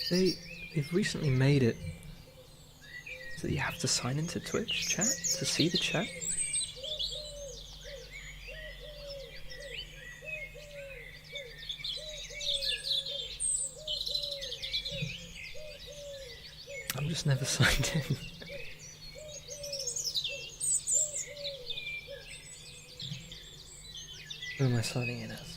They've recently made it so that you have to sign into Twitch chat to see the chat. I'm just never signed in. Who am I signing in as?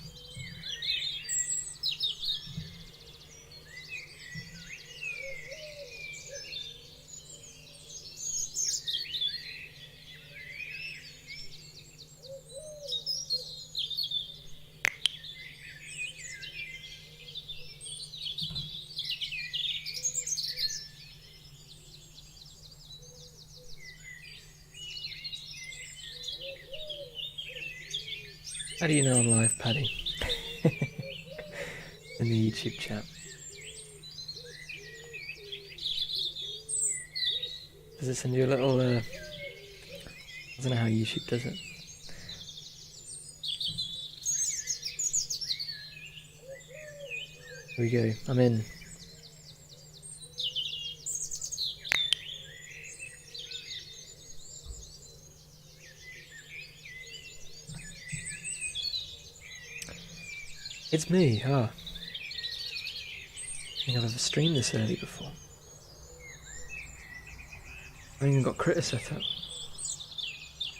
How do you know I'm live, Paddy? In the YouTube chat. Does it send you a little, I don't know how YouTube does it. Here we go, I'm in. It's me, I think I've ever streamed this early before. I've even got Critter set up.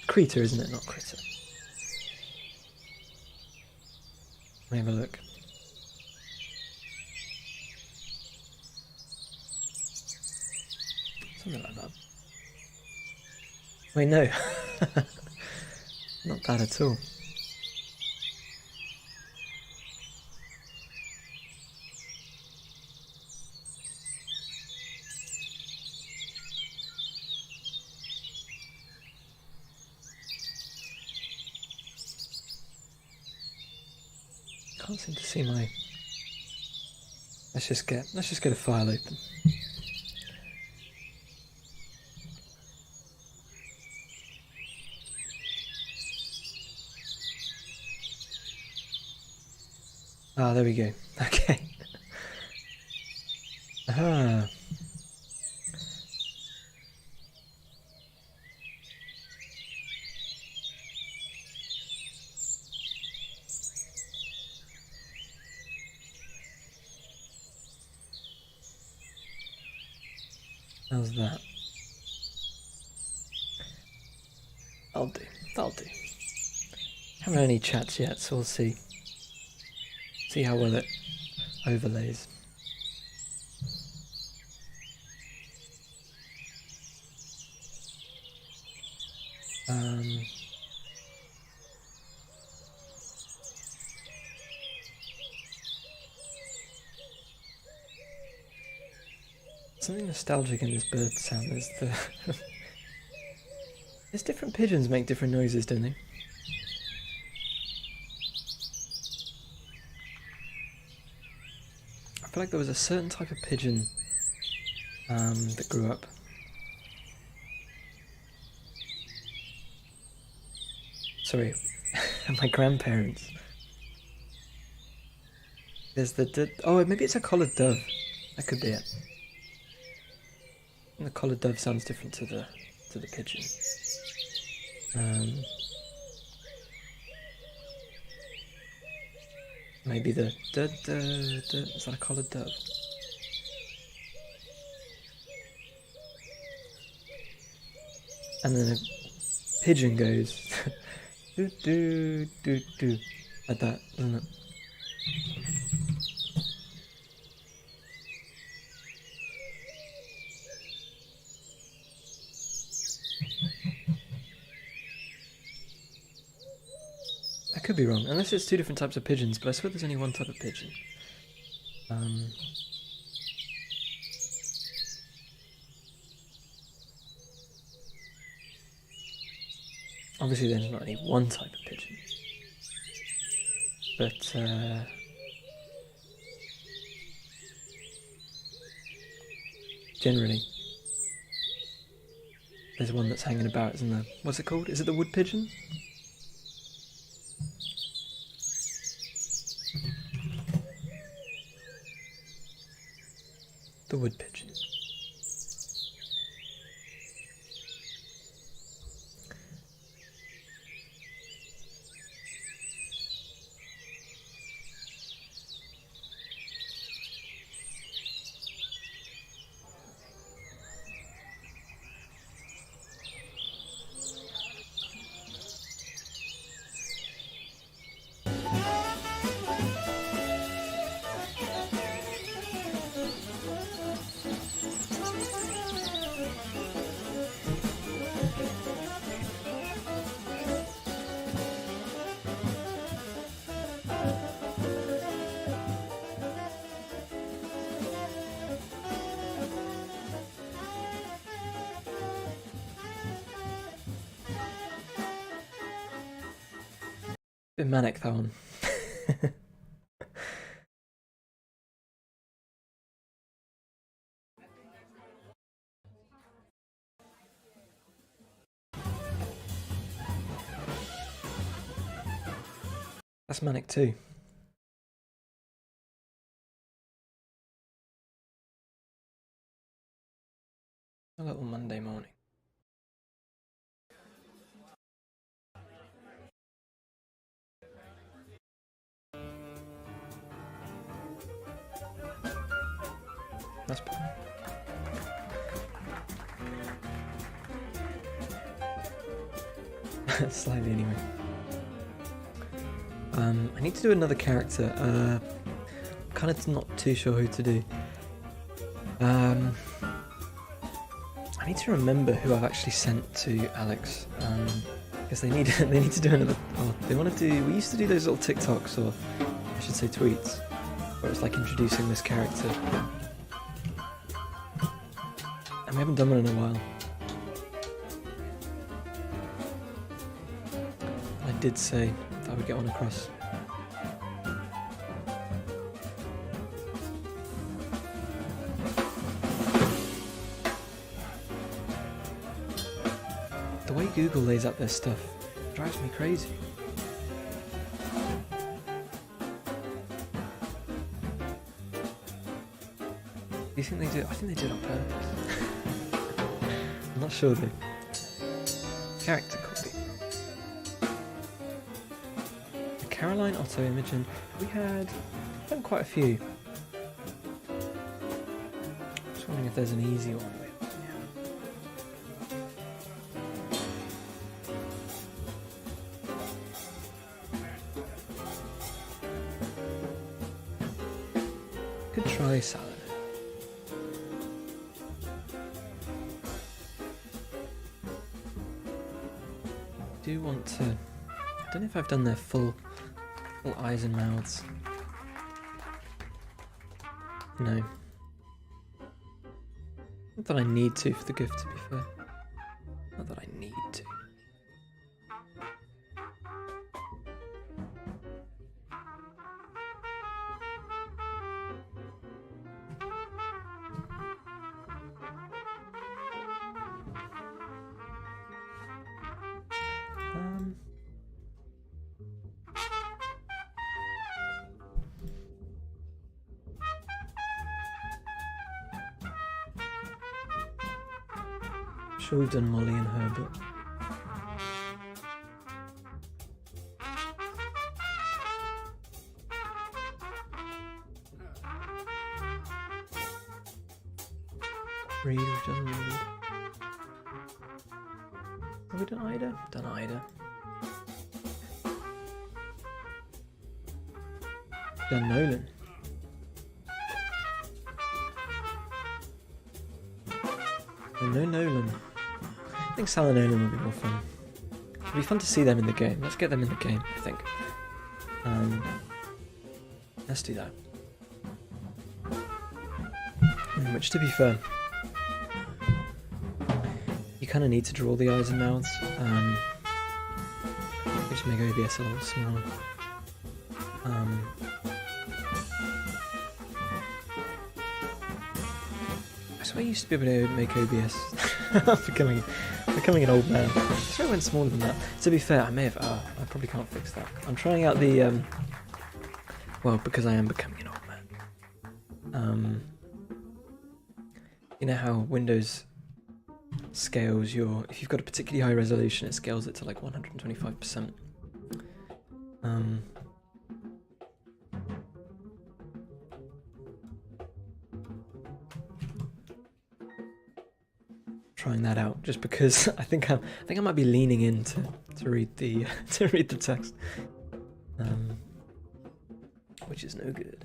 Creator, isn't it? Not Critter. Let me have a look. Something like that. Wait, no. Not that at all. Can't seem to see my. Let's just get a file open. Ah, there we go. Okay. Aha. How's that? That'll do. Haven't had any chats yet, so we'll see. See how well it overlays. Something nostalgic in this bird sound is the... There's different pigeons make different noises, don't they? I feel like there was a certain type of pigeon that grew up. Sorry, my grandparents. There's the... Oh, maybe it's a collared dove. That could be it. And the collared dove sounds different to the pigeon. Maybe the is that a collared dove? And then a pigeon goes do do do do like that, doesn't it? I could be wrong, unless it's two different types of pigeons, but I swear there's only one type of pigeon. Obviously there's not only one type of pigeon, but generally there's one that's hanging about, isn't there? What's it called? Is it the wood pigeon? The wood pigeon. Bit manic, that one. That's manic too. A little Monday morning. That's slightly anyway. I need to do another character. Kind of not too sure who to do. I need to remember who I've actually sent to Alex. Because they need to do another. Oh, they want to do. We used to do those little TikToks, or I should say tweets, where it's like introducing this character. And we haven't done one in a while. I did say that I would get one across. The way Google lays out their stuff drives me crazy. Do you think they do? I think they did it on purpose. I'm not sure though. Character copy. The Caroline Otto Imogen. We've done quite a few. Just wondering if there's an easy one. Could try salad. I do want to. I don't know if I've done their full eyes and mouths. No. Not that I need to for the gift, to be fair. Not that I need to. I'm sure we've done Molly and Herbert. Reed, we've done Reed. Have we done Ida? Done Ida. Done Nolan. No Nolan. I think Sal and Nolan would be more fun. It'd be fun to see them in the game. Let's get them in the game, I think. Let's do that. Which, to be fair, you kind of need to draw the eyes and mouths. Which make OBS a little smaller. So I used to be able to make OBS. becoming an old man. I swear I went smaller than that. To be fair, I may have. I probably can't fix that. I'm trying out the. Well, because I am becoming an old man. You know how Windows scales your, if you've got a particularly high resolution, it scales it to like 125%. Trying that out just because I think I might be leaning in to read the to read the text, which is no good.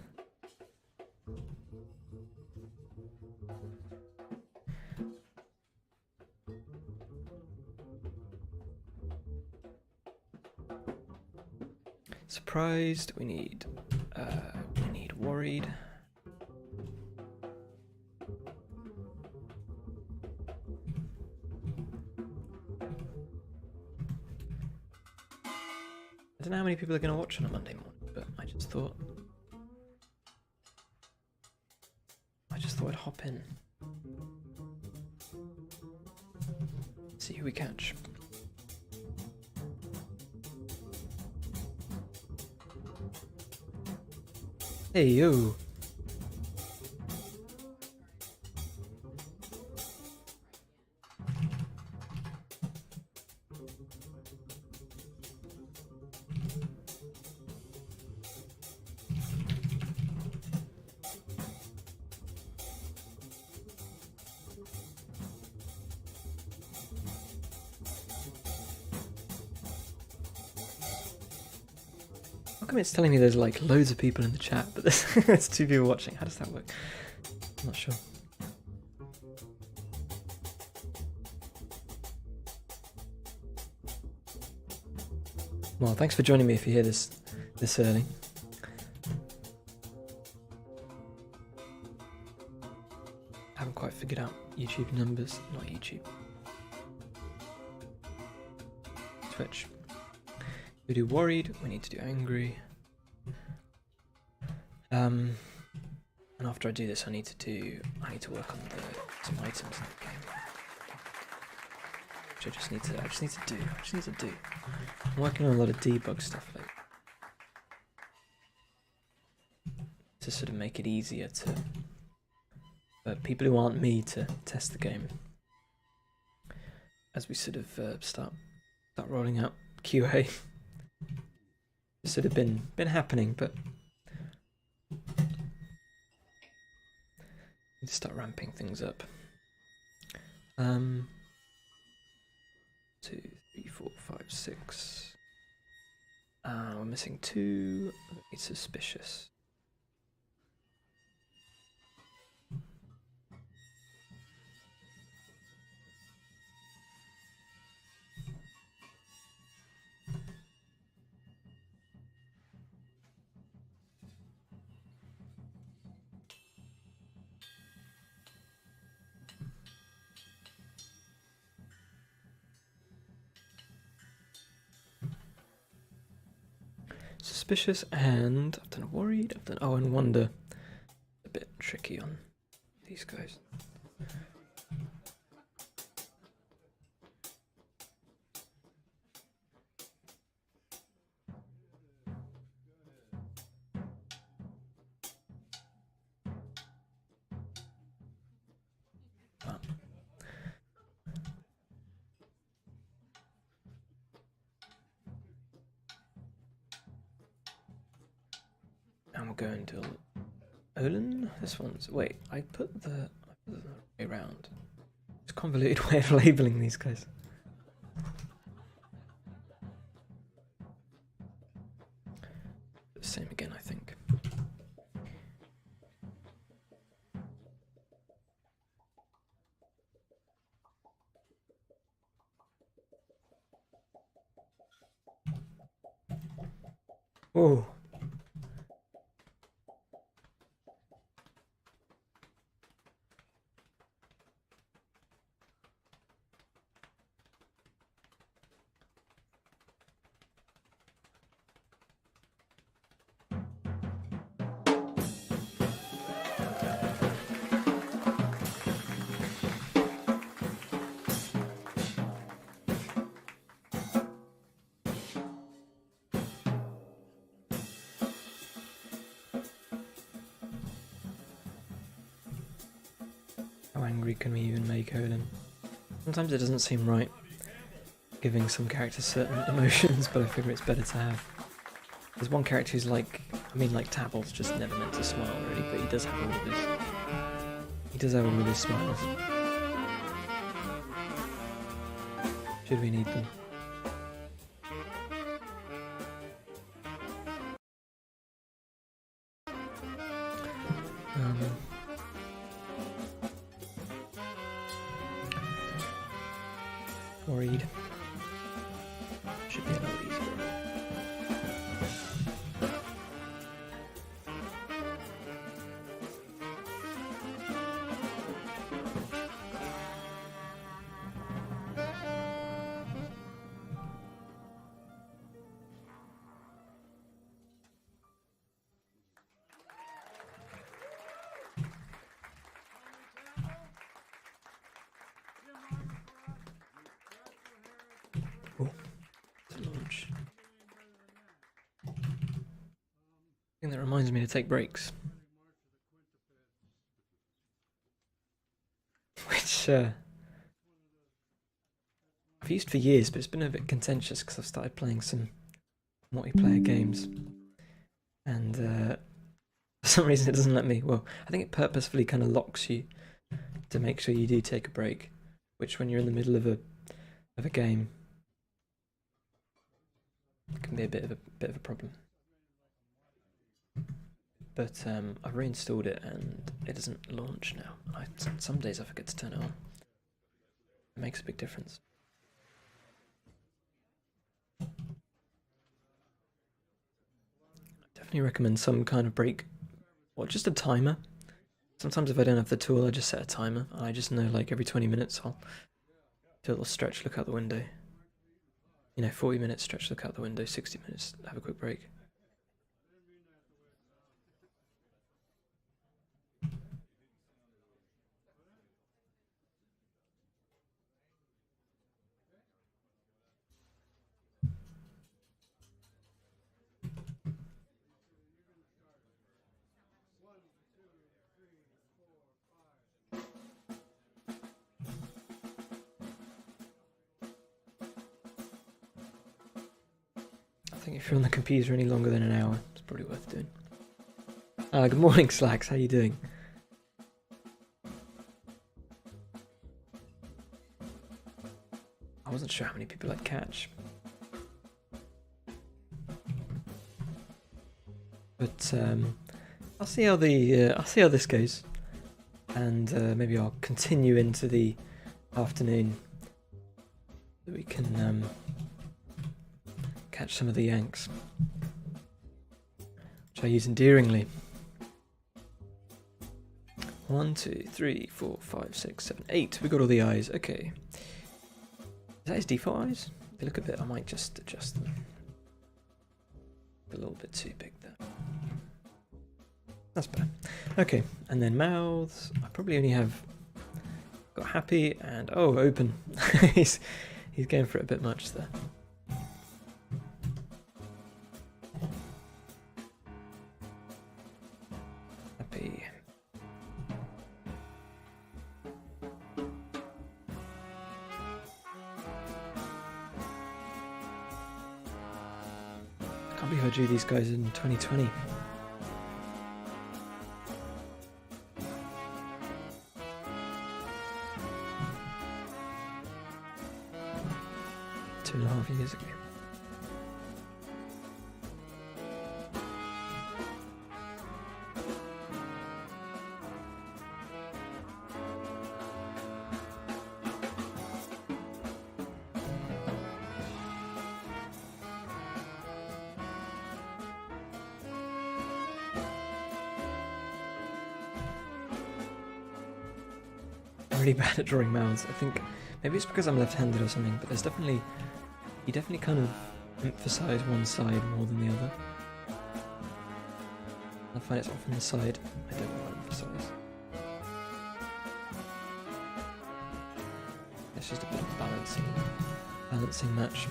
Surprised. We need worried. I don't know how many people are going to watch on a Monday morning, but I just thought I'd hop in, see who we catch. Hey yo. How come it's telling me there's like loads of people in the chat, but there's 2 people watching? How does that work? I'm not sure. Well, thanks for joining me if you're here this early. I haven't quite figured out YouTube numbers, not YouTube. Twitch. We do worried, we need to do angry. And after I do this I need to work on some items in the game. Which I just need to do. I'm working on a lot of debug stuff lately. To sort of make it easier for people who aren't me to test the game. As we sort of start rolling out QA. It's sort of been happening, but need to start ramping things up. 2, 3, 4, 5, 6. We're missing 2. It's suspicious. Suspicious, and I've done worried, and wonder. A bit tricky on these guys. And we'll go until Olin. This one's, wait, I put the way around. It's a convoluted way of labeling these guys. Same again, I think. Whoa. How angry can we even make Odin? Sometimes it doesn't seem right giving some characters certain emotions, but I figure it's better to have. There's one character who's like, I mean, like Tabal's just never meant to smile really, but he does have all of his. He does have all of his smiles. Should we need them? Worried. Should be a lot easier. Launch. Thing that reminds me to take breaks. Which I've used for years, but it's been a bit contentious because I've started playing some multiplayer games. And for some reason it doesn't let me. Well, I think it purposefully kind of locks you to make sure you do take a break, which when you're in the middle of a game, it can be a bit of a problem. But I've reinstalled it and it doesn't launch now. Some days I forget to turn it on. It makes a big difference. I definitely recommend some kind of break, or just a timer. Sometimes if I don't have the tool, I just set a timer. I just know like every 20 minutes I'll do a little stretch, look out the window. 40 minutes stretch, look out the window, 60 minutes, have a quick break. I think if you're on the computer any longer than an hour, it's probably worth doing. Good morning, Slacks. How you doing? I wasn't sure how many people I'd catch, but I'll see how this goes, and maybe I'll continue into the afternoon so we can catch some of the Yanks, which I use endearingly. 1, 2, 3, 4, 5, 6, 7, 8. We got all the eyes. Okay. Is that his default eyes? They look a bit. I might just adjust them. A little bit too big there. That's better. Okay, and then mouths. I probably only have got happy and open. he's going for it a bit much there. Happy. I can't believe I drew these guys in 2020. Two and a half years ago. Really bad at drawing mouths. I think maybe it's because I'm left-handed or something, but you definitely kind of emphasize one side more than the other. I find it's often the side I don't want to emphasize. It's just a bit of a balancing match.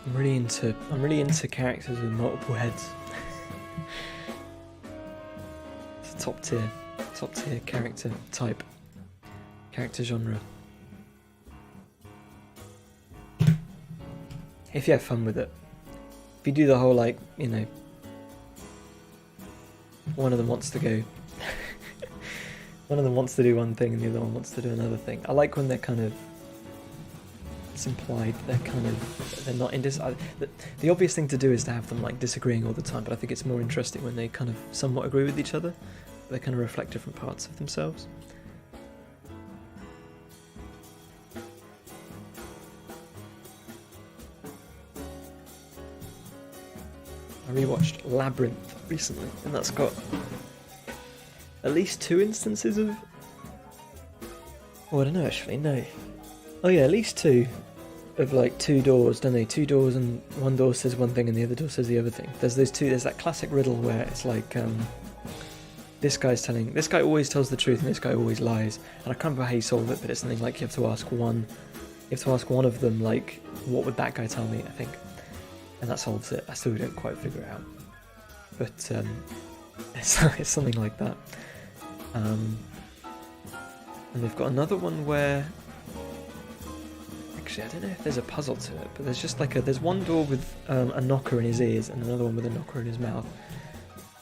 I'm really into characters with multiple heads. It's a top tier character type, character genre. If you have fun with it, if you do the whole, like, you know, one of them wants to go, one of them wants to do one thing and the other one wants to do another thing. I like when they're kind of, it's implied they're not in the obvious thing to do is to have them like disagreeing all the time, but I think it's more interesting when they kind of somewhat agree with each other. They kind of reflect different parts of themselves. I rewatched Labyrinth recently, and that's got at least 2 instances of... Oh, I don't know actually, no. Oh yeah, at least 2 of like 2 doors, don't they? 2 doors and one door says one thing and the other door says the other thing. There's those 2, there's that classic riddle where it's like, this guy always tells the truth and this guy always lies. And I can't remember how you solve it, but it's something like you have to ask one of them, like, what would that guy tell me, I think. And that solves it. I still don't quite figure it out. But it's something like that. And they've got another one where... Actually, I don't know if there's a puzzle to it, but there's just like there's one door with a knocker in his ears and another one with a knocker in his mouth.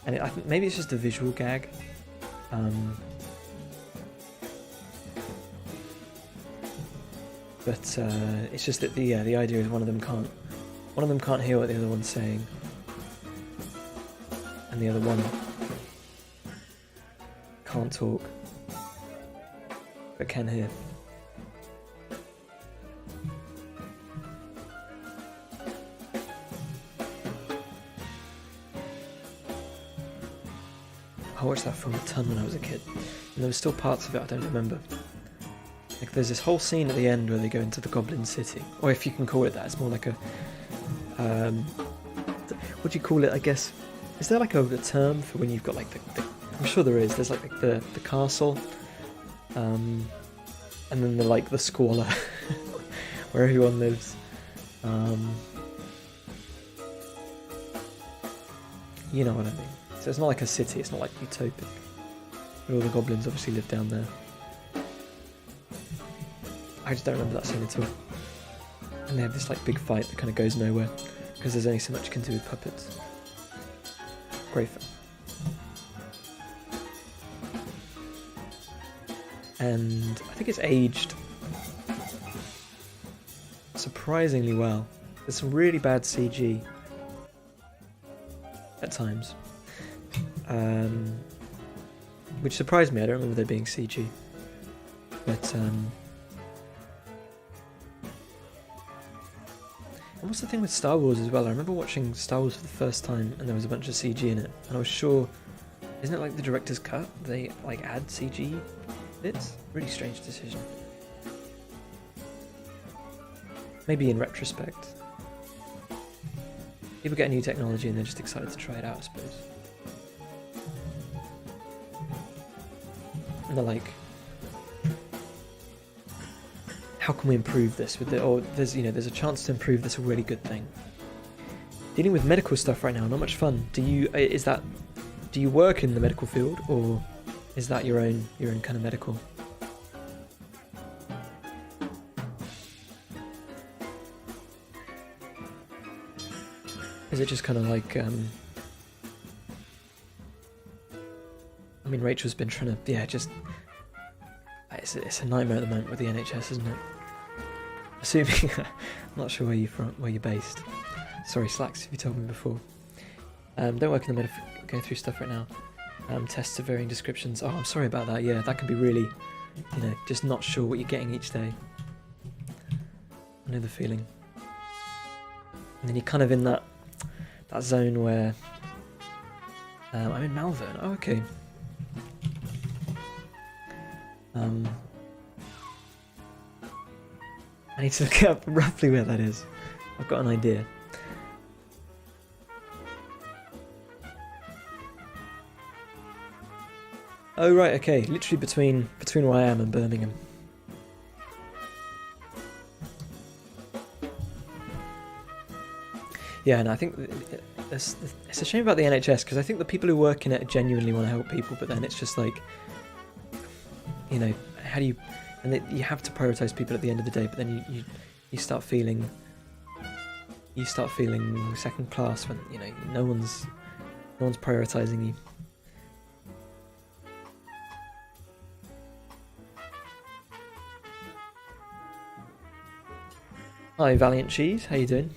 And I think maybe it's just a visual gag. But it's just that the idea is one of them can't hear what the other one's saying, and the other one can't talk but can hear. I watched that film a ton when I was a kid, and there were still parts of it I don't remember. Like there's this whole scene at the end where they go into the Goblin City, or if you can call it that, it's more like a what do you call it, I guess? Is there like a term for when you've got like the I'm sure there is, there's like the castle, and then the squalor where everyone lives. You know what I mean. So it's not like a city, it's not like utopic. But all the goblins obviously live down there. I just don't remember that scene at all. And they have this like big fight that kind of goes nowhere, because there's only so much you can do with puppets. Great film. And I think it's aged surprisingly well. There's some really bad CG at times, which surprised me. I don't remember there being CG, but and what's the thing with Star Wars as well? I remember watching Star Wars for the first time and there was a bunch of CG in it, and I was sure, isn't it like the director's cut? They like add CG bits? Really strange decision. Maybe in retrospect. People get a new technology and they're just excited to try it out, I suppose. And they're like, how can we improve this with it? Or there's a chance to improve this already good thing. Dealing with medical stuff right now, not much fun. Do you work in the medical field, or is that your own kind of medical? Is it just kind of like, I mean, Rachel's been trying to, it's a nightmare at the moment with the NHS, isn't it? Assuming, I'm not sure where you're based. Sorry, Slacks, if you told me before. Don't work in the medical, going through stuff right now. Tests of varying descriptions. Oh, I'm sorry about that. Yeah, that can be really, just not sure what you're getting each day. I know the feeling. And then you're kind of in that zone where I'm in Malvern. Oh, okay. I need to look up roughly where that is. I've got an idea. Oh right, okay. Literally between where I am and Birmingham. Yeah, and I think it's a shame about the NHS because I think the people who work in it genuinely want to help people, but then it's just like, you know, how do you, and you have to prioritize people at the end of the day, but then you start feeling second class when you know no one's prioritizing you. Hi, Valiant Cheese, how you doing?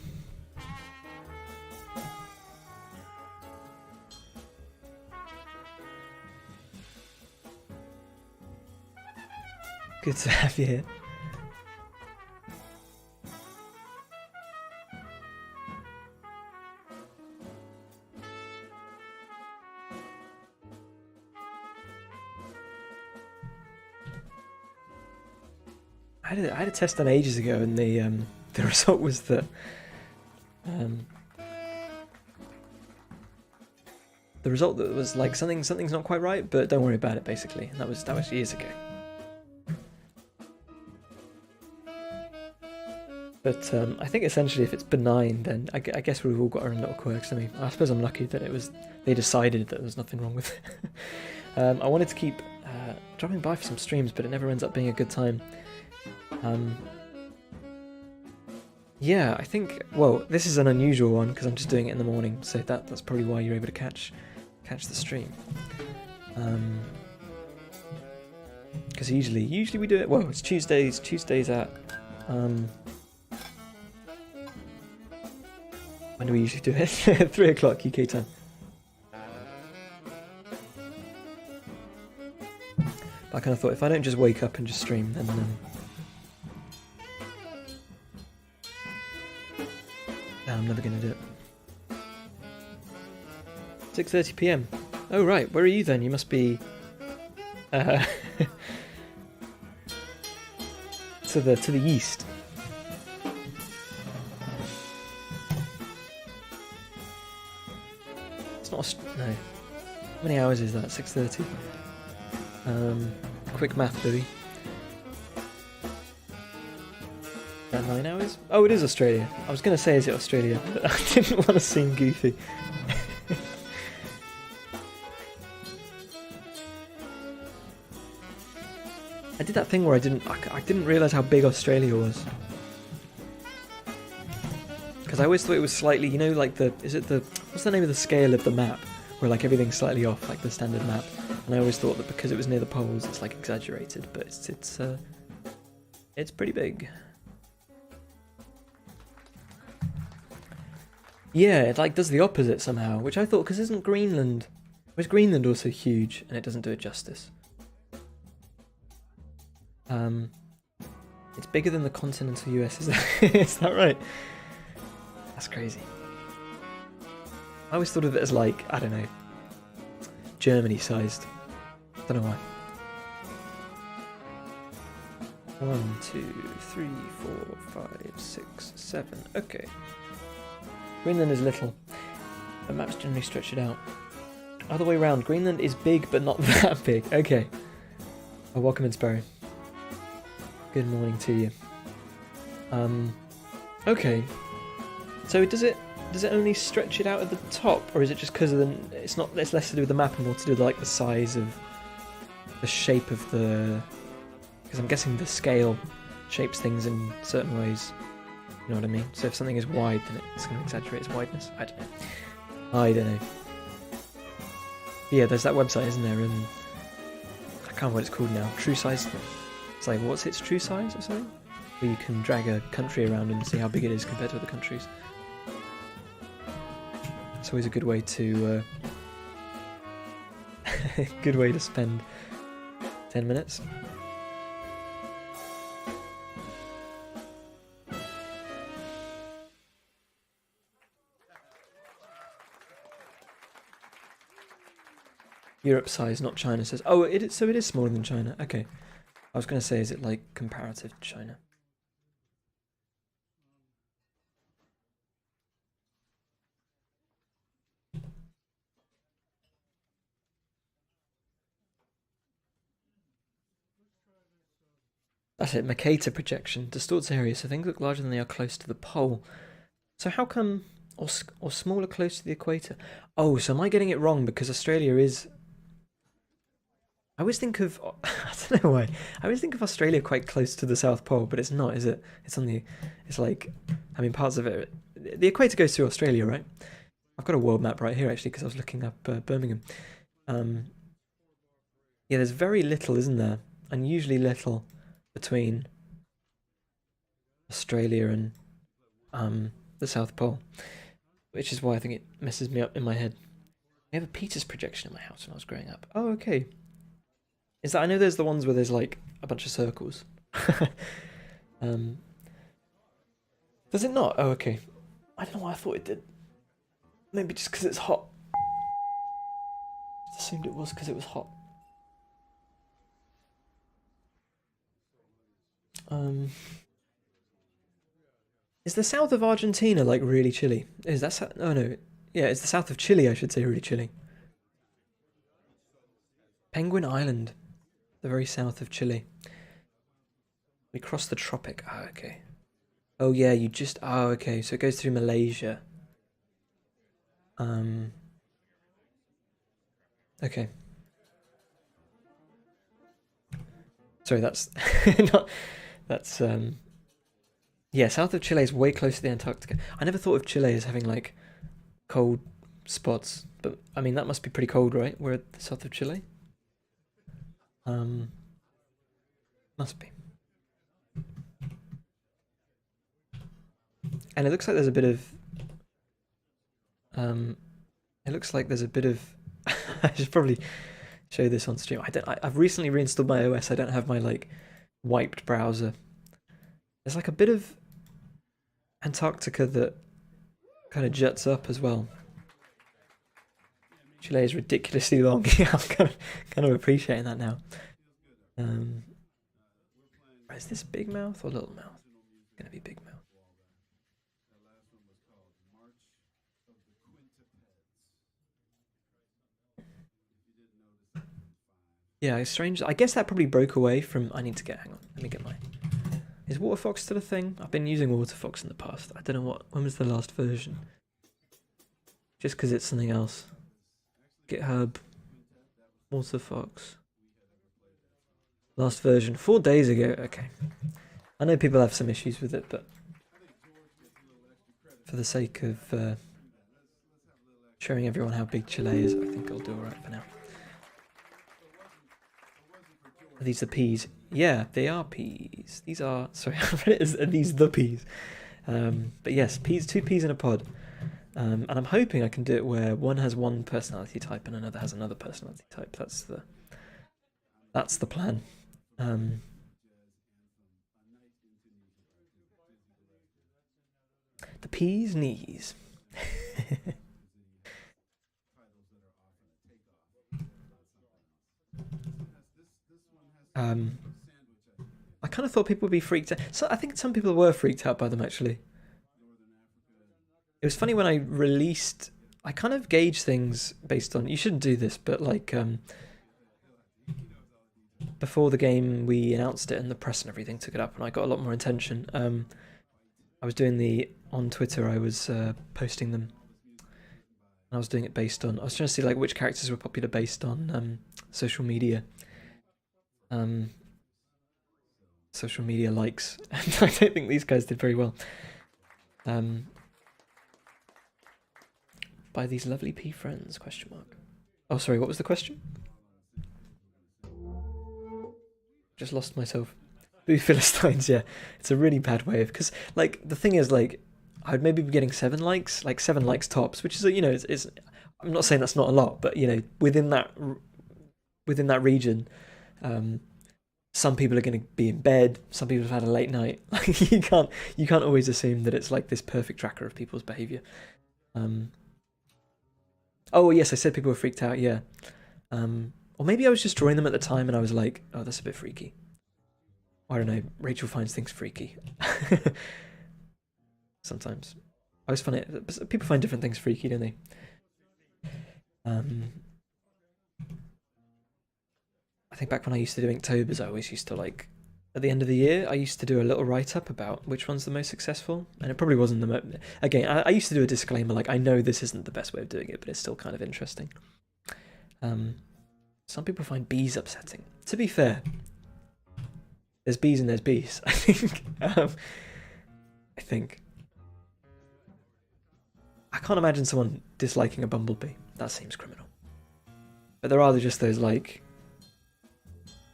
Good to have you here. I had a test done ages ago, and the result was that the result that was like something's not quite right, but don't worry about it. Basically, and that was years ago. But I think essentially, if it's benign, then I guess we've all got our own little quirks. I mean, I suppose I'm lucky that they decided that there was nothing wrong with it. I wanted to keep dropping by for some streams, but it never ends up being a good time. Yeah, I think. Well, this is an unusual one because I'm just doing it in the morning, so that's probably why you're able to catch the stream. Because usually we do it. Well, it's Tuesdays at. When do we usually do it? 3 o'clock UK time. But I kind of thought if I don't just wake up and just stream, then I'm never going to do it. 6:30 PM. Oh right, where are you then? You must be to the east. It's not no. How many hours is that? 6:30. Quick math, Louis. About 9 hours? Oh, it is Australia. I was going to say, is it Australia? But I didn't want to seem goofy. I did that thing where I didn't realise how big Australia was. Because I always thought it was slightly, you know, like what's the name of the scale of the map? Where like everything's slightly off, like the standard map. And I always thought that because it was near the poles, it's like exaggerated, but it's pretty big. Yeah, it like does the opposite somehow, which I thought, because isn't Greenland... Was Greenland also huge, and it doesn't do it justice? It's bigger than the continental US, is that right? That's crazy. I always thought of it as like, I don't know, Germany-sized. Don't know why. 1, 2, 3, 4, 5, 6, 7. Okay. Greenland is little, but maps generally stretch it out. Other way round, Greenland is big, but not that big. Okay. Oh, welcome in, Sparrow. Good morning to you. Okay. So does it only stretch it out at the top, or is it just because of it's less to do with the map and more to do with like the size of the shape of the? Because I'm guessing the scale shapes things in certain ways. You know what I mean? So if something is wide, then it's going to exaggerate its wideness. I don't know. But yeah, there's that website, isn't there? And I can't remember what it's called now. True size. It's like, what's its true size or something? Where you can drag a country around and see how big it is compared to other countries. It's always a good way to spend 10 minutes. Europe size, not China says. Oh, so it is smaller than China. Okay. I was going to say, is it like comparative to China? That's it, Mercator projection. Distorts areas so things look larger than they are close to the pole. So how come or smaller close to the equator. Oh, so am I getting it wrong because Australia is? I always think of I don't know why. I always think of Australia quite close to the South Pole, but it's not, is it? It's on the. It's like, I mean, parts of it. The equator goes through Australia, right? I've got a world map right here actually because I was looking up Birmingham. Yeah, there's very little, isn't there? Unusually little between Australia and the South Pole, which is why I think it messes me up in my head. I have a Peters projection in my house when I was growing up. Oh, okay. Is that, I know there's the ones where there's like a bunch of circles. Does it not? Oh, okay. I don't know why I thought it did. Maybe just because it's hot. I assumed it was because it was hot. Is the south of Argentina like really chilly? Is that oh no, yeah, it's the south of Chile, I should say, really chilly. Penguin Island, the very south of Chile. We cross the tropic. Ah, okay. Oh yeah, you just. Oh, okay. So it goes through Malaysia. Okay. Sorry, that's not. That's Yeah, south of Chile is way closer to the Antarctica. I never thought of Chile as having like cold spots, but I mean that must be pretty cold, right? We're at the south of Chile. Must be. And it looks like there's a bit of. It looks like there's a bit of. I should probably show this on stream. I've recently reinstalled my OS. I don't have my like wiped browser. There's like a bit of Antarctica that kind of juts up as well. Chile is ridiculously long. Yeah, I'm kind of appreciating that now. Is this big mouth or little mouth? It's gonna be big mouth. Yeah, it's strange. I guess that probably broke away from. I need to get. Hang on. Let me get my. Is WaterFox still a thing? I've been using WaterFox in the past. I don't know what. When was the last version? Just because it's something else. GitHub. WaterFox. Last version. 4 days ago. Okay. I know people have some issues with it, but for the sake of showing everyone how big Chile is, I think I'll do alright for now. Are these the peas? Yeah, they are peas. These are, sorry, I read it as are these the peas. But yes, peas, 2 peas in a pod. And I'm hoping I can do it where one has one personality type and another has another personality type. That's the plan. The peas knees. I kind of thought people would be freaked out. So I think some people were freaked out by them actually. It was funny when I released. I kind of gauge things based on. You shouldn't do this, but like before the game, we announced it and the press and everything took it up, and I got a lot more attention. I was doing on Twitter. I was posting them. And I was doing it based on. I was trying to see like which characters were popular based on social media. Social media likes, and I don't think these guys did very well. By these lovely pea friends? Question mark. Oh, sorry. What was the question? Just lost myself. Boo Philistines. Yeah, it's a really bad way of because like the thing is like I'd maybe be getting 7 likes, like 7 likes tops, which is it's. I'm not saying that's not a lot, but within that region. Some people are going to be in bed. Some people have had a late night. Like you can't always assume that it's like this perfect tracker of people's behavior. Oh yes, I said people were freaked out. Yeah, or maybe I was just drawing them at the time, and I was like, oh, that's a bit freaky. I don't know. Rachel finds things freaky. Sometimes I always find it. People find different things freaky, don't they? I think back when I used to do Inktober's, I always used to like at the end of the year, I used to do a little write-up about which one's the most successful, and it probably wasn't the most... Again, I used to do a disclaimer, like, I know this isn't the best way of doing it, but it's still kind of interesting. Some people find bees upsetting. To be fair, there's bees and there's bees, I think. I think. I can't imagine someone disliking a bumblebee. That seems criminal. But there are just those, like,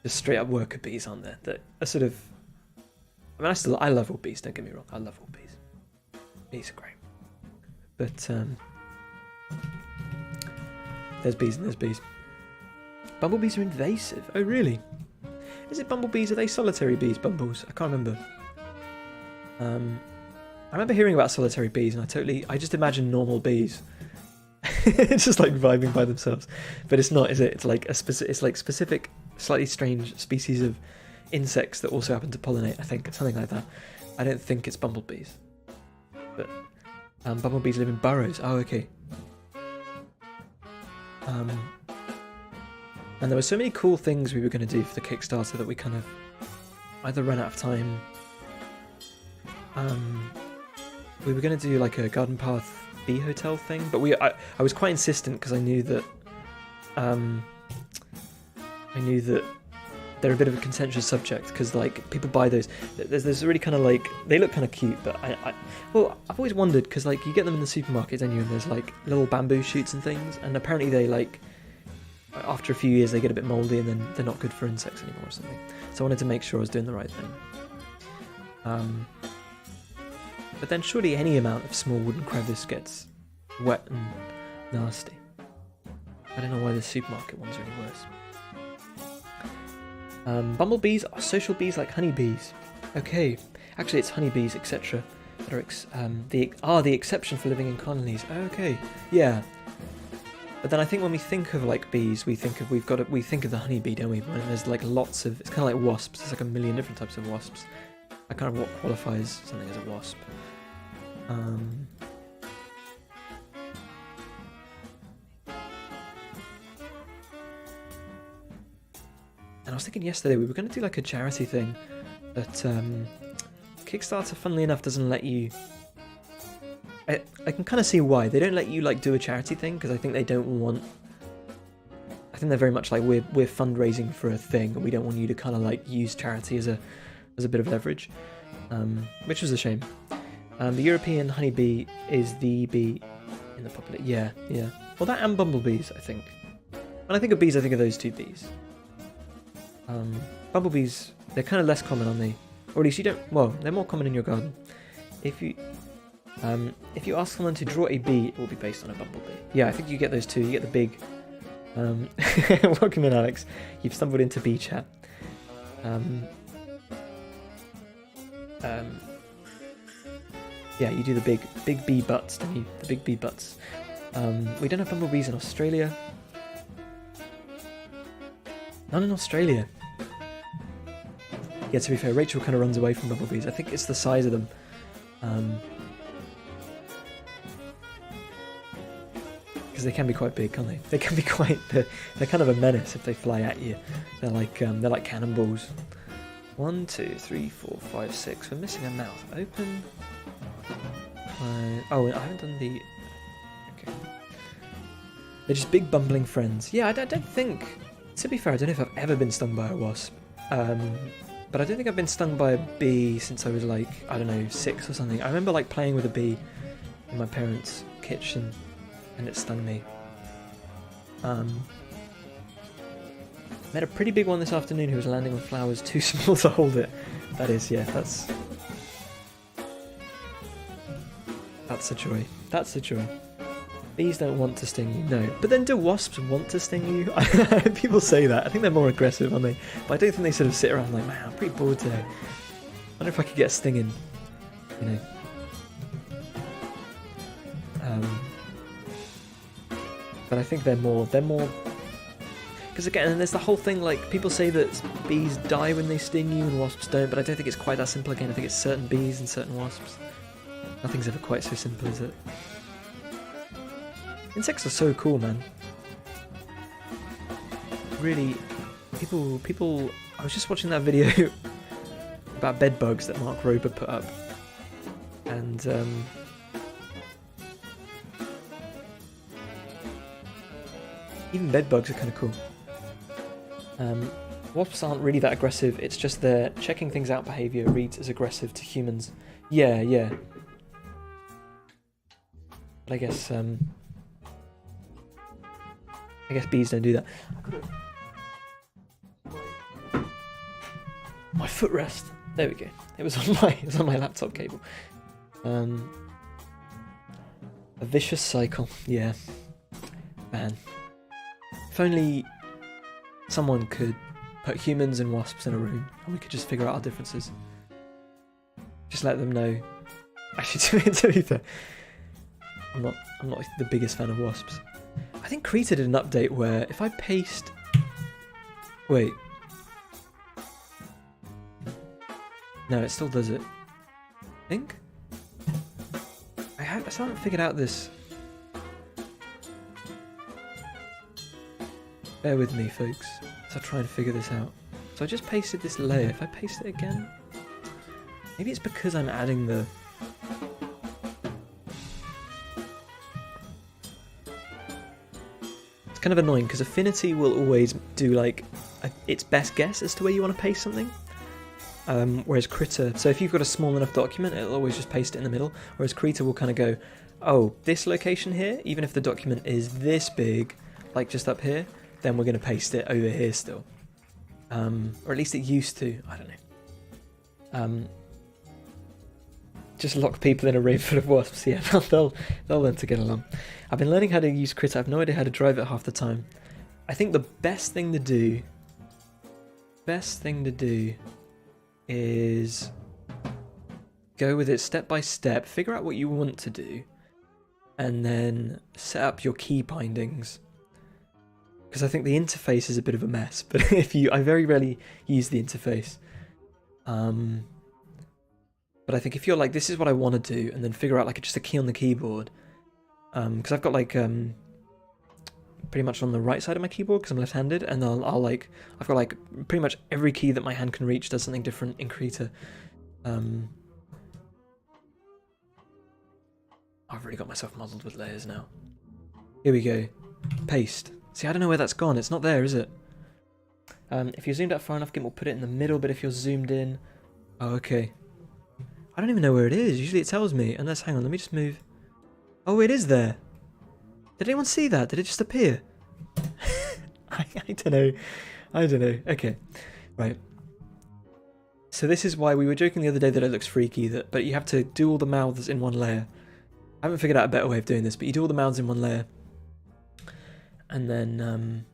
just straight up worker bees on there that are sort of... I mean, I love all bees, don't get me wrong. I love all bees. Bees are great. But, there's bees and there's bees. Bumblebees are invasive. Oh, really? Is it bumblebees? Are they solitary bees, bumbles? I can't remember. I remember hearing about solitary bees, and I just imagine normal bees. It's just like vibing by themselves. But it's not, is it? It's like specific, slightly strange species of insects that also happen to pollinate, I think. It's something like that. I don't think it's bumblebees. But bumblebees live in burrows. Oh, okay. And there were so many cool things we were going to do for the Kickstarter that we kind of either ran out of time. We were going to do like a garden path bee hotel thing, but I was quite insistent because I knew that they're a bit of a contentious subject because like people buy those. There's really kind of like, they look kind of cute, but well, I've always wondered because like you get them in the supermarket, don't you? And there's like little bamboo shoots and things, and apparently they like, after a few years they get a bit mouldy and then they're not good for insects anymore or something. So I wanted to make sure I was doing the right thing. But then surely any amount of small wooden crevice gets wet and nasty. I don't know why the supermarket ones are any worse. Bumblebees are social bees like honeybees. Okay, actually it's honeybees, etc. that are the exception for living in colonies. Okay, yeah. But then I think when we think of like bees, we think of the honeybee, don't we? When there's like lots of, it's kind of like wasps. There's like a million different types of wasps. That kind of what qualifies something as a wasp. And I was thinking yesterday we were going to do like a charity thing, but Kickstarter, funnily enough, doesn't let you. I can kind of see why they don't let you like do a charity thing, because I think they don't want. I think they're very much like we're fundraising for a thing, and we don't want you to kind of like use charity as a bit of leverage, which was a shame. The European honeybee is the bee in the population. Yeah. Well, that and bumblebees, I think. When I think of bees, I think of those two bees. Bumblebees, they're kind of less common, aren't they? Or at least you don't. Well, they're more common in your garden. If you ask someone to draw a bee, it will be based on a bumblebee. Yeah, I think you get those two. You get the big. Welcome in, Alex. You've stumbled into bee chat. Yeah, you do the big bee butts, don't you? The big bee butts. We don't have bumblebees in Australia. None in Australia. Yeah, to be fair, Rachel kind of runs away from bumblebees. I think it's the size of them. Because they can be quite big, can't they? They can be quite. They're kind of a menace if they fly at you. They're like cannonballs. 1, 2, 3, 4, 5, 6. We're missing a mouth. Open. Oh, I haven't done the. Okay. They're just big bumbling friends. Yeah, I don't think. To be fair, I don't know if I've ever been stung by a wasp. But I don't think I've been stung by a bee since I was like, I don't know, 6 or something. I remember like playing with a bee in my parents' kitchen, and it stung me. Met a pretty big one this afternoon who was landing on flowers too small to hold it. That is, yeah, that's a joy. That's a joy. Bees don't want to sting you, no. But then do wasps want to sting you? People say that. I think they're more aggressive, aren't they? But I don't think they sort of sit around like, man, I'm pretty bored today. I wonder if I could get a sting in, you know. But I think they're more, because again, there's the whole thing, like, people say that bees die when they sting you and wasps don't, but I don't think it's quite that simple again. I think it's certain bees and certain wasps. Nothing's ever quite so simple, is it? Insects are so cool, man. Really, people. I was just watching that video about bed bugs that Mark Rober put up, and even bed bugs are kind of cool. Wasps aren't really that aggressive. It's just their checking things out behavior reads as aggressive to humans. Yeah. But I guess bees don't do that. My footrest. There we go. It was on my laptop cable. A vicious cycle. Yeah. Man. If only someone could put humans and wasps in a room and we could just figure out our differences. Just let them know. Actually, to be fair, I'm not the biggest fan of wasps. I think Krita did an update where if I paste... Wait. No, it still does it. I think? I still haven't figured out this. Bear with me, folks, as I try and figure this out. So I just pasted this layer. If I paste it again... Maybe it's because I'm adding the... It's kind of annoying, because Affinity will always do, like, its best guess as to where you want to paste something. Whereas Krita... So if you've got a small enough document, it'll always just paste it in the middle. Whereas Krita will kind of go, oh, this location here, even if the document is this big, like just up here, then we're going to paste it over here still. Or at least it used to. I don't know. Just lock people in a room full of wasps. Yeah, they'll learn to get along. I've been learning how to use Krita. I have no idea how to drive it half the time. I think the best thing to do is go with it step by step, figure out what you want to do, and then set up your key bindings. Because I think the interface is a bit of a mess, but I very rarely use the interface. But I think if you're like, this is what I want to do, and then figure out like just a key on the keyboard, because I've got like pretty much on the right side of my keyboard because I'm left-handed, and I've got like pretty much every key that my hand can reach does something different in Krita. I've really got myself muddled with layers now. Here we go. Paste. See, I don't know where that's gone. It's not there, is it? If you're zoomed out far enough, GIMP will put it in the middle, but if you're zoomed in... Oh, okay. I don't even know where it is. Usually it tells me. Unless, hang on, let me just move. Oh, it is there. Did anyone see that? Did it just appear? I don't know. I don't know. Okay. Right. So this is why we were joking the other day that it looks freaky, but you have to do all the mouths in one layer. I haven't figured out a better way of doing this, but you do all the mouths in one layer. And then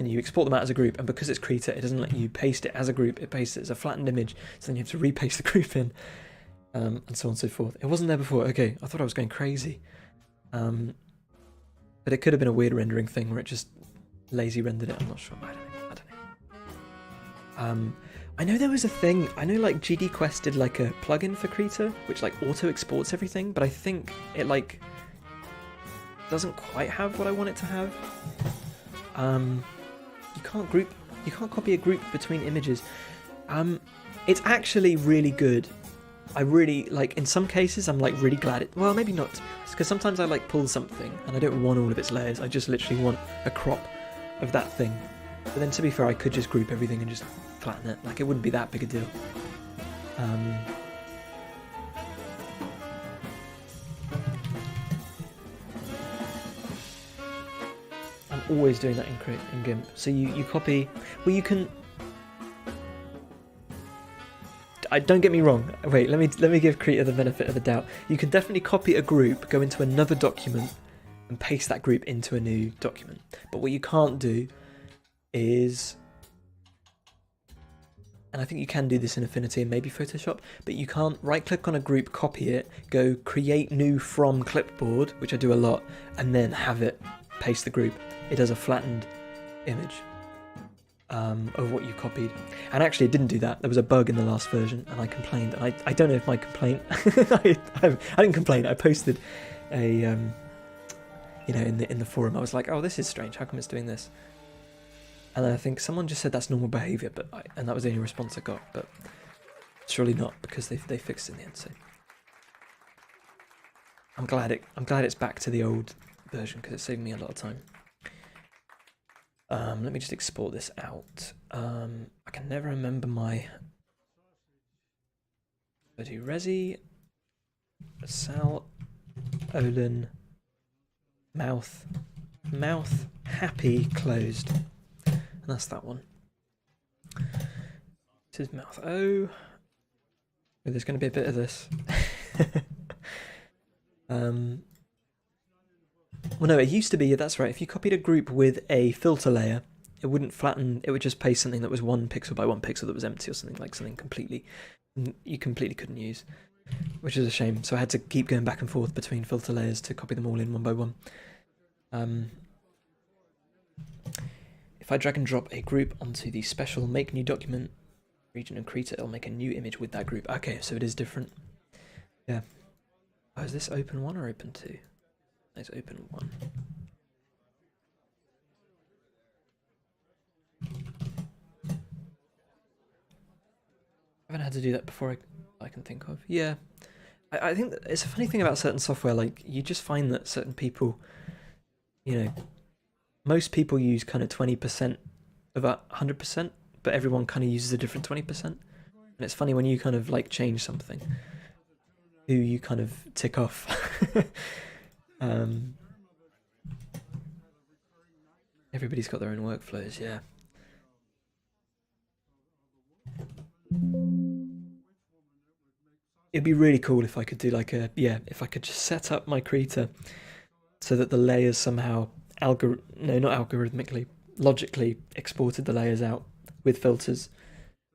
you export them out as a group, and because it's Krita, it doesn't let you paste it as a group, it pastes it as a flattened image, so then you have to repaste the group in, and so on and so forth. It wasn't there before. Okay, I thought I was going crazy. But it could have been a weird rendering thing where it just lazy rendered it. I'm not sure. I don't know. I know there was a thing. I know like GD Quest did like a plugin for Krita which like auto exports everything, but I think it like doesn't quite have what I want it to have. You can't copy a group between images. It's actually really good. I really, like, in some cases, I'm, like, really glad well, maybe not, to be honest, because sometimes I, like, pull something, and I don't want all of its layers, I just literally want a crop of that thing. But then, to be fair, I could just group everything and just flatten it, like, it wouldn't be that big a deal. I'm always doing that in GIMP. So you copy, well, you can... don't get me wrong. Wait, let me give Krita the benefit of the doubt. You can definitely copy a group, go into another document, and paste that group into a new document. But what you can't do is, and I think you can do this in Affinity and maybe Photoshop, but you can't right-click on a group, copy it, go create new from clipboard, which I do a lot, and then have it paste the group. It does a flattened image of what you copied. And actually it didn't do that. There was a bug in the last version and I complained, and I don't know if my complaint I didn't complain. I posted a in the forum. I was like, oh, this is strange, how come it's doing this? And I think someone just said that's normal behaviour, and that was the only response I got. But surely not, because they fixed it in the end. So I'm glad it's back to the old version because it saved me a lot of time. Let me just export this out. I can never remember my. I do Resi, Sal, Olin, mouth, happy, closed, and that's that one. This is mouth. Oh, there's going to be a bit of this. Well, no, it used to be, that's right, if you copied a group with a filter layer, it wouldn't flatten, it would just paste something that was 1 pixel by 1 pixel that was empty, or something you completely couldn't use, which is a shame. So I had to keep going back and forth between filter layers to copy them all in one by one. If I drag and drop a group onto the special make new document region and create it, it'll make a new image with that group. Okay, so it is different. Yeah. Oh, is this open 1 or open 2? It's open 1. I haven't had to do that before I can think of. Yeah. I think that it's a funny thing about certain software, like you just find that certain people, most people use kind of 20% of 100%, but everyone kind of uses a different 20%. And it's funny when you kind of like change something, who you kind of tick off. Everybody's got their own workflows, yeah. It'd be really cool if I could do if I could just set up my creator so that the layers somehow not algorithmically, logically exported the layers out with filters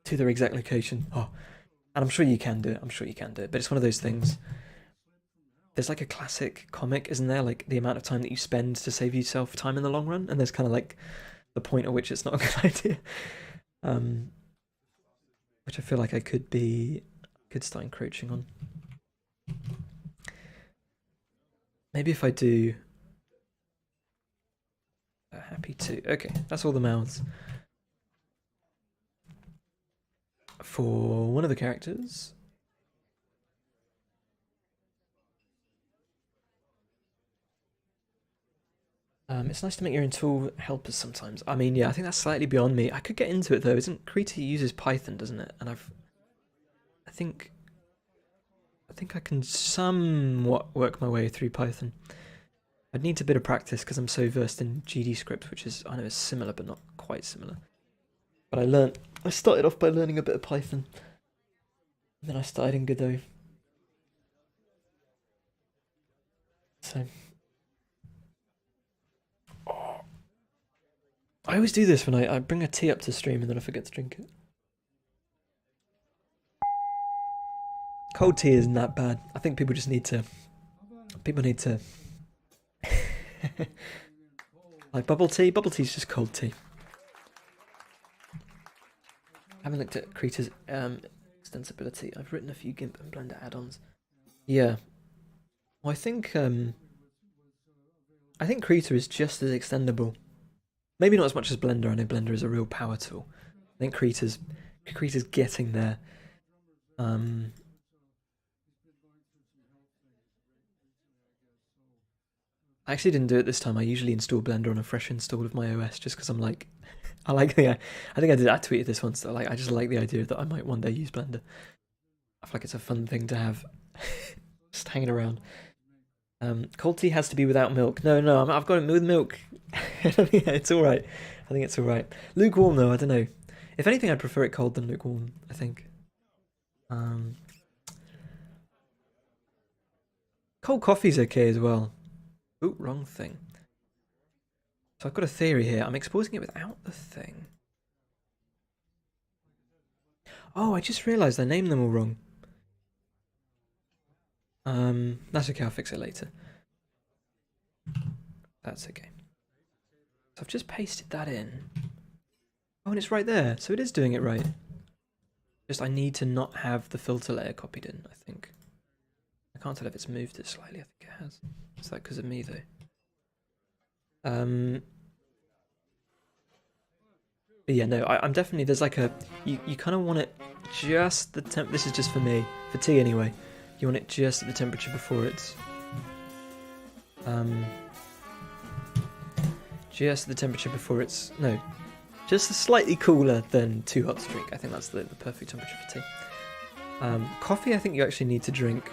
to their exact location. Oh, and I'm sure you can do it. But it's one of those things. There's like a classic comic, isn't there? Like the amount of time that you spend to save yourself time in the long run, and there's kind of like the point at which it's not a good idea. Which I feel like I could start encroaching on. Maybe if I do happy to. Okay, that's all the mouths for one of the characters. It's nice to make your own tool helpers sometimes. I mean, yeah, I think that's slightly beyond me. I could get into it though. Isn't Krita uses Python, doesn't it? And I think I can somewhat work my way through Python. I'd need a bit of practice because I'm so versed in GDScript, which is, I know, is similar but not quite similar. But I started off by learning a bit of Python. Then I started in Godot. So I always do this when I bring a tea up to stream and then I forget to drink it. Cold tea isn't that bad. I think people just need to. Like bubble tea. Bubble tea is just cold tea. I haven't looked at Krita's extensibility. I've written a few GIMP and Blender add-ons. Yeah. Well, I think Krita is just as extendable. Maybe not as much as Blender. I know Blender is a real power tool. I think Krita's getting there. I actually didn't do it this time. I usually install Blender on a fresh install of my OS just because I'm like, I think I tweeted this once. That I just like the idea that I might one day use Blender. I feel like it's a fun thing to have, just hanging around. Cold tea has to be without milk. No, I've got it with milk. Yeah, it's all right. I think it's all right. Lukewarm though, I don't know. If anything, I'd prefer it cold than lukewarm. I think. Cold coffee's okay as well. Ooh, wrong thing. So I've got a theory here. I'm exporting it without the thing. Oh, I just realised I named them all wrong. That's okay, I'll fix it later. That's okay. So I've just pasted that in. Oh, and it's right there, so it is doing it right. Just I need to not have the filter layer copied in, I think. I can't tell if it's moved it slightly, I think it has. Is that because of me though? yeah, no, I'm definitely, there's like a, you kind of want it just the temp. This is just for me, for tea anyway. You want it just at the temperature before it's, just the temperature before it's, no, just slightly cooler than too hot to drink. I think that's the perfect temperature for tea. Coffee, I think you actually need to drink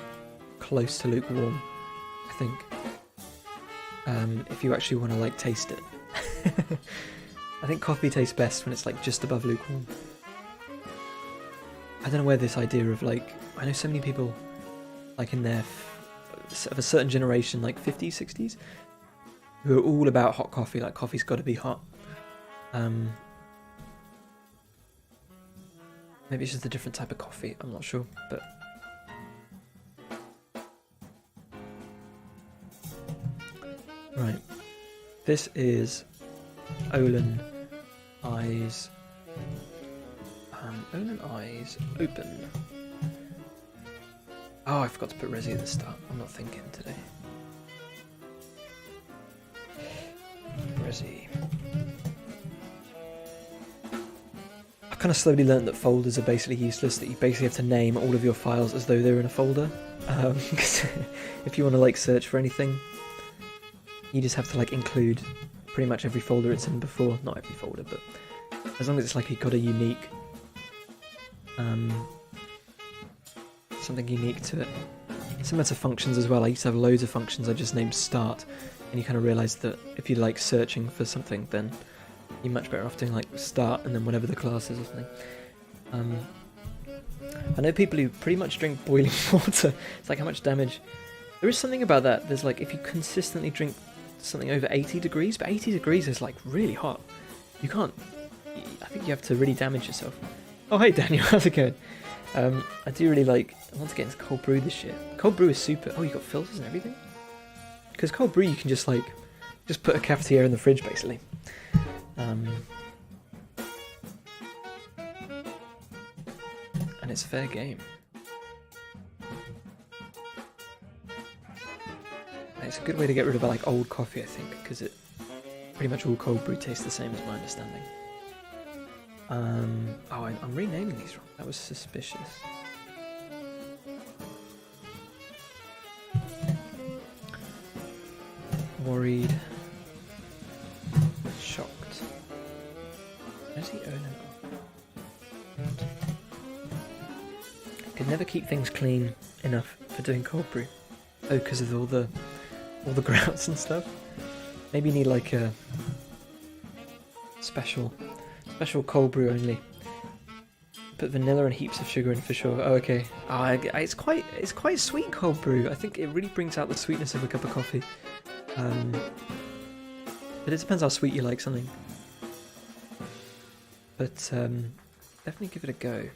close to lukewarm, I think. If you actually want to like taste it. I think coffee tastes best when it's like just above lukewarm. I don't know where this idea of like, I know so many people like in their of a certain generation, like 50s, 60s, who are all about hot coffee, like coffee's got to be hot. Maybe it's just a different type of coffee, I'm not sure, but right. This is Olin Eyes. Olin Eyes Open. Oh, I forgot to put Resi at the start. I'm not thinking today. Resi. I kind of slowly learned that folders are basically useless, that you basically have to name all of your files as though they're in a folder. Because if you want to like search for anything, you just have to like include pretty much every folder it's in before. Not every folder, but as long as it's like got a unique, something unique to it. Similar to functions as well. I used to have loads of functions I just named start, and you kind of realise that if you're like searching for something, then you're much better off doing like start and then whatever the class is or something. I know people who pretty much drink boiling water. It's like how much damage. There is something about that. There's like if you consistently drink something over 80 degrees, but 80 degrees is like really hot. You can't. I think you have to really damage yourself. Oh hey Daniel, how's it going? I do really like. I want to get into cold brew this year. Cold brew is super. Oh, you got filters and everything. Because cold brew, you can just like put a cafetiere in the fridge basically. And it's fair game. And it's a good way to get rid of like old coffee, I think, because it pretty much all cold brew tastes the same, as my understanding. Oh, I'm renaming these wrong. That was suspicious. Worried. Shocked. Where's he owning? Could never keep things clean enough for doing cold brew. Oh, because of all the grouts and stuff. Maybe you need like a special cold brew only. Put vanilla and heaps of sugar in for sure. Oh, okay. It's quite sweet cold brew. I think it really brings out the sweetness of a cup of coffee. But it depends how sweet you like something. But definitely give it a go.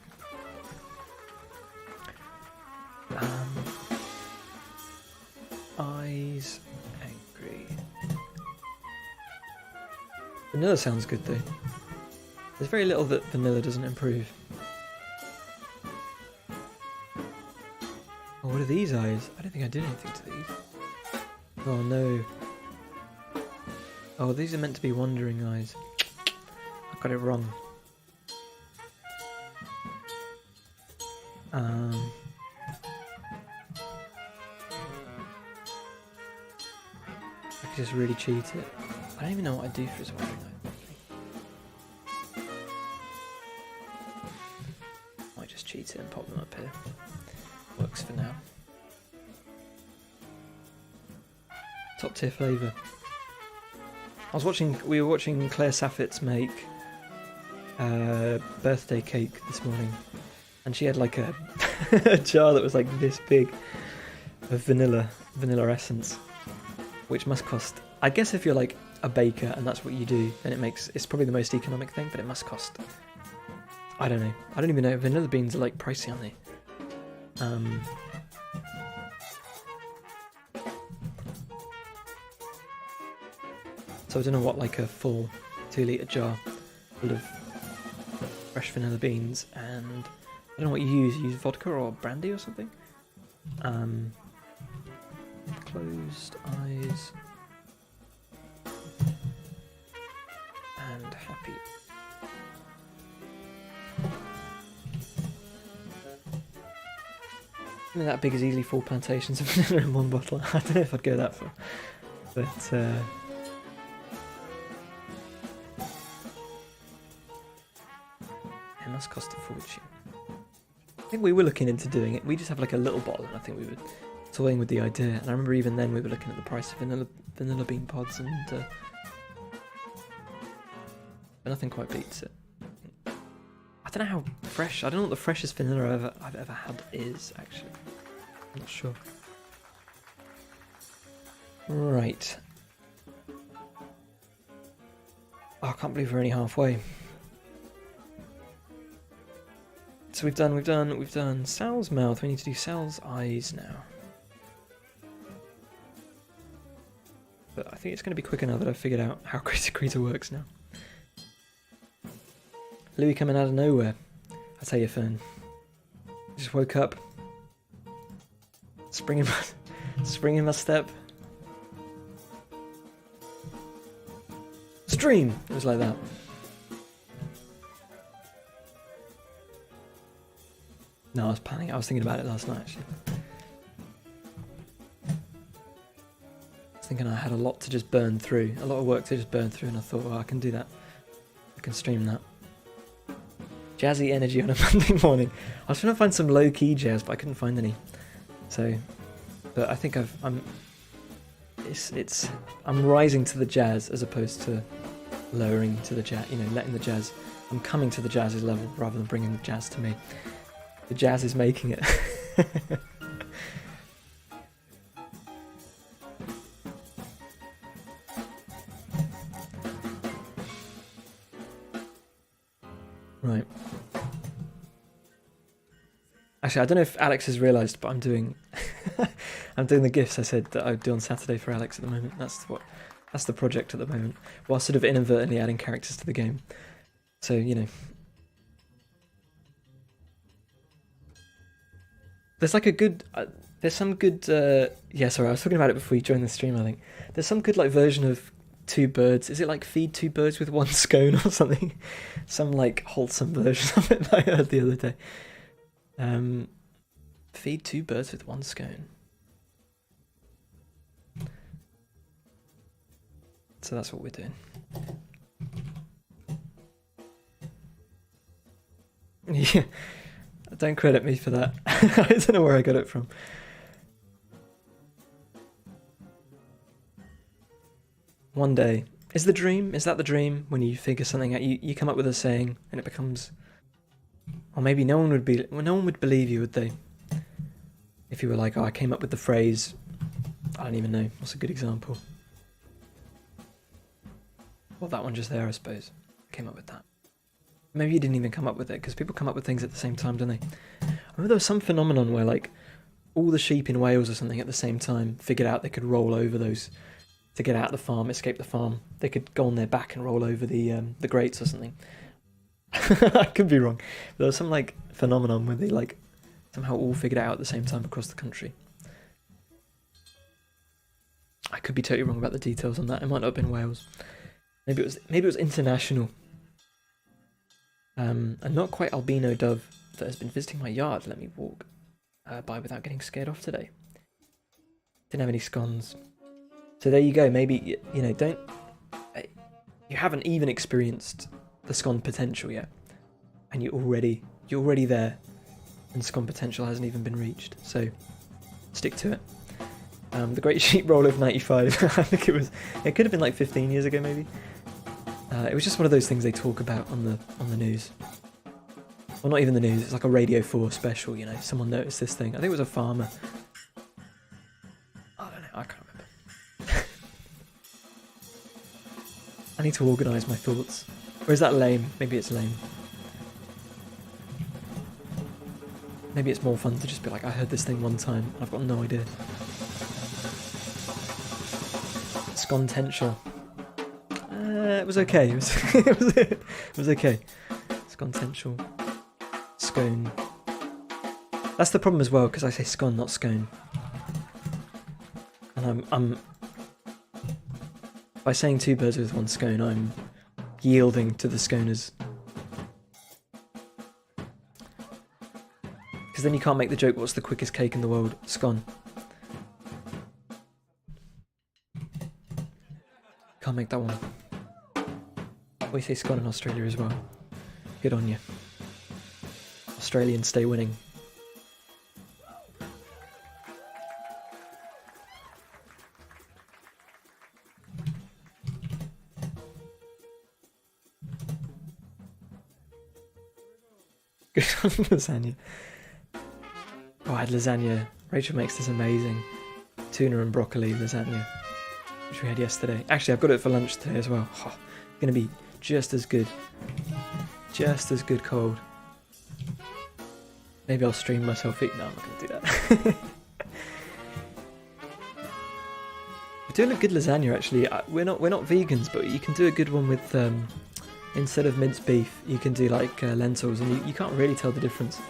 Eyes angry. Vanilla sounds good though. There's very little that vanilla doesn't improve. Oh, what are these eyes? I don't think I did anything to these. Oh no. Oh, these are meant to be wandering eyes. I got it wrong. I could just really cheat it. I don't even know what I'd do for his wandering eye. Might just cheat it and pop them up here. Works for now. Top tier flavour. We were watching Claire Saffitz make birthday cake this morning, and she had like a, a jar that was like this big of vanilla essence, which must cost, I guess if you're like a baker and that's what you do, then it's probably the most economic thing, but it must cost, I don't know, I don't even know, vanilla beans are like pricey, aren't they? So I don't know what like a full 2-litre jar full of fresh vanilla beans, and I don't know what you use. You use vodka or brandy or something? Closed eyes. And happy. Something that big is easily 4 plantations of vanilla in one bottle. I don't know if I'd go that far. But, it must cost a fortune. I think we were looking into doing it. We just have like a little bottle, and I think we were toying with the idea. And I remember even then we were looking at the price of vanilla bean pods, and but nothing quite beats it. I don't know how fresh. I don't know what the freshest vanilla I've ever had is, actually. I'm not sure. Right. Oh, I can't believe we're only halfway. So we've done Sal's mouth. We need to do Sal's eyes now. But I think it's going to be quicker now that I've figured out how Creator works now. Louis coming out of nowhere. I tell you, Fern. Just woke up. Spring in my step. Stream! It was like that. No, I was planning. I was thinking about it last night, actually. I was thinking I had a lot to just burn through. A lot of work to just burn through, and I thought, well, I can do that. I can stream that. Jazzy energy on a Monday morning. I was trying to find some low-key jazz, but I couldn't find any. So, but I think I'm rising to the jazz as opposed to lowering to the jazz. You know, letting the jazz. I'm coming to the jazz's level rather than bringing the jazz to me. The jazz is making it. Right. Actually, I don't know if Alex has realised, but I'm doing the GIFs I said that I would do on Saturday for Alex at the moment. That's the project at the moment. While sort of inadvertently adding characters to the game. So, you know. There's like a good, there's some good, yeah, sorry, I was talking about it before you joined the stream, I think. There's some good like version of two birds. Is it like feed two birds with one scone or something? Some like wholesome version of it that I heard the other day. Feed two birds with one scone. So that's what we're doing. Yeah. Don't credit me for that. I don't know where I got it from. One day. Is that the dream? When you figure something out, you come up with a saying and it becomes... Or maybe no one would believe you, would they? If you were like, oh, I came up with the phrase... I don't even know. What's a good example? Well, that one just there, I suppose. I came up with that. Maybe you didn't even come up with it, because people come up with things at the same time, don't they? I remember there was some phenomenon where, like, all the sheep in Wales or something at the same time figured out they could roll over those to get out of the farm, escape the farm. They could go on their back and roll over the grates or something. I could be wrong. But there was some, like, phenomenon where they, like, somehow all figured it out at the same time across the country. I could be totally wrong about the details on that. It might not have been Wales. Maybe it was international. A not quite albino dove that has been visiting my yard let me walk by without getting scared off today. Didn't have any scones. So there you go. Maybe, you know, you haven't even experienced the scone potential yet. And you're already there. And scone potential hasn't even been reached. So stick to it. The Great Sheep Roll of 95. I think it could have been like 15 years ago maybe. It was just one of those things they talk about on the news. Well, not even the news, it's like a Radio 4 special, you know. Someone noticed this thing. I think it was a farmer. I don't know, I can't remember. I need to organise my thoughts. Or is that lame? Maybe it's lame. Maybe it's more fun to just be like, I heard this thing one time, and I've got no idea. Scontential. It was okay. It was okay. Scontential. Scone. That's the problem as well, because I say scone, not scone. And I'm by saying two birds with one scone, I'm yielding to the sconers. Because Because then you can't make the joke, what's the quickest cake in the world? Scone. Can't make that one. We say scone in Australia as well. Good on you. Australians stay winning. Good on lasagna. Oh, I had lasagna. Rachel makes this amazing tuna and broccoli lasagna, which we had yesterday. Actually, I've got it for lunch today as well. Oh, gonna be just as good. Just as good cold. Maybe I'll stream myself eating. No, I'm not gonna do that. We're doing a good lasagna actually. We're not vegans, but you can do a good one with instead of minced beef, you can do like lentils, and you can't really tell the difference.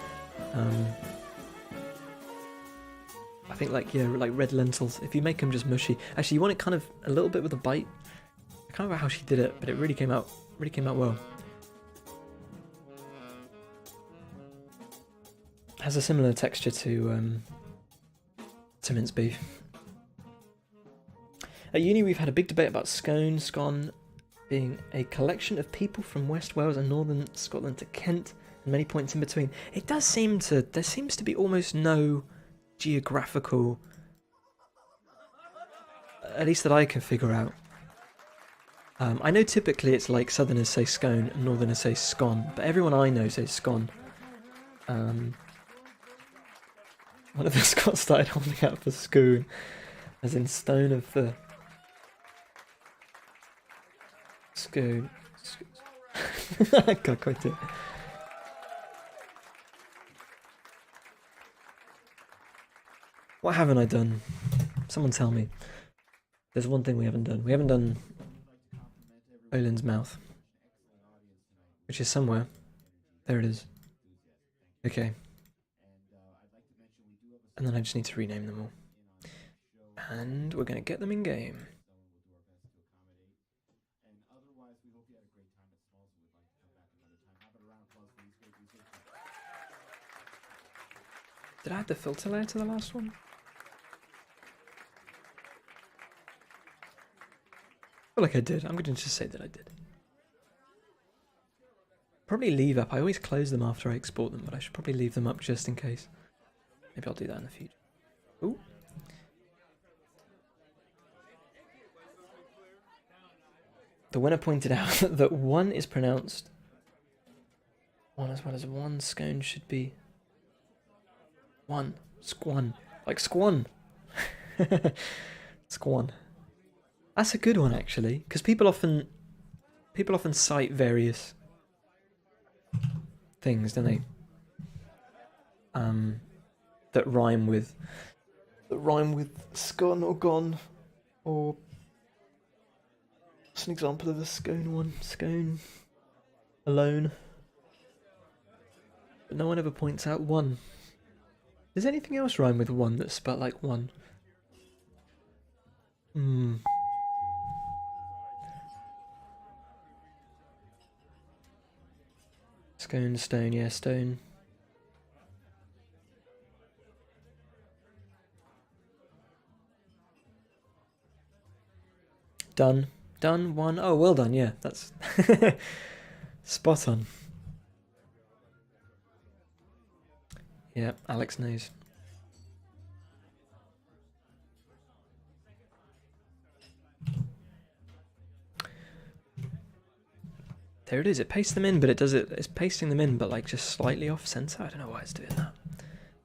I think like red lentils. If you make them just mushy, actually you want it kind of a little bit with a bite. I can't remember how she did it, but it really came out well. Has a similar texture to minced beef. At uni, we've had a big debate about scone being a collection of people from West Wales and northern Scotland to Kent, and many points in between. There seems to be almost no geographical, at least that I can figure out. I know typically it's like southerners say scone and northerners say scone, but everyone I know says scone. One of the Scots started holding out for scone, as in stone of the scone. I can't quite do it. What haven't I done? Someone tell me. There's one thing we haven't done. We haven't done Olin's mouth, which is somewhere. There it is. Okay. And then I just need to rename them all. And we're going to get them in game. Did I add the filter layer to the last one? I feel like I did. I'm going to just say that I did. Probably leave up. I always close them after I export them, but I should probably leave them up just in case. Maybe I'll do that in the future. Ooh. The winner pointed out that one is pronounced one as well as one. Scone should be one. Squan. Like squan. Squan. That's a good one actually, because people often cite various things, don't they? That rhyme with scone or gone, or what's an example of a scone one? Scone alone. But no one ever points out one. Does anything else rhyme with one that's spelled like one? Scone, stone, yeah, stone. Done. Done, one. Oh, well done, yeah, that's spot on. Yeah, Alex knows. There it is, it pastes them in, but it's pasting them in, but like just slightly off center. I don't know why it's doing that.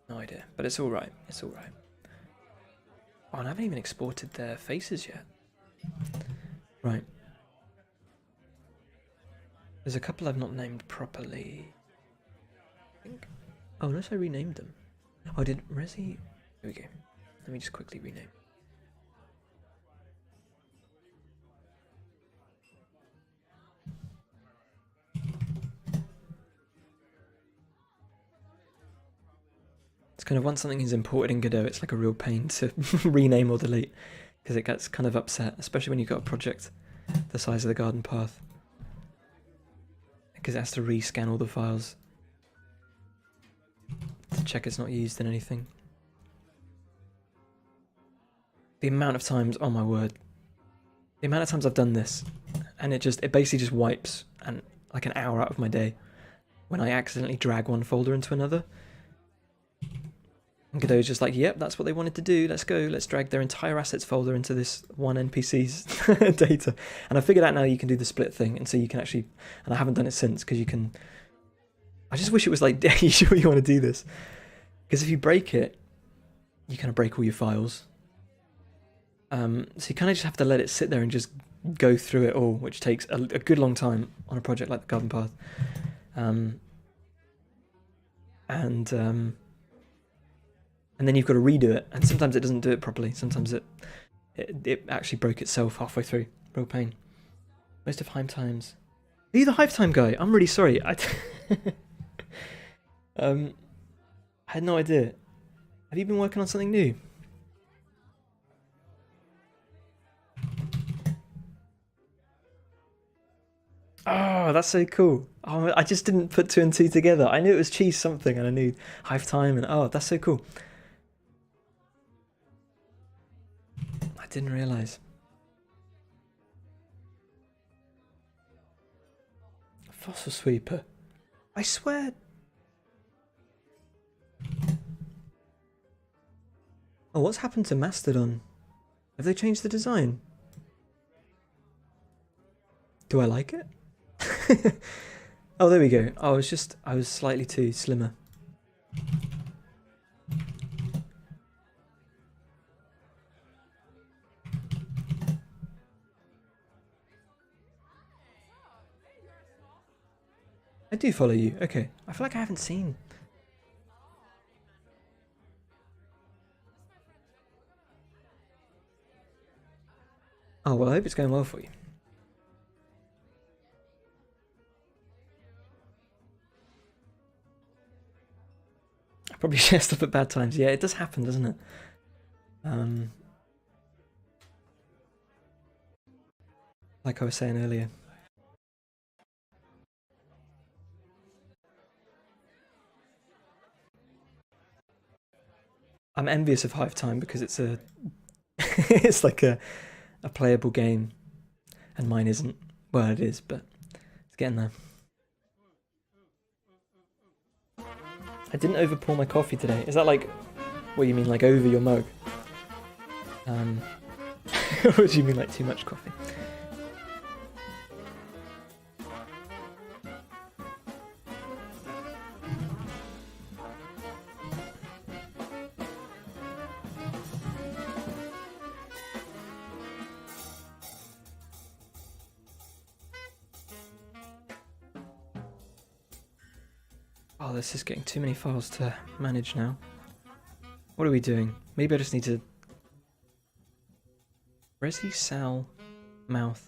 No idea, but it's alright, it's alright. Oh, and I haven't even exported their faces yet. Right. There's a couple I've not named properly. I think. Oh, unless I renamed them. Oh, I did Resi. Here we go. Let me just quickly rename. It's kind of once something is imported in Godot, it's like a real pain to rename or delete, because it gets kind of upset, especially when you've got a project the size of the garden path, because it has to rescan all the files to check it's not used in anything. The amount of times, oh my word. The amount of times I've done this, and it basically just wipes like an hour out of my day when I accidentally drag one folder into another. And Godot's just like, yep, that's what they wanted to do. Let's go. Let's drag their entire assets folder into this one NPC's data. And I figured out now you can do the split thing, and so you can actually, and I haven't done it since because you can. I just wish it was like, are you sure you want to do this? Because if you break it, you kind of break all your files. So you kind of just have to let it sit there and just go through it all, which takes a good long time on a project like the Garden Path. And then you've got to redo it, and sometimes it doesn't do it properly. Sometimes it actually broke itself halfway through. Real pain. Most of Hive Times. Are you the Hive Time guy? I'm really sorry. I had no idea. Have you been working on something new? Oh, that's so cool. Oh, I just didn't put 2 and 2 together. I knew it was cheese something, and I knew Hive Time, and oh, that's so cool. I didn't realise. Fossil Sweeper. I swear. Oh, what's happened to Mastodon? Have they changed the design? Do I like it? Oh, there we go. I was slightly too slimmer. I do follow you. Okay. I feel like I haven't seen. Oh, well, I hope it's going well for you. I probably share stuff at bad times. Yeah, it does happen, doesn't it? Like I was saying earlier. I'm envious of Hive Time because it's it's like a playable game, and mine isn't. Well, it is, but it's getting there. I didn't over pour my coffee today. Is that like, what you mean, like over your mug? Or do you mean like too much coffee? Oh, this is getting too many files to manage now. What are we doing? Maybe I just need to... Resi, Sal, Mouth...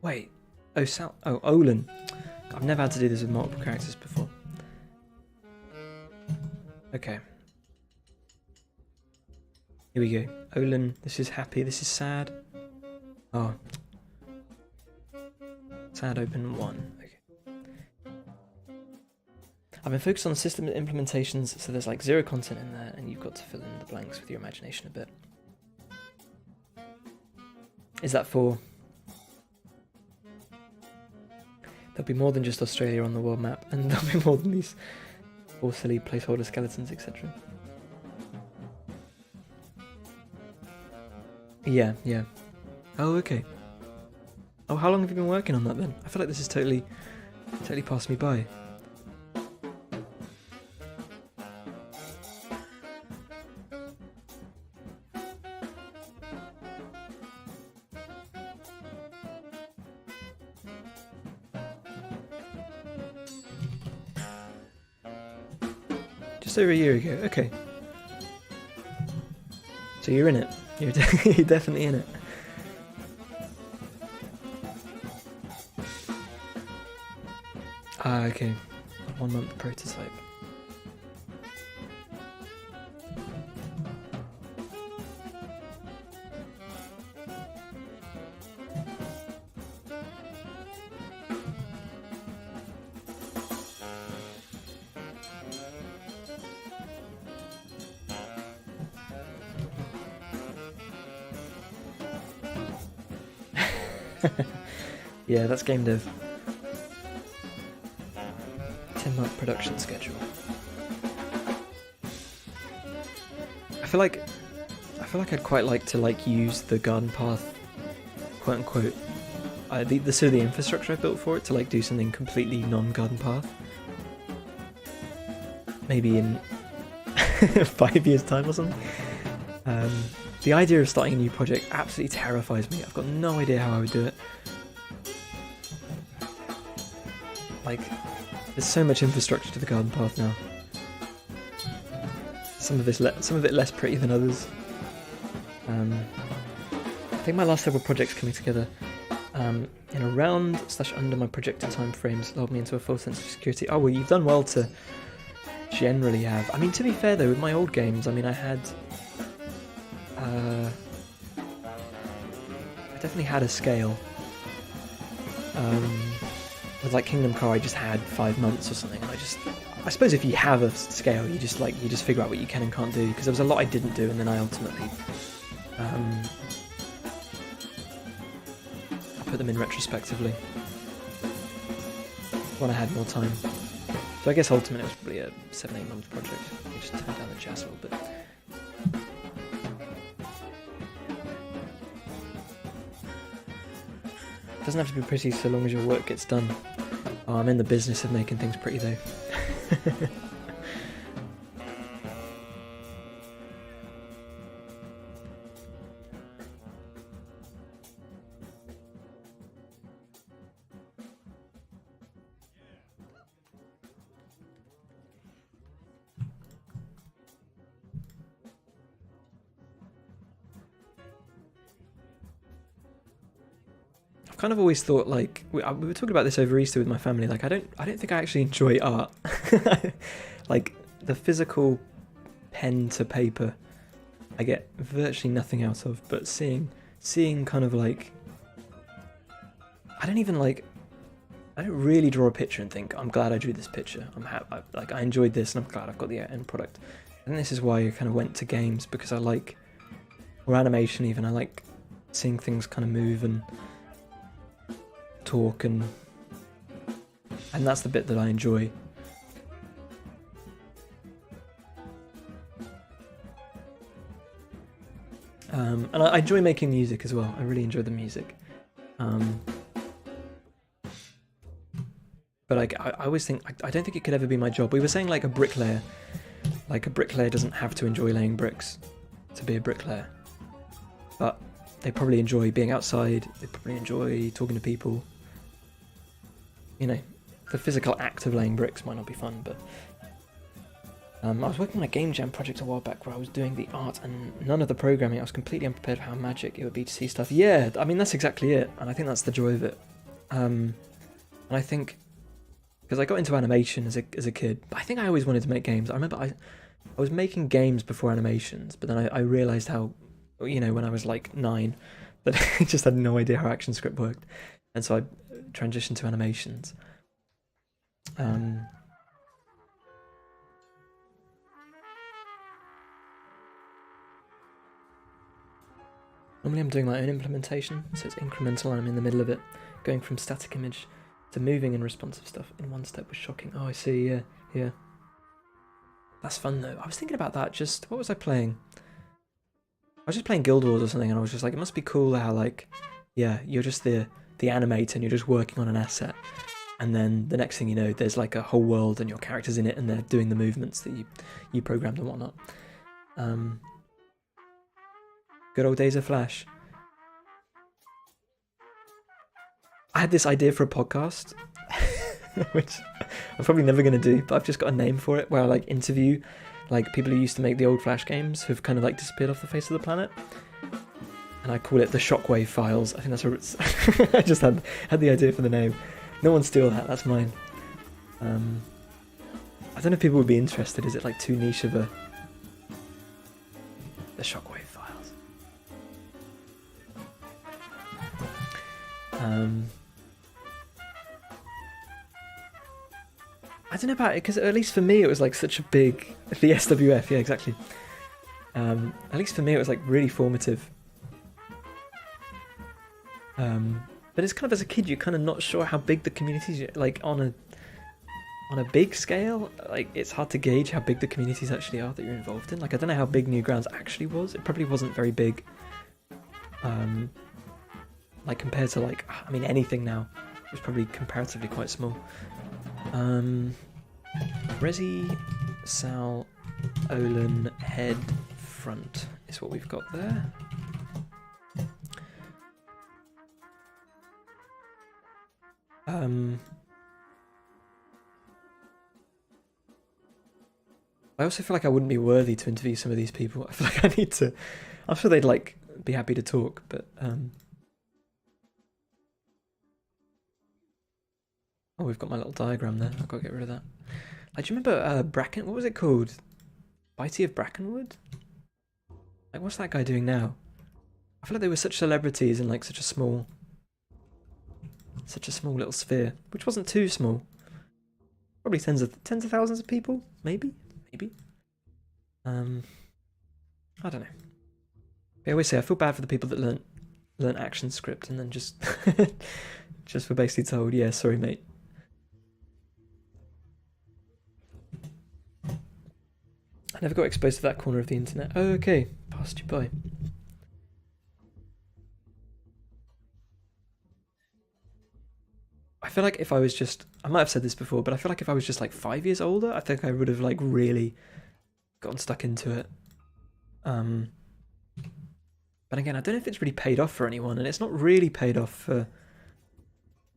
Wait. Oh, Sal... Oh, Olin. I've never had to do this with multiple characters before. Okay. Here we go. Olin, this is happy, this is sad. Oh. Sad open 1. Okay. I've been focused on system implementations, so there's like 0 content in there, and you've got to fill in the blanks with your imagination a bit. Is that for... There'll be more than just Australia on the world map, and there'll be more than these 4 silly placeholder skeletons, etc. Yeah. Oh, okay. Oh, how long have you been working on that then? I feel like this has totally passed me by. Just over a year ago, okay. So you're in it. You're definitely in it. Ah, okay. 1 month prototype. Yeah, that's game dev. 10-month production schedule. I feel like I'd quite like to use the garden path, quote unquote, the sort of the infrastructure I built for it to do something completely non-garden path. Maybe in 5 years' time or something. The idea of starting a new project absolutely terrifies me. I've got no idea how I would do it. There's so much infrastructure to the garden path now. Some of it less pretty than others. I think my last several projects coming together in around/under my projected time frames lulled me into a full sense of security. Oh well, you've done well to generally have. I mean, to be fair though, with my old games, I mean, I definitely had a scale. With Kingdom Car, I just had 5 months or something, and I suppose if you have a scale, you just figure out what you can and can't do, because there was a lot I didn't do, and then I ultimately I put them in retrospectively when I had more time. So I guess ultimately it was probably a 7-8 month project. We just turned down the jazz a little bit. It doesn't have to be pretty so long as your work gets done. Oh, I'm in the business of making things pretty though. Kind of always thought we were talking about this over Easter with my family. I don't think I actually enjoy art. The physical pen to paper, I get virtually nothing out of. But seeing kind of I don't really draw a picture and think I'm glad I drew this picture. I enjoyed this and I'm glad I've got the end product. And this is why I kind of went to games, because or animation even. I like seeing things kind of move and talk, and that's the bit that I enjoy. And I enjoy making music as well. I really enjoy the music. But I always think I don't think it could ever be my job. We were saying a bricklayer. A bricklayer doesn't have to enjoy laying bricks to be a bricklayer. But they probably enjoy being outside. They probably enjoy talking to people. The physical act of laying bricks might not be fun, but I was working on a game jam project a while back where I was doing the art and none of the programming. I was completely unprepared for how magic it would be to see stuff. Yeah, I mean, that's exactly it, and I think that's the joy of it. And I think, because I got into animation as a kid, but I think I always wanted to make games. I remember I was making games before animations, but then I realised how, when I was 9, that I just had no idea how ActionScript worked, and so I transitioned to animations. Normally I'm doing my own implementation, so it's incremental and I'm in the middle of it. Going from static image to moving and responsive stuff in one step was shocking. Oh, I see, yeah. That's fun though. I was thinking about that, what was I playing? I was just playing Guild Wars or something, and I was just it must be cool how you're just the animator and you're just working on an asset, and then the next thing you know, there's a whole world and your character's in it and they're doing the movements that you programmed and whatnot. Good old days of Flash. I had this idea for a podcast, which I'm probably never going to do, but I've just got a name for it, where I interview people who used to make the old Flash games who've kind of disappeared off the face of the planet. And I call it the Shockwave Files. I think that's what it's I just had the idea for the name. No one steal that, that's mine. I don't know if people would be interested. Is it too niche of the Shockwave Files? I don't know about it, because at least for me it was such a big... The SWF, yeah, exactly. At least for me it was really formative. but it's kind of, as a kid, you're kind of not sure how big the communities, like on a big scale, like it's hard to gauge how big the communities actually are that you're involved in. Like I don't know how big Newgrounds actually was. It probably wasn't very big. Like compared to like, I mean, anything now, it's probably comparatively quite small. Resi, Sal, Olin, Head, Front is what we've got there. I also feel like I wouldn't be worthy to interview some of these people. I feel like I need to. I'm sure they'd like be happy to talk, but oh, we've got my little diagram there. I've got to get rid of that. Like, do you remember Bracken? What was it called? Bitey of Brackenwood? Like, what's that guy doing now? I feel like they were such celebrities in like such a small little sphere, which wasn't too small. Probably tens of thousands of people, maybe. I don't know. I always say I feel bad for the people that learn action script and then just just were basically told, yeah, sorry mate. I never got exposed to that corner of the internet. Oh, okay, passed you by. I feel like if I was just, I might have said this before, but I feel like if I was just like 5 years older, I think I would have like really gotten stuck into it. But again, I don't know if it's really paid off for anyone, and it's not really paid off for, you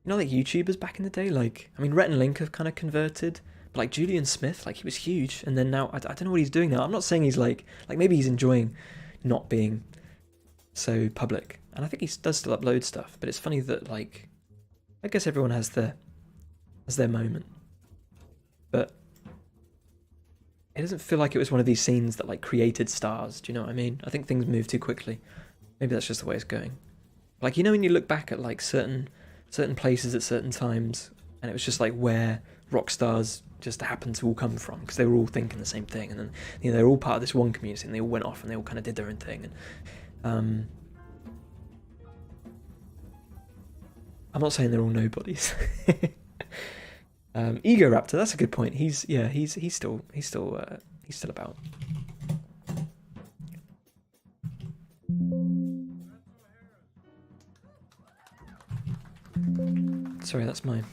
know, like YouTubers back in the day. Like, I mean, Rhett and Link have kind of converted, but like Julian Smith, like he was huge, and then now I don't know what he's doing now. I'm not saying he's like maybe he's enjoying not being so public, and I think he does still upload stuff. But it's funny that like, I guess everyone has their moment, but it doesn't feel like it was one of these scenes that like created stars. Do you know what I mean? I think things move too quickly. Maybe that's just the way it's going. Like, you know, when you look back at like certain places at certain times, and it was just like where rock stars just happened to all come from because they were all thinking the same thing, and then, you know, they're all part of this one community, and they all went off and they all kind of did their own thing. And I'm not saying they're all nobodies. Ego Raptor, that's a good point. He's still about. Sorry, that's mine.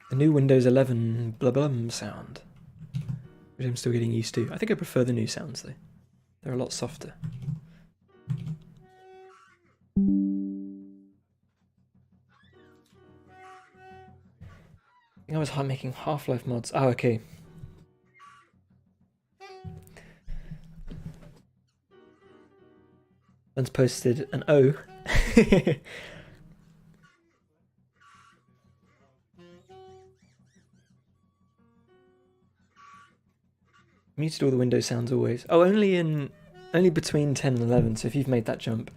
The new Windows 11 blah blah sound, which I'm still getting used to. I think I prefer the new sounds though. They're a lot softer. I was making Half-Life mods. Oh, okay. One's posted an O. Muted all the Windows sounds always. Oh, only between 10 and 11. So if you've made that jump,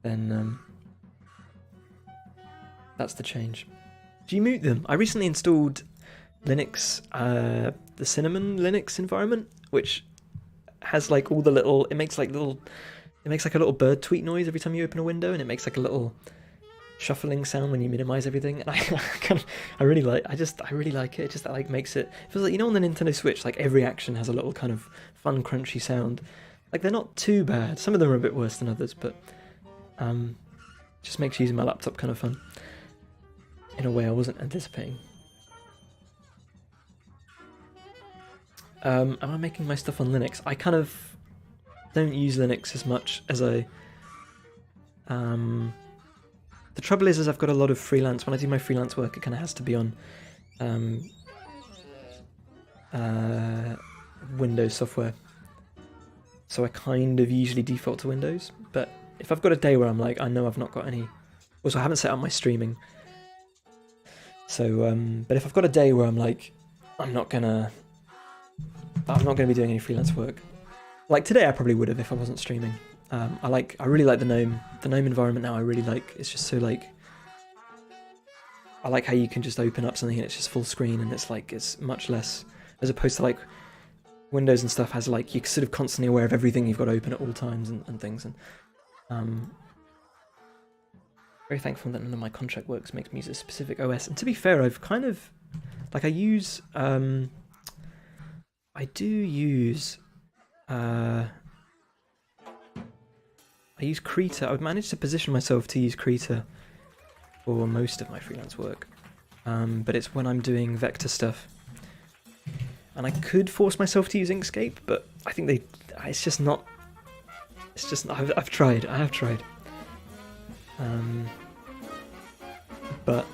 then that's the change. Do you mute them? I recently installed Linux, the Cinnamon Linux environment, which has like all the little. It makes like a little bird tweet noise every time you open a window, and it makes like a little shuffling sound when you minimize everything. And I really like it. It just like makes it feels like, you know, on the Nintendo Switch, like every action has a little kind of fun crunchy sound. Like they're not too bad. Some of them are a bit worse than others, but just makes using my laptop kind of fun in a way I wasn't anticipating. Am I making my stuff on Linux? I kind of don't use Linux as much as I. The trouble is I've got a lot of freelance. When I do my freelance work, it kind of has to be on Windows software. So I kind of usually default to Windows. But if I've got a day where I'm like, I know I've not got any. Also, I haven't set up my streaming. So, but if I've got a day where I'm like, I'm not gonna be doing any freelance work. Like today, I probably would have if I wasn't streaming. I really like the GNOME environment now. I really like. It's just so like. I like how you can just open up something and it's just full screen, and it's like it's much less, as opposed to like Windows and stuff has like you're sort of constantly aware of everything you've got open at all times and things, and Very thankful that none of my contract works makes me use a specific OS. And to be fair, I've kind of like I do use I use Krita. I've managed to position myself to use Krita for most of my freelance work, but it's when I'm doing vector stuff. And I could force myself to use Inkscape, but I think it's just not. It's just I've tried. I have tried. But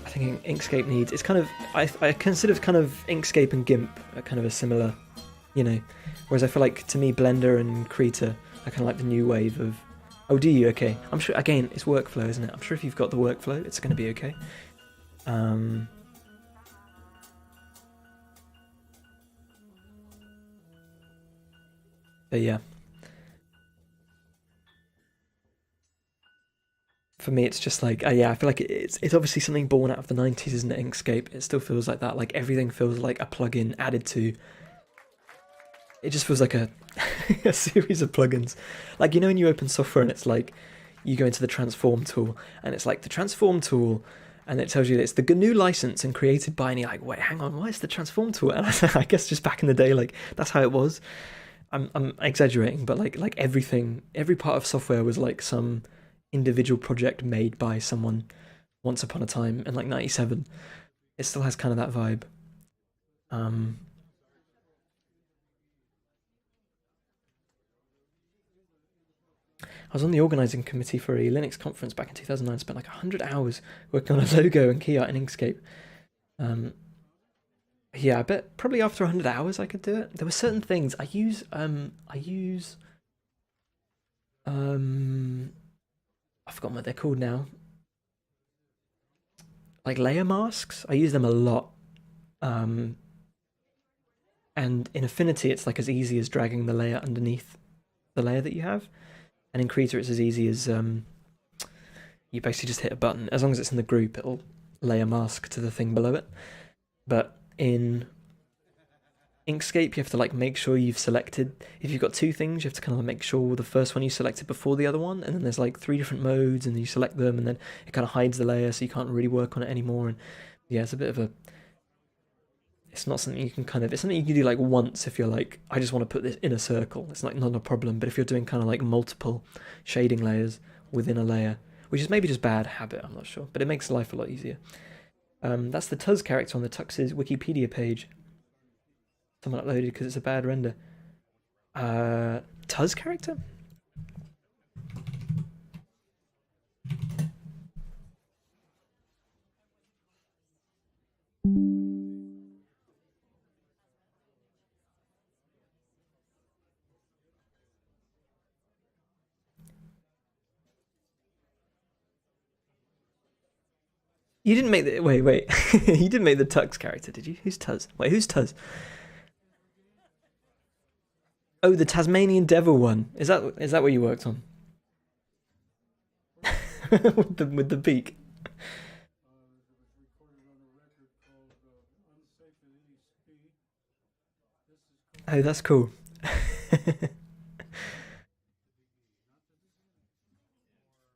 I think Inkscape needs. It's kind of I consider kind of Inkscape and GIMP are kind of a similar, you know. Whereas I feel like to me Blender and Krita are kind of like the new wave of. Oh, do you? Okay. I'm sure. Again, it's workflow, isn't it? I'm sure if you've got the workflow, it's going to be okay. But yeah. For me, it's just like, yeah, I feel like it's obviously something born out of the 90s, isn't it, Inkscape? It still feels like that. Like, everything feels like a plugin added to. It just feels like a, a series of plugins. Like, you know when you open software and it's like, you go into the transform tool, and it's like the transform tool, and it tells you that it's the GNU license and created by, and you're like, wait, hang on, why is the transform tool? And I guess just back in the day, like, that's how it was. I'm exaggerating, but like everything, every part of software was like some individual project made by someone once upon a time in like 97. It still has kind of that vibe. I was on the organising committee for a Linux conference back in 2009, spent like 100 hours working on a logo and key art in Inkscape. Yeah, I bet probably after 100 hours I could do it. There were certain things I use I've forgotten what they're called now. Like layer masks. I use them a lot. And in Affinity it's like as easy as dragging the layer underneath the layer that you have. And in Krita it's as easy as you basically just hit a button. As long as it's in the group, it'll layer mask to the thing below it. But in Inkscape, you have to like make sure you've selected. If you've got two things, you have to kind of make sure the first one you selected before the other one, and then there's like 3 different modes, and you select them, and then it kind of hides the layer, so you can't really work on it anymore. And yeah, it's a bit of a. It's not something you can kind of. It's something you can do like once if you're like, I just want to put this in a circle. It's like not a problem. But if you're doing kind of like multiple shading layers within a layer, which is maybe just bad habit, I'm not sure, but it makes life a lot easier. That's the Tuz character on the Tux's Wikipedia page. Someone uploaded because it's a bad render. Tuz character? You didn't make the wait. You didn't make the Tux character, did you? Who's Tuz? Wait, who's Tuz? Oh, the Tasmanian Devil one. Is that what you worked on? with the beak. Oh, that's cool.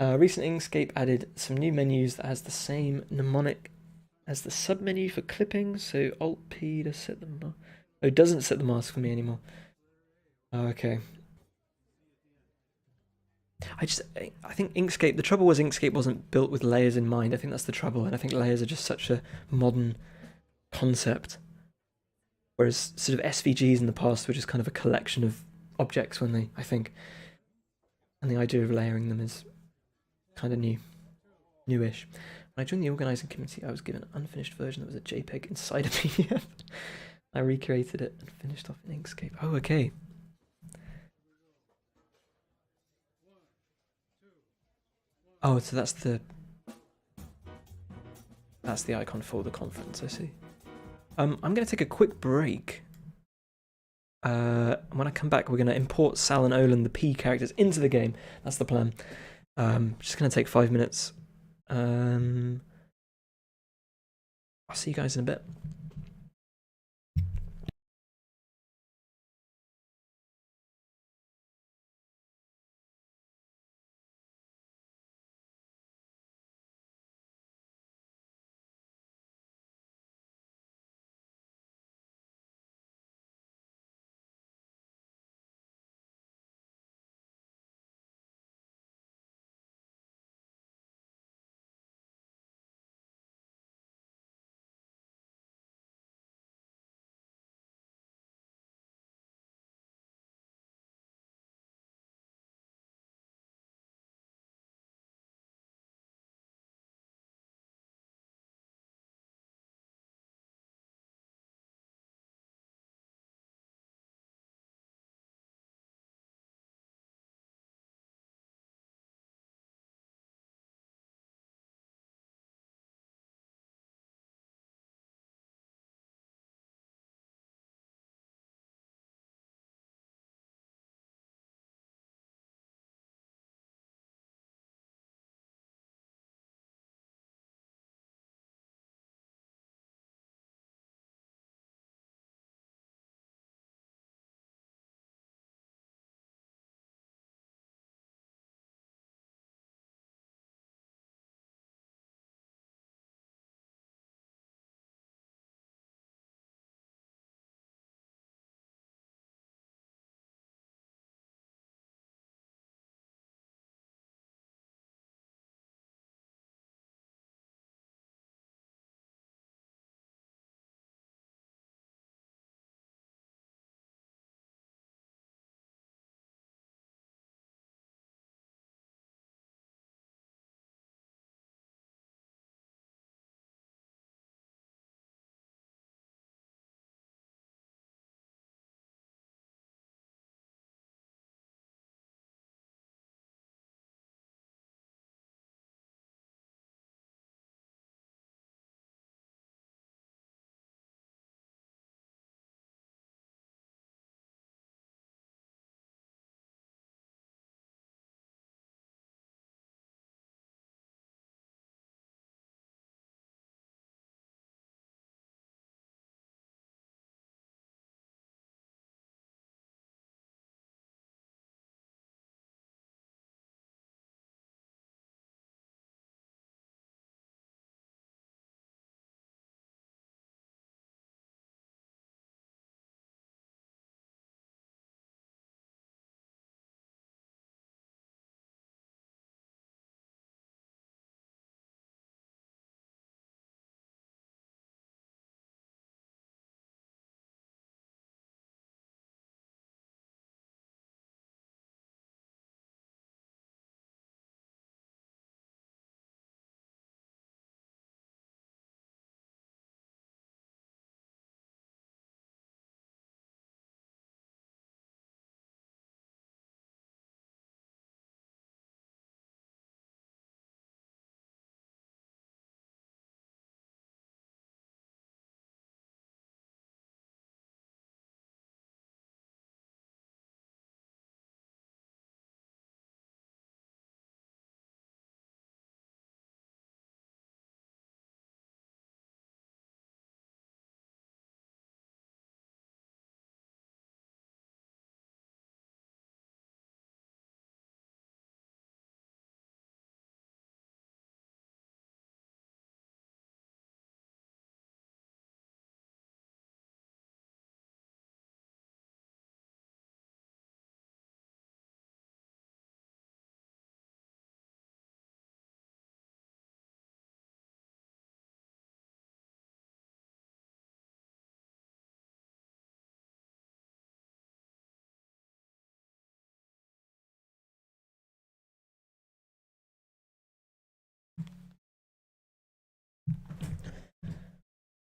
Recent Inkscape added some new menus that has the same mnemonic as the submenu for clipping, so Alt P to set them. Oh, it doesn't set the mask for me anymore. Oh, okay. I think Inkscape. The trouble was Inkscape wasn't built with layers in mind. I think that's the trouble, and I think layers are just such a modern concept. Whereas sort of SVGs in the past were just kind of a collection of objects when they, I think, and the idea of layering them is kind of newish. When I joined the organising committee, I was given an unfinished version that was a JPEG inside a PDF. I recreated it and finished off in Inkscape. Oh, okay. Oh, so that's the icon for the conference. I see. I'm going to take a quick break. When I come back, we're going to import Sal and Olin, the P characters, into the game. That's the plan. Just going to take 5 minutes. I'll see you guys in a bit.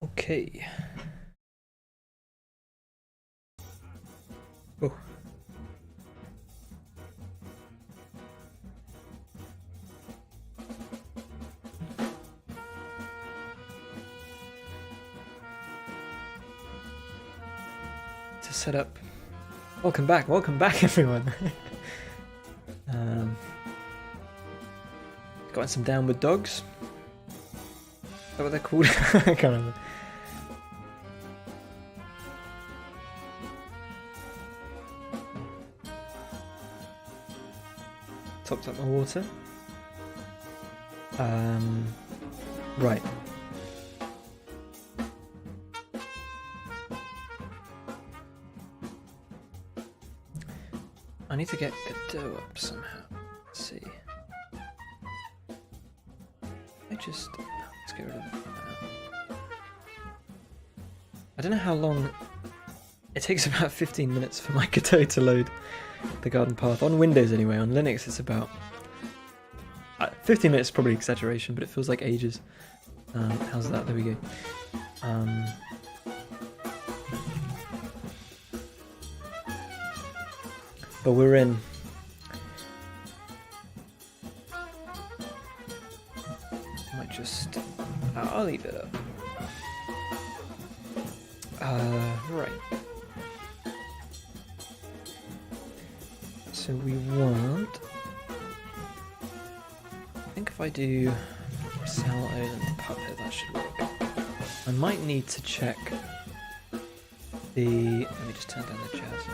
Okay. Oh. To set up. Welcome back, everyone. Got some downward dogs. Is that what they're called? I can't remember. Topped up my water. Right. I need to get Godot up somehow. Let's see. Let's get rid of it. I don't know how long. It takes about 15 minutes for my Godot to load the garden path. On Windows anyway, on Linux it's about 15 minutes is probably exaggeration, but it feels like ages. How's that? There we go. But we're in. I might just... I'll leave it up. Right. So we want... I think if I do Sallow and Puppet, that should work. I might need to check the... Let me just turn down the jazz.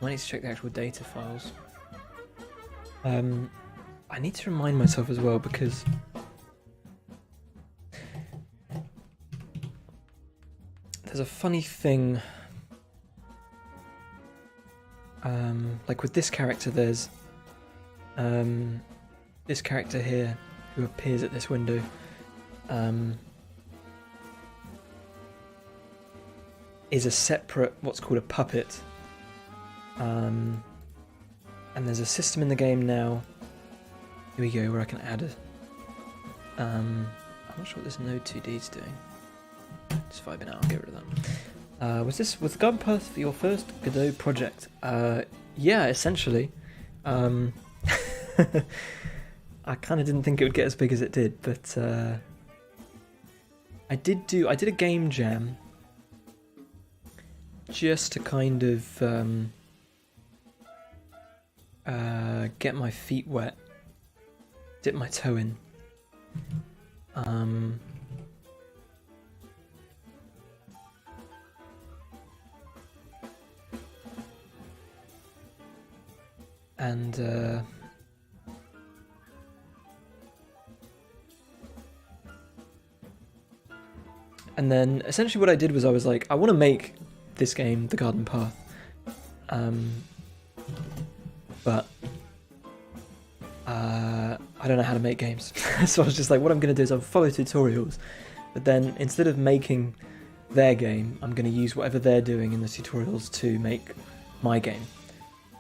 I need to check the actual data files. I need to remind myself as well because there's a funny thing. Like with this character, there's this character here who appears at this window. Is a separate, what's called a puppet. And there's a system in the game now. Here we go, where I can add a... I'm not sure what this Node 2D is doing. Just vibing out, I'll get rid of that. Was the Garden Path for your first Godot project? Yeah, essentially. I kind of didn't think it would get as big as it did, but I did a game jam just to kind of get my feet wet, dip my toe in. And then essentially what I did was I was like, I want to make this game, The Garden Path, but I don't know how to make games. So I was just like, what I'm going to do is I'll follow tutorials, but then instead of making their game, I'm going to use whatever they're doing in the tutorials to make my game,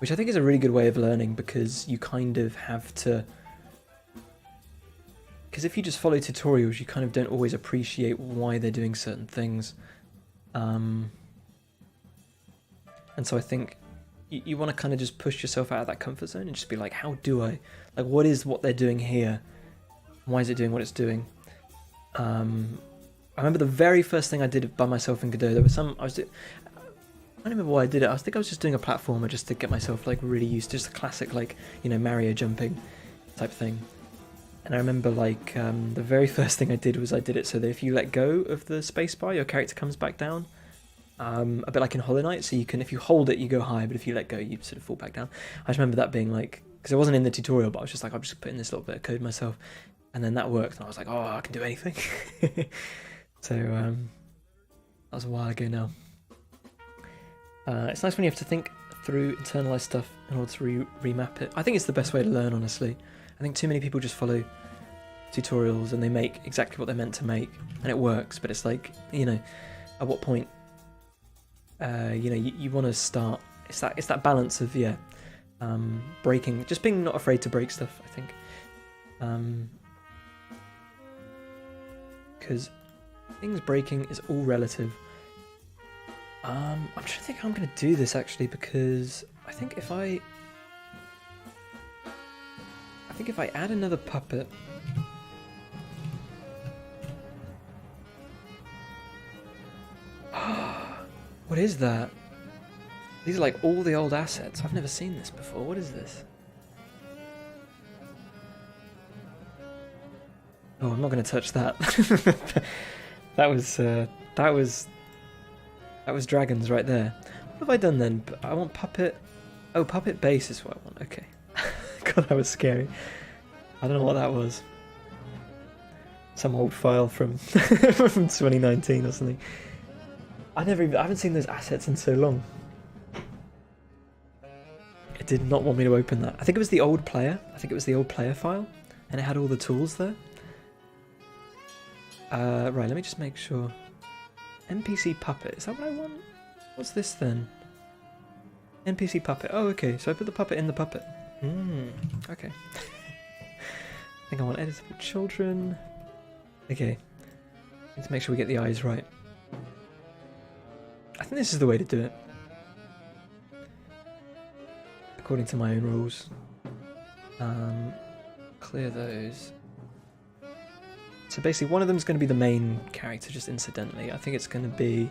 which I think is a really good way of learning, because you kind of have to... Because if you just follow tutorials, you kind of don't always appreciate why they're doing certain things. And so I think you want to kind of just push yourself out of that comfort zone and just be like, how do I... Like, what is what they're doing here? Why is it doing what it's doing? I remember the very first thing I did by myself in Godot, there was some... I don't remember why I did it. I think I was just doing a platformer just to get myself like really used to just a classic, like, you know, Mario jumping type thing. And I remember like the very first thing I did was I did it so that if you let go of the spacebar, your character comes back down. A bit like in Hollow Knight, so you can, if you hold it, you go high, but if you let go, you sort of fall back down. I just remember that being like, because it wasn't in the tutorial, but I was just like, I'll just put in this little bit of code myself, and then that worked, and I was like, oh, I can do anything. So that was a while ago now. It's nice when you have to think through, internalize stuff in order to remap it. I think it's the best way to learn, honestly. I think too many people just follow tutorials and they make exactly what they're meant to make, and it works, but it's like, you know, at what point, you know, you want to start, it's that balance of, yeah, breaking, just being not afraid to break stuff, I think. because things breaking is all relative. I'm trying to think how I'm going to do this actually, because I think if I add another puppet. What is that? These are like all the old assets. I've never seen this before. What is this? Oh, I'm not going to touch that. that was dragons right there. What have I done then? I want puppet. Oh, puppet base is what I want. Okay. God, that was scary. I don't know what that was. Some old file from from 2019 or something. I haven't seen those assets in so long. It did not want me to open that. I think it was the old player. I think it was the old player file, and it had all the tools there. Right, let me just make sure. NPC puppet, is that what I want? What's this then? NPC puppet. Oh, okay. So I put the puppet in the puppet. Okay. I think I want editable children. Okay. Need to make sure we get the eyes right. I think this is the way to do it. According to my own rules. Clear those. So basically one of them is going to be the main character, just incidentally. I think it's going to be...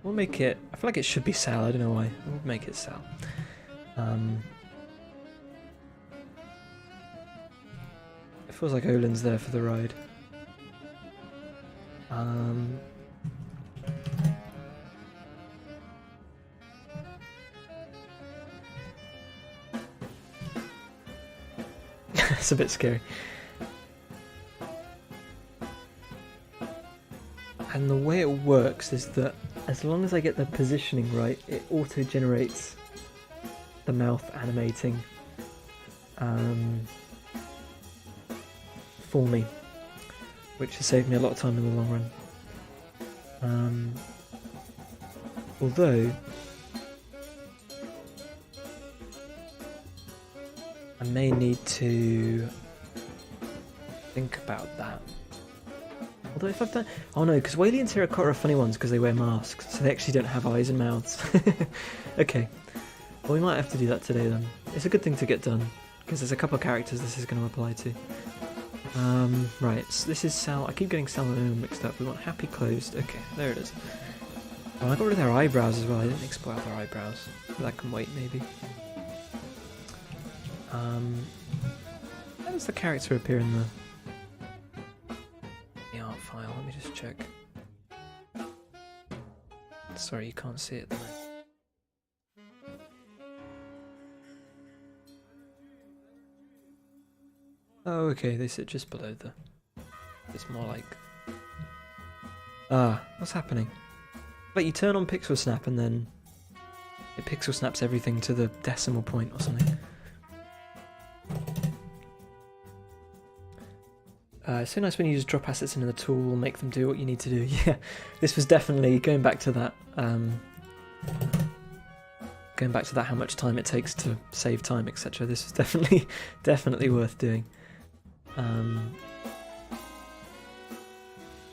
We'll make it... I feel like it should be Sal, I don't know why. We'll make it Sal. It feels like Olin's there for the ride. It's a bit scary. And the way it works is that as long as I get the positioning right, it auto-generates the mouth animating for me, which has saved me a lot of time in the long run. Although I may need to think about that. Although if I've done... Oh no, because Whaley and Terracotta are funny ones because they wear masks, so they actually don't have eyes and mouths. Okay. Well, we might have to do that today then. It's a good thing to get done, because there's a couple of characters this is going to apply to. Right, so this is Sal. I keep getting Sal and Owen mixed up. We want happy closed. Okay, there it is. Oh, I got rid of their eyebrows as well. I didn't export out their eyebrows. That can wait, maybe. How does the character appear in the art file? Let me just check. Sorry, you can't see it though. Oh, okay, they sit just below the... It's more like... Ah, what's happening? Like, you turn on Pixel Snap and then... It Pixel Snaps everything to the decimal point or something. It's so nice when you just drop assets into the tool, make them do what you need to do. Yeah, this was definitely, going back to that, how much time it takes to save time, etc. This is definitely worth doing.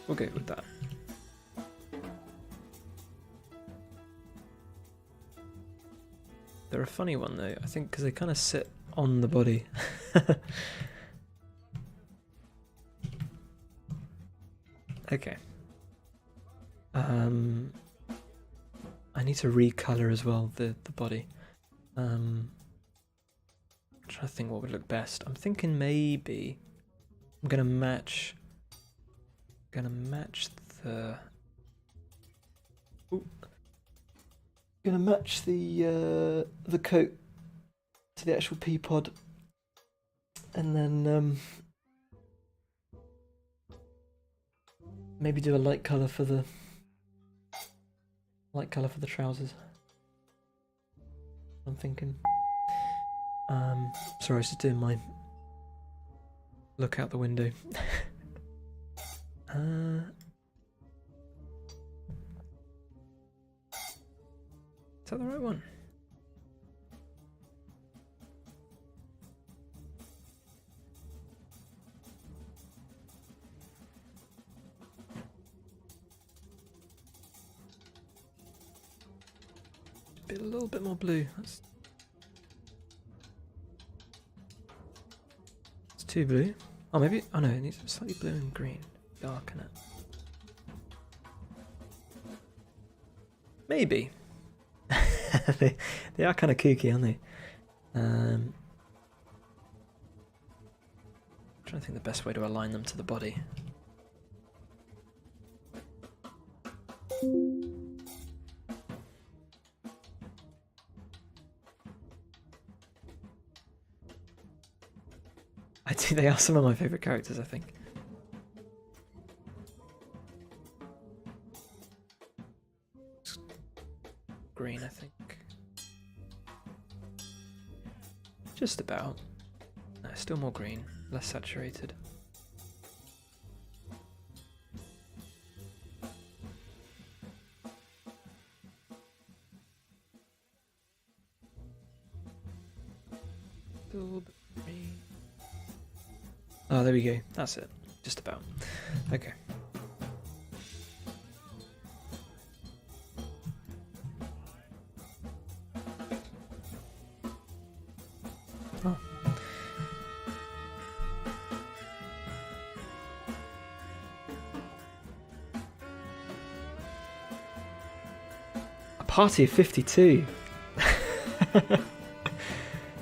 We'll go with that. They're a funny one though, I think, because they kind of sit on the body. Okay. I need to recolor as well the body. I'm trying to think what would look best. I'm thinking maybe I'm gonna match the. Ooh. Gonna match the coat to the actual pea pod, and then maybe do a light colour for the trousers. I'm thinking. Sorry, I was just doing my look out the window. Is that the right one? a little bit more blue. That's it's too blue. Oh, maybe. Oh no, it needs slightly blue and green. Darken it. Maybe. they are kind of kooky, aren't they? I'm trying to think the best way to align them to the body. They are some of my favourite characters, I think. Green, I think. Just about. No, still more green, less saturated. Still green. Oh, there we go. That's it. Just about. Okay. Oh. A party of 52.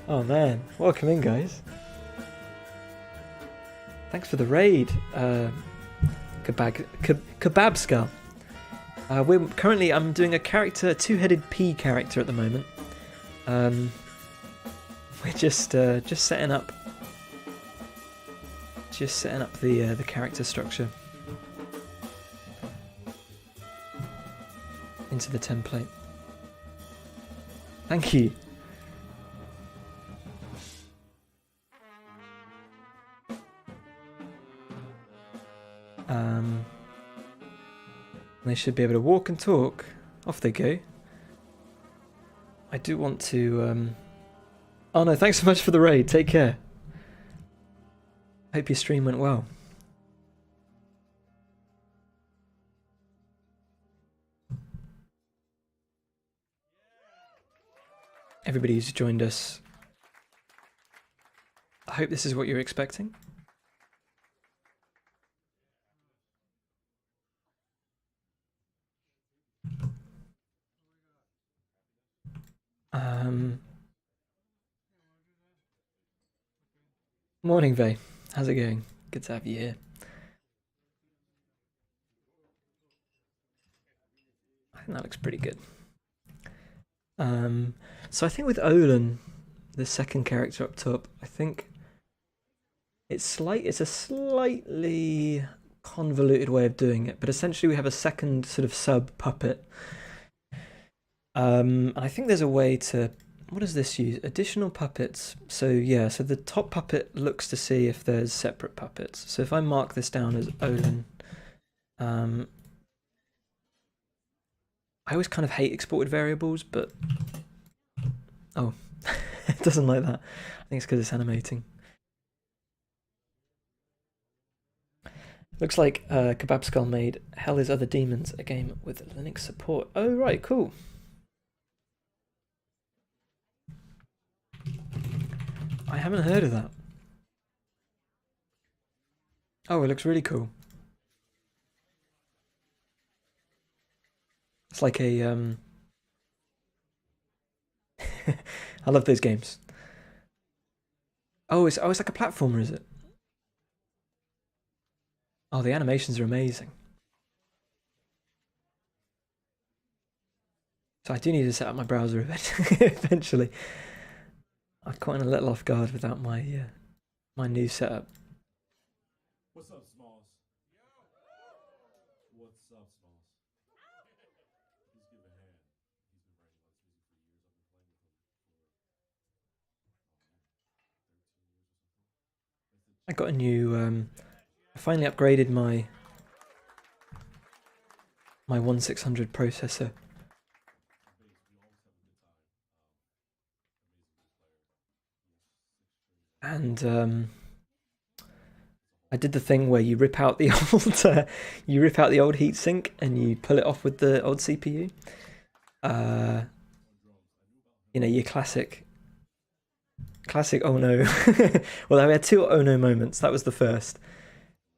Oh man, welcome in, guys. Thanks for the raid, Kebab Skull. I'm doing a character, two-headed P character at the moment. We're just setting up the character structure into the template. Thank you. They should be able to walk and talk. Off they go. I do want to... Oh no, thanks so much for the raid. Take care. Hope your stream went well. Everybody who's joined us, I hope this is what you're expecting. Morning, Vay. How's it going? Good to have you here. I think that looks pretty good. So I think with Olin, the second character up top, I think it's a slightly convoluted way of doing it, but essentially we have a second sort of sub puppet. And I think there's a way to, what does this use? Additional puppets. So yeah, so the top puppet looks to see if there's separate puppets. So if I mark this down as Olin, I always kind of hate exported variables, but oh, it doesn't like that. I think it's because it's animating. Looks like Kebab Skull made Hell is Other Demons, a game with Linux support. Oh right, cool. I haven't heard of that. Oh, it looks really cool. It's like a I love those games. Oh, it's like a platformer, is it? Oh, the animations are amazing. So I do need to set up my browser eventually. I'm kind of a little off guard without my my new setup. What's up, Smalls? What's up, Smalls? Please give a hand. He's been writing about this music for years. I've been playing with him for 13 years or something. I got a new I finally upgraded my 1600 processor. And I did the thing where you rip out the old heatsink and you pull it off with the old CPU. you know, your classic oh no. Well, we had two oh no moments. That was the first.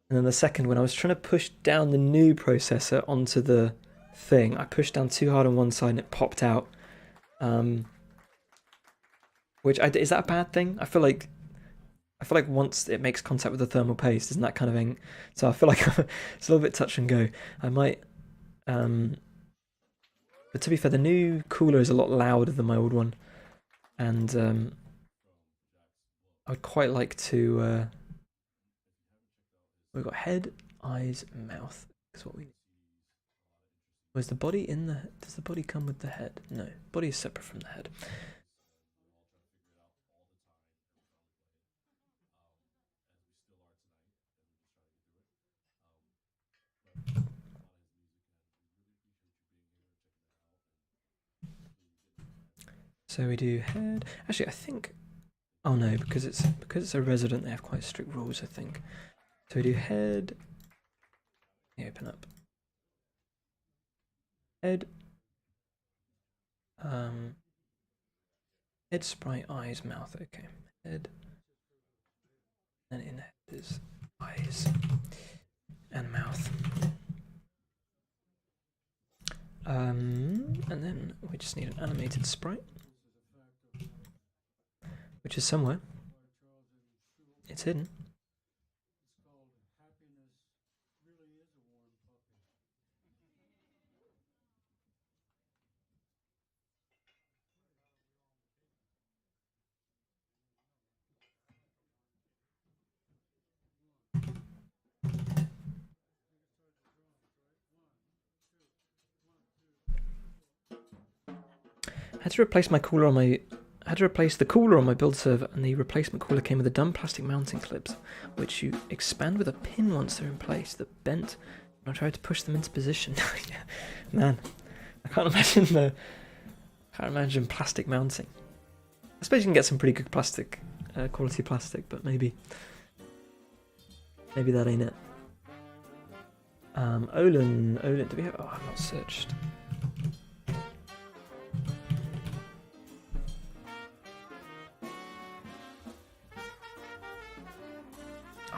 And then the second, when I was trying to push down the new processor onto the thing, I pushed down too hard on one side and it popped out. Is that a bad thing? I feel like once it makes contact with the thermal paste, isn't that kind of thing? So I feel like it's a little bit touch and go. I might, but to be fair, the new cooler is a lot louder than my old one, and I'd quite like to. We've got head, eyes, mouth. That's what we need. Was the body in the? Does the body come with the head? No, body is separate from the head. So we do head. Actually, I think. Oh no, because it's a resident, they have quite strict rules, I think. So we do head. Let me open up. Head. Head, sprite, eyes, mouth. Okay. Head. And in head is eyes and mouth. And then we just need an animated sprite, which is somewhere. It's hidden. I had to replace my cooler on my. I had to replace the cooler on my build server, and the replacement cooler came with the dumb plastic mounting clips, which you expand with a pin once they're in place, that bent when I tried to push them into position. Man, I can't imagine plastic mounting. I suppose you can get some pretty good plastic, quality plastic, but maybe that ain't it. Olin, do we have? Oh, I've not searched.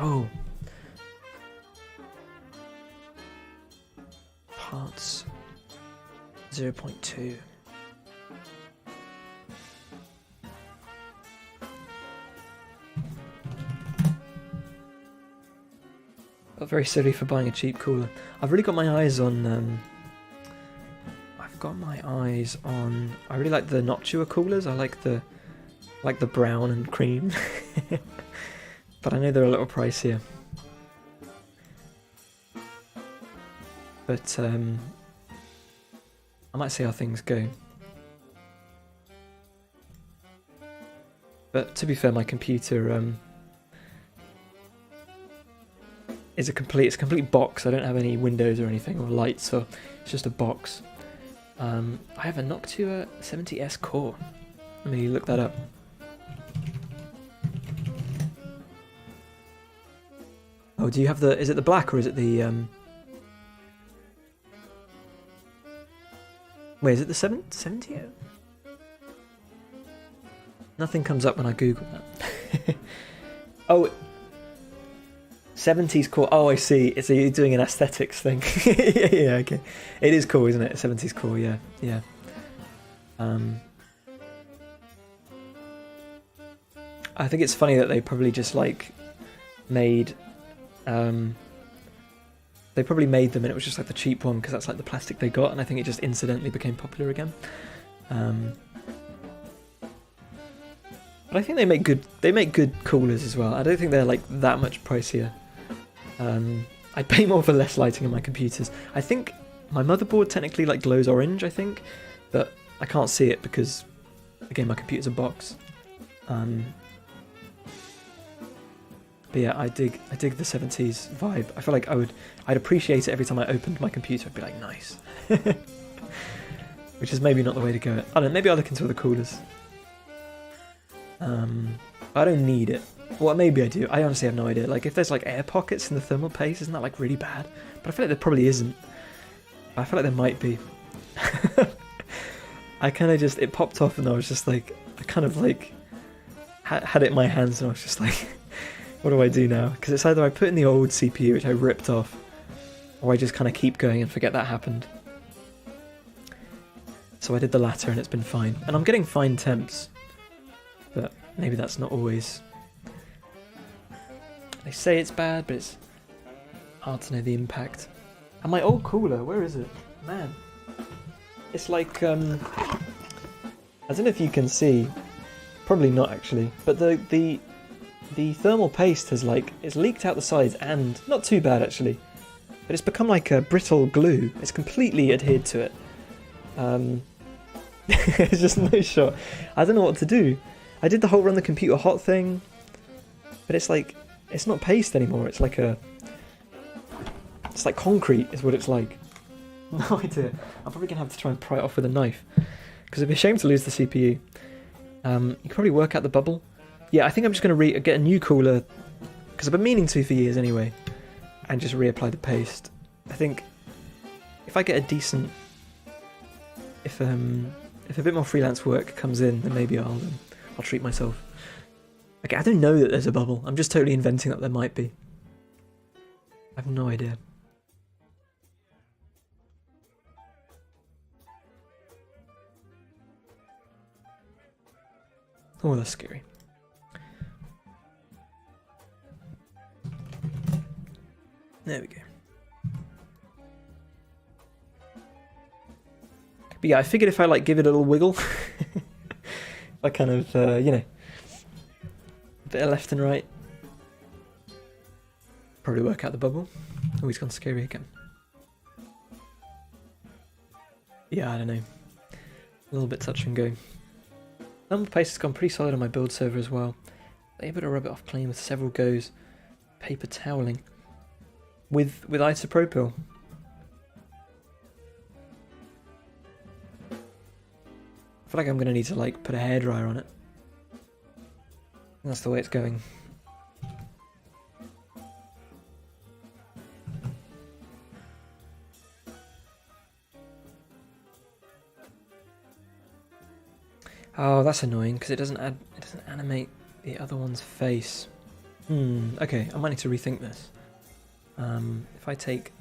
Oh. Parts 0.2. Felt very silly for buying a cheap cooler. I've really got my eyes on I really like the Noctua coolers. I like the brown and cream. But I know they're a little pricier. But I might see how things go. But to be fair, my computer is a complete box. I don't have any windows or anything or lights, so it's just a box. I have a Noctua 70S core. Let me look that up. Oh, do you have the? Is it the black or is it the? Wait, is it the 70? Nothing comes up when I Google that. Oh, 70s core. Oh, I see. So you're doing an aesthetics thing. Yeah, okay. It is cool, isn't it? 70s core, yeah. I think it's funny that they probably just made. They probably made them and it was just like the cheap one because that's like the plastic they got, and I think it just incidentally became popular again. But I think they make good coolers as well. I don't think they're like that much pricier. I'd pay more for less lighting in my computers. I think my motherboard technically like glows orange, I think, but I can't see it because again my computer's a box. But yeah, I dig the 70s vibe. I feel like I'd appreciate it every time I opened my computer. I'd be like, nice. Which is maybe not the way to go. I don't know, maybe I'll look into other coolers. I don't need it. Well, maybe I do. I honestly have no idea. Like, if there's like air pockets in the thermal paste, isn't that like really bad? But I feel like there probably isn't. I feel like there might be. I kind of just, it popped off and I was just like, I kind of like had it in my hands and I was just like, what do I do now? Because it's either I put in the old CPU, which I ripped off, or I just kind of keep going and forget that happened. So I did the latter and it's been fine. And I'm getting fine temps, but maybe that's not always... They say it's bad, but it's hard to know the impact. And my old cooler, where is it? Man. It's like, I don't know if you can see, probably not actually, but the thermal paste has like, it's leaked out the sides and, not too bad actually, but it's become like a brittle glue. It's completely adhered to it. There's just no shot. I don't know what to do. I did the whole run the computer hot thing, but it's like, it's not paste anymore. It's like it's like concrete is what it's like. No idea. I'm probably going to have to try and pry it off with a knife, because it'd be a shame to lose the CPU. You can probably work out the bubble. Yeah, I think I'm just going to get a new cooler, because I've been meaning to for years anyway, and just reapply the paste. I think if I get a decent... If a bit more freelance work comes in, then maybe I'll treat myself. Okay, I don't know that there's a bubble. I'm just totally inventing that there might be. I have no idea. Oh, that's scary. There we go. But yeah, I figured if I like give it a little wiggle, if I kind of, you know, a bit of left and right, probably work out the bubble. Oh, he's gone scary again. Yeah, I don't know. A little bit touch and go. Thermal paste has gone pretty solid on my build server as well. Able to rub it off clean with several goes. Paper toweling. With isopropyl. I feel like I'm going to need to like put a hairdryer on it. That's the way it's going. Oh, that's annoying because it doesn't animate the other one's face. Okay, I might need to rethink this. If I take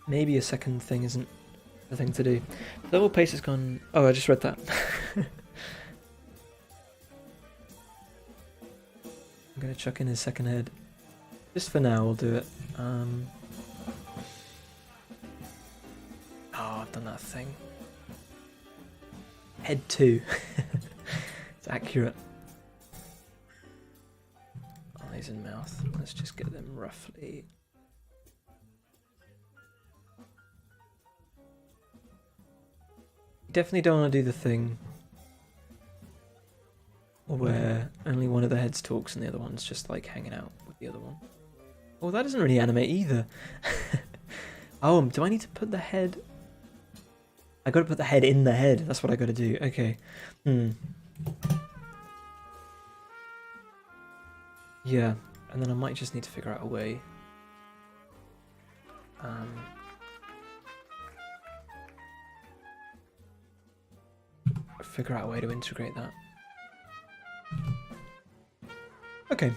maybe a second thing isn't the thing to do. Thermal paste has gone. Oh, I just read that. I'm gonna chuck in his second head. Just for now, we'll do it. Oh, I've done that thing. Head 2. It's accurate. Eyes and mouth. Let's just get them roughly. Definitely don't want to do the thing where only one of the heads talks and the other one's just like hanging out with the other one. Oh, that doesn't really animate either. Oh, do I need to put the head... I gotta put the head in the head. That's what I gotta do. Okay. Yeah, and then I might just need to figure out a way. Figure out a way to integrate that. Okay.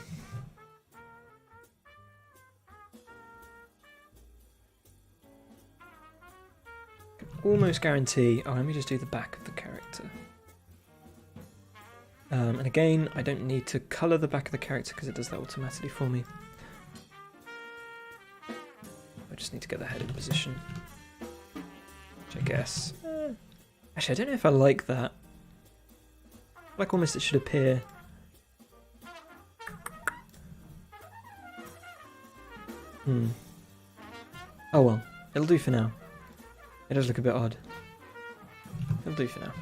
Almost guarantee. Oh, let me just do the back of the character. And again, I don't need to colour the back of the character because it does that automatically for me. I just need to get the head in position. Which I guess. Actually, I don't know if I like that. Like almost it should appear. Oh well, it'll do for now. It does look a bit odd. It'll do for now.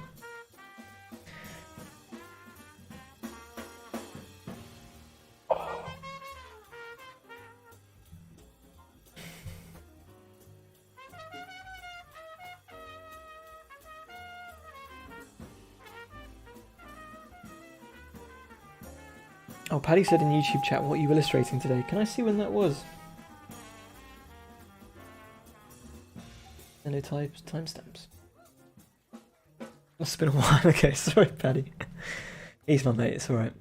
Oh, Paddy said in YouTube chat, what are you illustrating today? Can I see when that was? No timestamps. Must have been a while. Okay, sorry, Paddy. He's my mate. It's all right.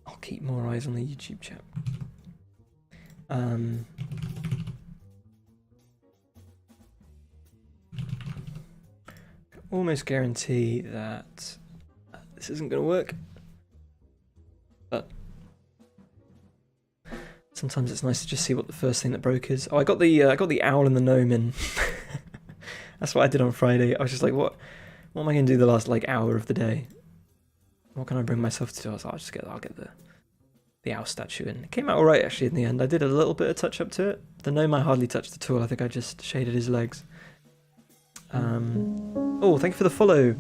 I'll keep more eyes on the YouTube chat. Almost guarantee that this isn't going to work, but sometimes it's nice to just see what the first thing that broke is. Oh, I got the owl and the gnome in. That's what I did on Friday. I was just like, what am I going to do the last like hour of the day? What can I bring myself to do? I was like, I'll get the owl statue in. It came out alright actually in the end. I did a little bit of touch up to it. The gnome I hardly touched at all. I think I just shaded his legs. Oh, thank you for the follow,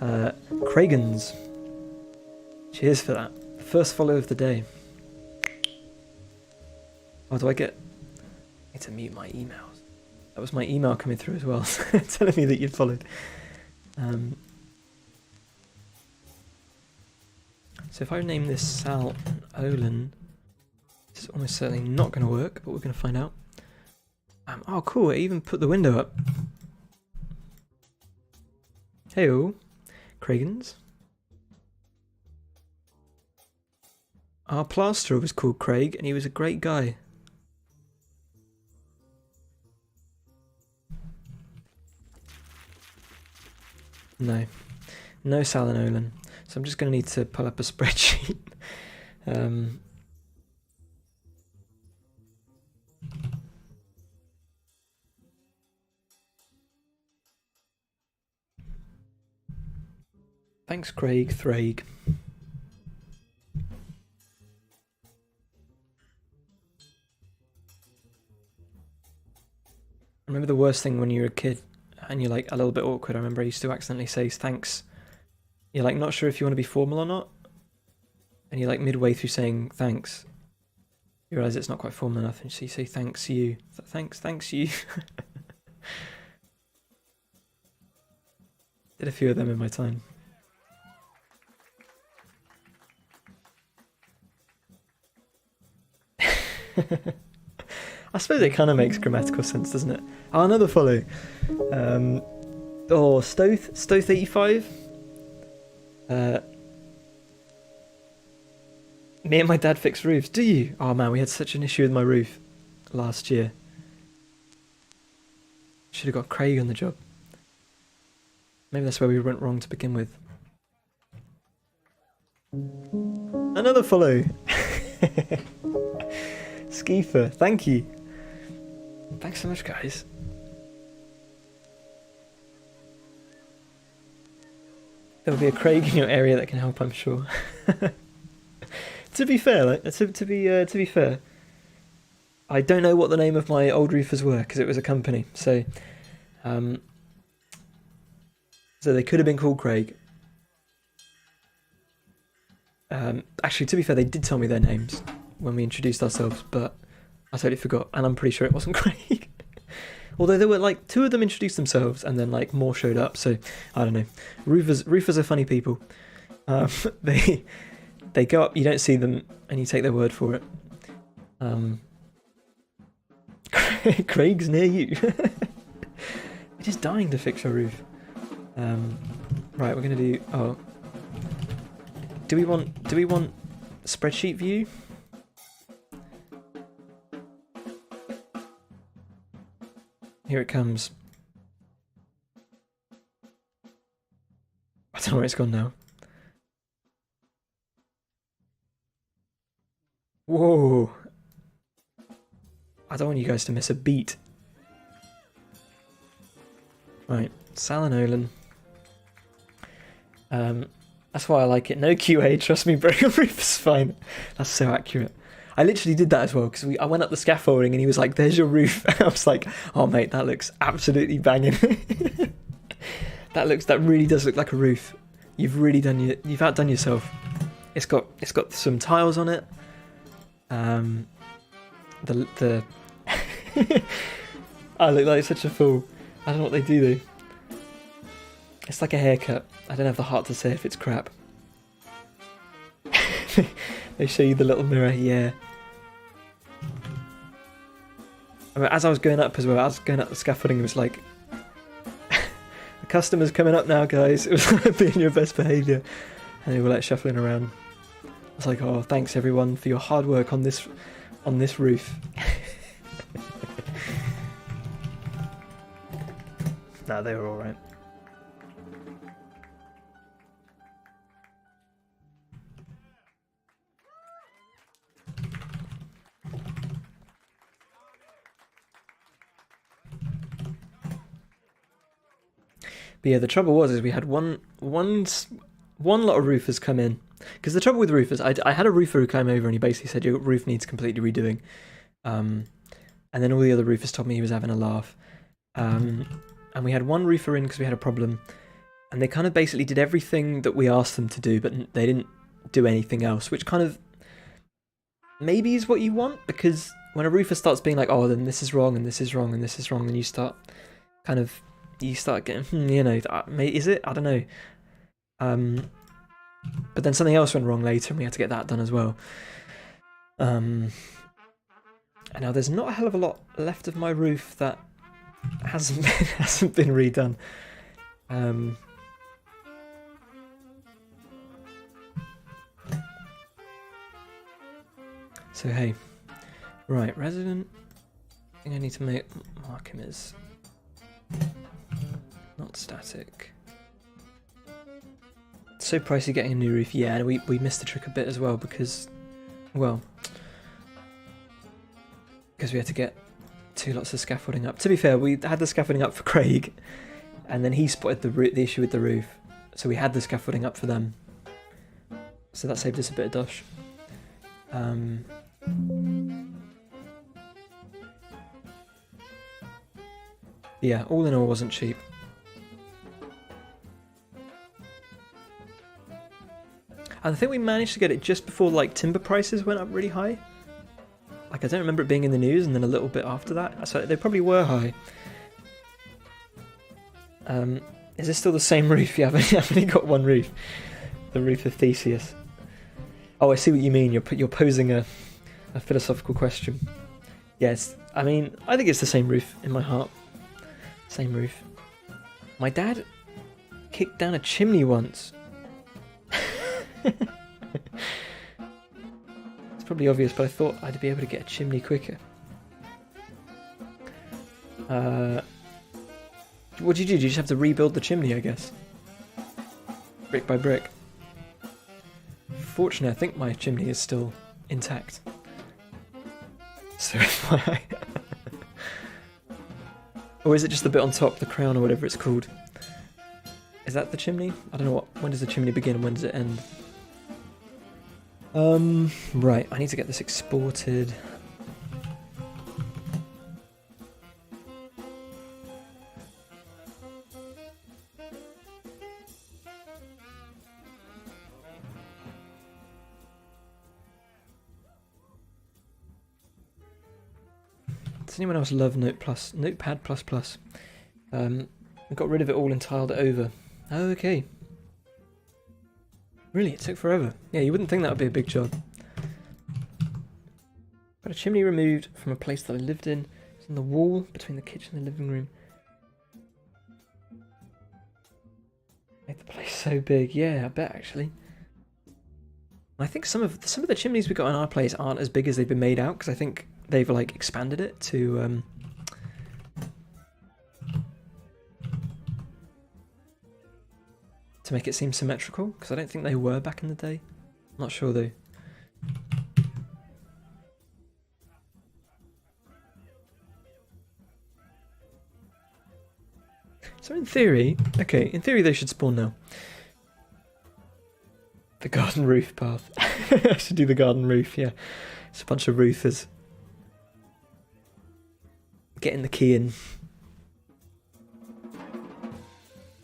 Cragans. Cheers for that. First follow of the day. Oh, do I need to mute my emails? That was my email coming through as well, telling me that you'd followed. So if I name this Sal and Olin, this is almost certainly not going to work, but we're going to find out. Oh, cool! I even put the window up. Heyo, Cragans. Our plasterer was called Craig, and he was a great guy. No Sal and Olin. So I'm just going to need to pull up a spreadsheet. Thanks, Craig Thrag. I remember the worst thing when you were a kid and you're like a little bit awkward. I remember I used to accidentally say thanks. You're like not sure if you want to be formal or not. And you're like midway through saying thanks. You realise it's not quite formal enough and so you say thanks you. Thanks you. Did a few of them in my time. I suppose it kind of makes grammatical sense, doesn't it? Oh, another follow. Stoth85. Me and my dad fix roofs. Do you? Oh man, we had such an issue with my roof last year. Should have got Craig on the job. Maybe that's where we went wrong to begin with. Another follow. Skeefer, thank you. Thanks so much, guys. There'll be a Craig in your area that can help, I'm sure. To be fair, to be fair, I don't know what the name of my old roofers were because it was a company. So they could have been called Craig. Actually, to be fair, they did tell me their names when we introduced ourselves, but I totally forgot, and I'm pretty sure it wasn't Craig. Although there were like two of them introduced themselves, and then like more showed up. So I don't know. Roofers are funny people. They go up, you don't see them, and you take their word for it. Craig's near you. We're just dying to fix your roof. Right, we're gonna do. Oh, do we want spreadsheet view? Here it comes. I don't know where it's gone now. Whoa. I don't want you guys to miss a beat. Right, Sal and Olin. That's why I like it. No QA, trust me, bro. Your roof is fine. That's so accurate. I literally did that as well because I went up the scaffolding and he was like, "There's your roof." And I was like, "Oh mate, that looks absolutely banging." That really does look like a roof. You've outdone yourself. It's got some tiles on it. The I look like such a fool. I don't know what they do though. It's like a haircut. I don't have the heart to say if it's crap. They show you the little mirror, yeah. I mean, as I was going up as well, I was going up the scaffolding, it was like, the customer's coming up now, guys. It was like being your best behaviour. And they were like shuffling around. I was like, oh, thanks everyone for your hard work on this roof. Nah, they were alright. But yeah, the trouble was is we had one lot of roofers come in, because the trouble with roofers, I had a roofer who came over and he basically said your roof needs completely redoing, and then all the other roofers told me he was having a laugh, and we had one roofer in because we had a problem, and they kind of basically did everything that we asked them to do, but they didn't do anything else, which kind of maybe is what you want, because when a roofer starts being like, oh, then this is wrong and this is wrong and this is wrong, then you start getting, you know, is it? I don't know. But then something else went wrong later and we had to get that done as well. And now there's not a hell of a lot left of my roof that hasn't been redone. So hey, right, resident. I think I need to mark him as not static. It's so pricey getting a new roof. Yeah, and we missed the trick a bit as well because, well, because we had to get 2 lots of scaffolding up. To be fair, we had the scaffolding up for Craig, and then he spotted the issue with the roof, so we had the scaffolding up for them. So that saved us a bit of dosh. Yeah, all in all, wasn't cheap. And I think we managed to get it just before like timber prices went up really high. Like I don't remember it being in the news, and then a little bit after that, so they probably were high. Is this still the same roof? Yeah, I've only got one roof. The roof of Theseus. Oh, I see what you mean. You're posing a philosophical question. Yes, I mean, I think it's the same roof in my heart. Same roof. My dad kicked down a chimney once. It's probably obvious, but I thought I'd be able to get a chimney quicker. What did you do? Did you just have to rebuild the chimney, I guess? Brick by brick. Fortunately, I think my chimney is still intact. So FYI. Or is it just the bit on top, the crown or whatever it's called? Is that the chimney? I don't know when does the chimney begin and when does it end? Right, I need to get this exported. Does anyone else love Notepad++? I got rid of it all and tiled it over. Oh, okay. Really, it took forever. Yeah, you wouldn't think that would be a big job. Got a chimney removed from a place that I lived in. It's on the wall between the kitchen and the living room. Made the place so big. Yeah, I bet actually. I think some of the chimneys we got in our place aren't as big as they've been made out, because I think they've like expanded it to make it seem symmetrical, because I don't think they were back in the day. Not sure though. So in theory they should spawn now. The garden roof path. I should do the garden roof, yeah. It's a bunch of roofers. Getting the key in.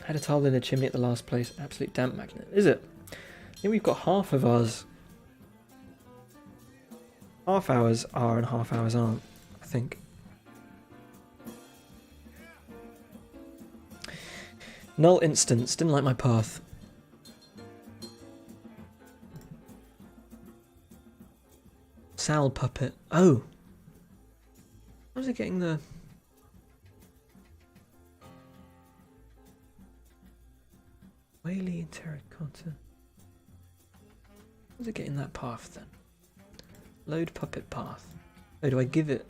Had a tile in a chimney at the last place. Absolute damp magnet. Is it? I think we've got half of ours. Half hours are and half hours aren't, I think. Null instance. Didn't like my path. Sal puppet. Oh! How's it getting the... Whaley and terracotta. How's it getting that path then? Load puppet path. Oh, do I give it...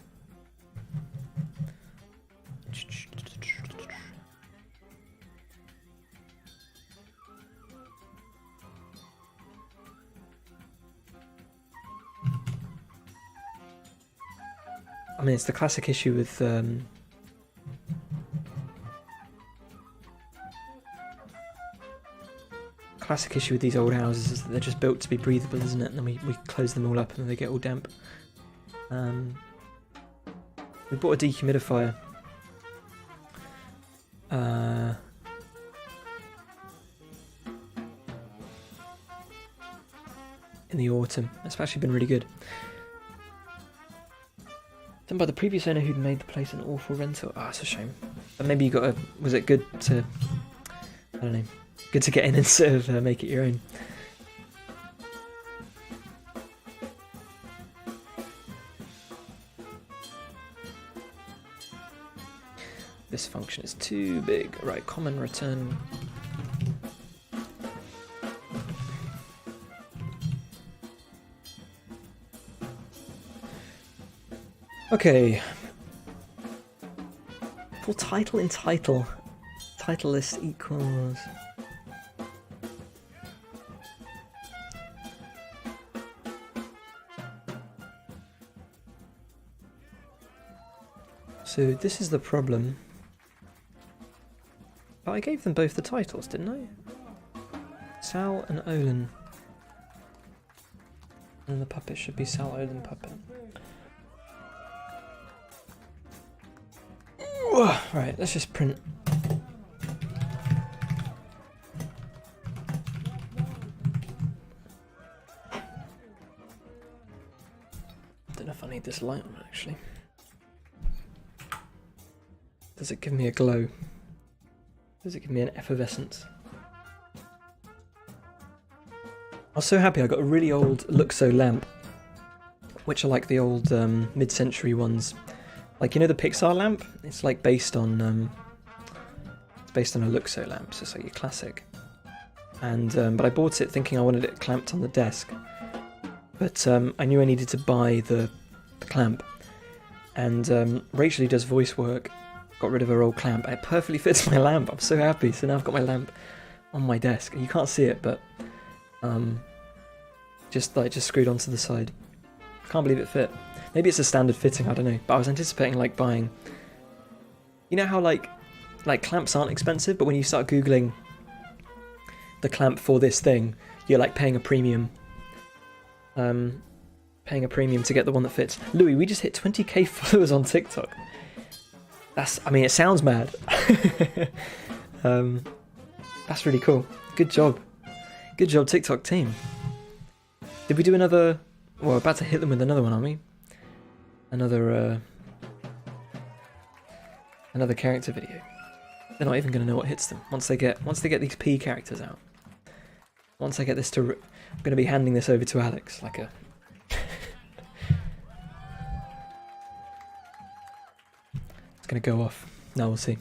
I mean, it's the classic issue with these old houses is that they're just built to be breathable, isn't it? And then we close them all up and then they get all damp. We bought a dehumidifier. In the autumn. It's actually been really good. Done by the previous owner who'd made the place an awful rental. Ah, it's a shame. But maybe you got a... Was it good to... I don't know. Good to get in and sort of make it your own. This function is too big. Right, common return. Okay. For title in title. Title list equals... So this is the problem. But I gave them both the titles, didn't I? Sal and Olin. And the puppet should be Sal Olin puppet. Right, let's just print. Don't know if I need this light on actually. Does it give me a glow? Does it give me an effervescence? I was so happy I got a really old Luxo lamp, which are like the old mid-century ones. Like, you know the Pixar lamp? It's like based on a Luxo lamp, so it's like your classic. And but I bought it thinking I wanted it clamped on the desk. But I knew I needed to buy the clamp. And Rachel, who does voice work, got rid of her old clamp. It perfectly fits my lamp. I'm so happy. So now I've got my lamp on my desk. You can't see it, but just screwed onto the side. Can't believe it fit. Maybe it's a standard fitting, I don't know. But I was anticipating like buying... You know how like clamps aren't expensive, but when you start Googling the clamp for this thing, you're like paying a premium. Paying a premium to get the one that fits. Louis, we just hit 20k followers on TikTok. I mean, it sounds mad. That's really cool. Good job. Good job, TikTok team. Did we do another... Well, we're about to hit them with another one, aren't we? Another character video. They're not even going to know what hits them once they get these P characters out. Once I get this to... I'm going to be handing this over to Alex, like a... It's going to go off. Now we'll see.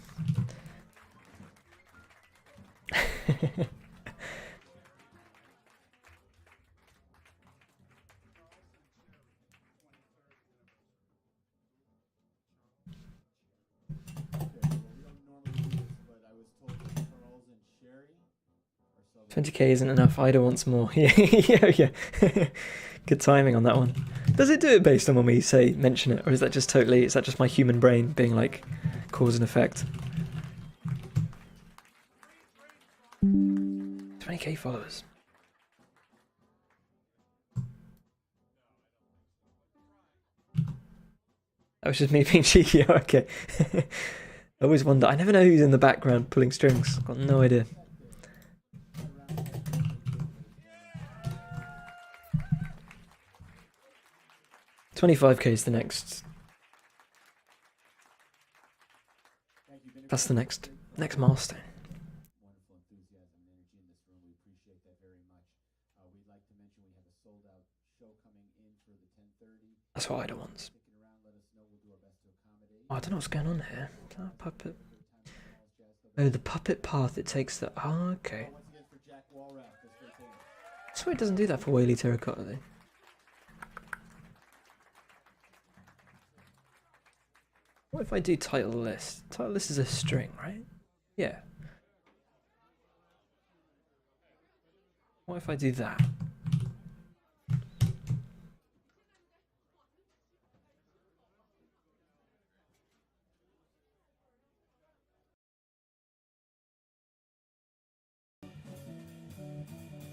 $20k isn't enough. Ida wants more. Yeah. Good timing on that one. Does it do it based on when we mention it, or is that just totally? Is that just my human brain being like cause and effect? 20k followers. That was just me being cheeky. Okay. I always wonder. I never know who's in the background pulling strings. I've got no idea. $25k is the next. That's the next milestone. Wonderful enthusiasm and energy in this room. We appreciate that very much. We'd like to mention we have a sold-out That's what I don't want. Oh, I don't know what's going on here. Is that a puppet? Oh, the puppet path, it takes the... Oh, okay. I swear it doesn't do that for Whaley Terracotta, though. What if I do title list? Title list is a string, right? Yeah. What if I do that?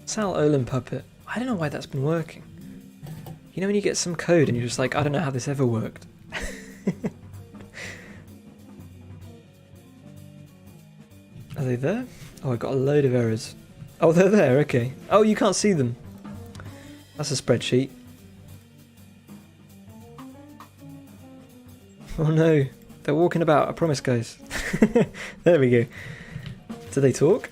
Sal Olin puppet. I don't know why that's been working. You know when you get some code and you're just like, I don't know how this ever worked. Are they there? Oh, I got a load of errors. Oh, they're there, okay. Oh, you can't see them. That's a spreadsheet. Oh no, they're walking about, I promise, guys. There we go. Do they talk?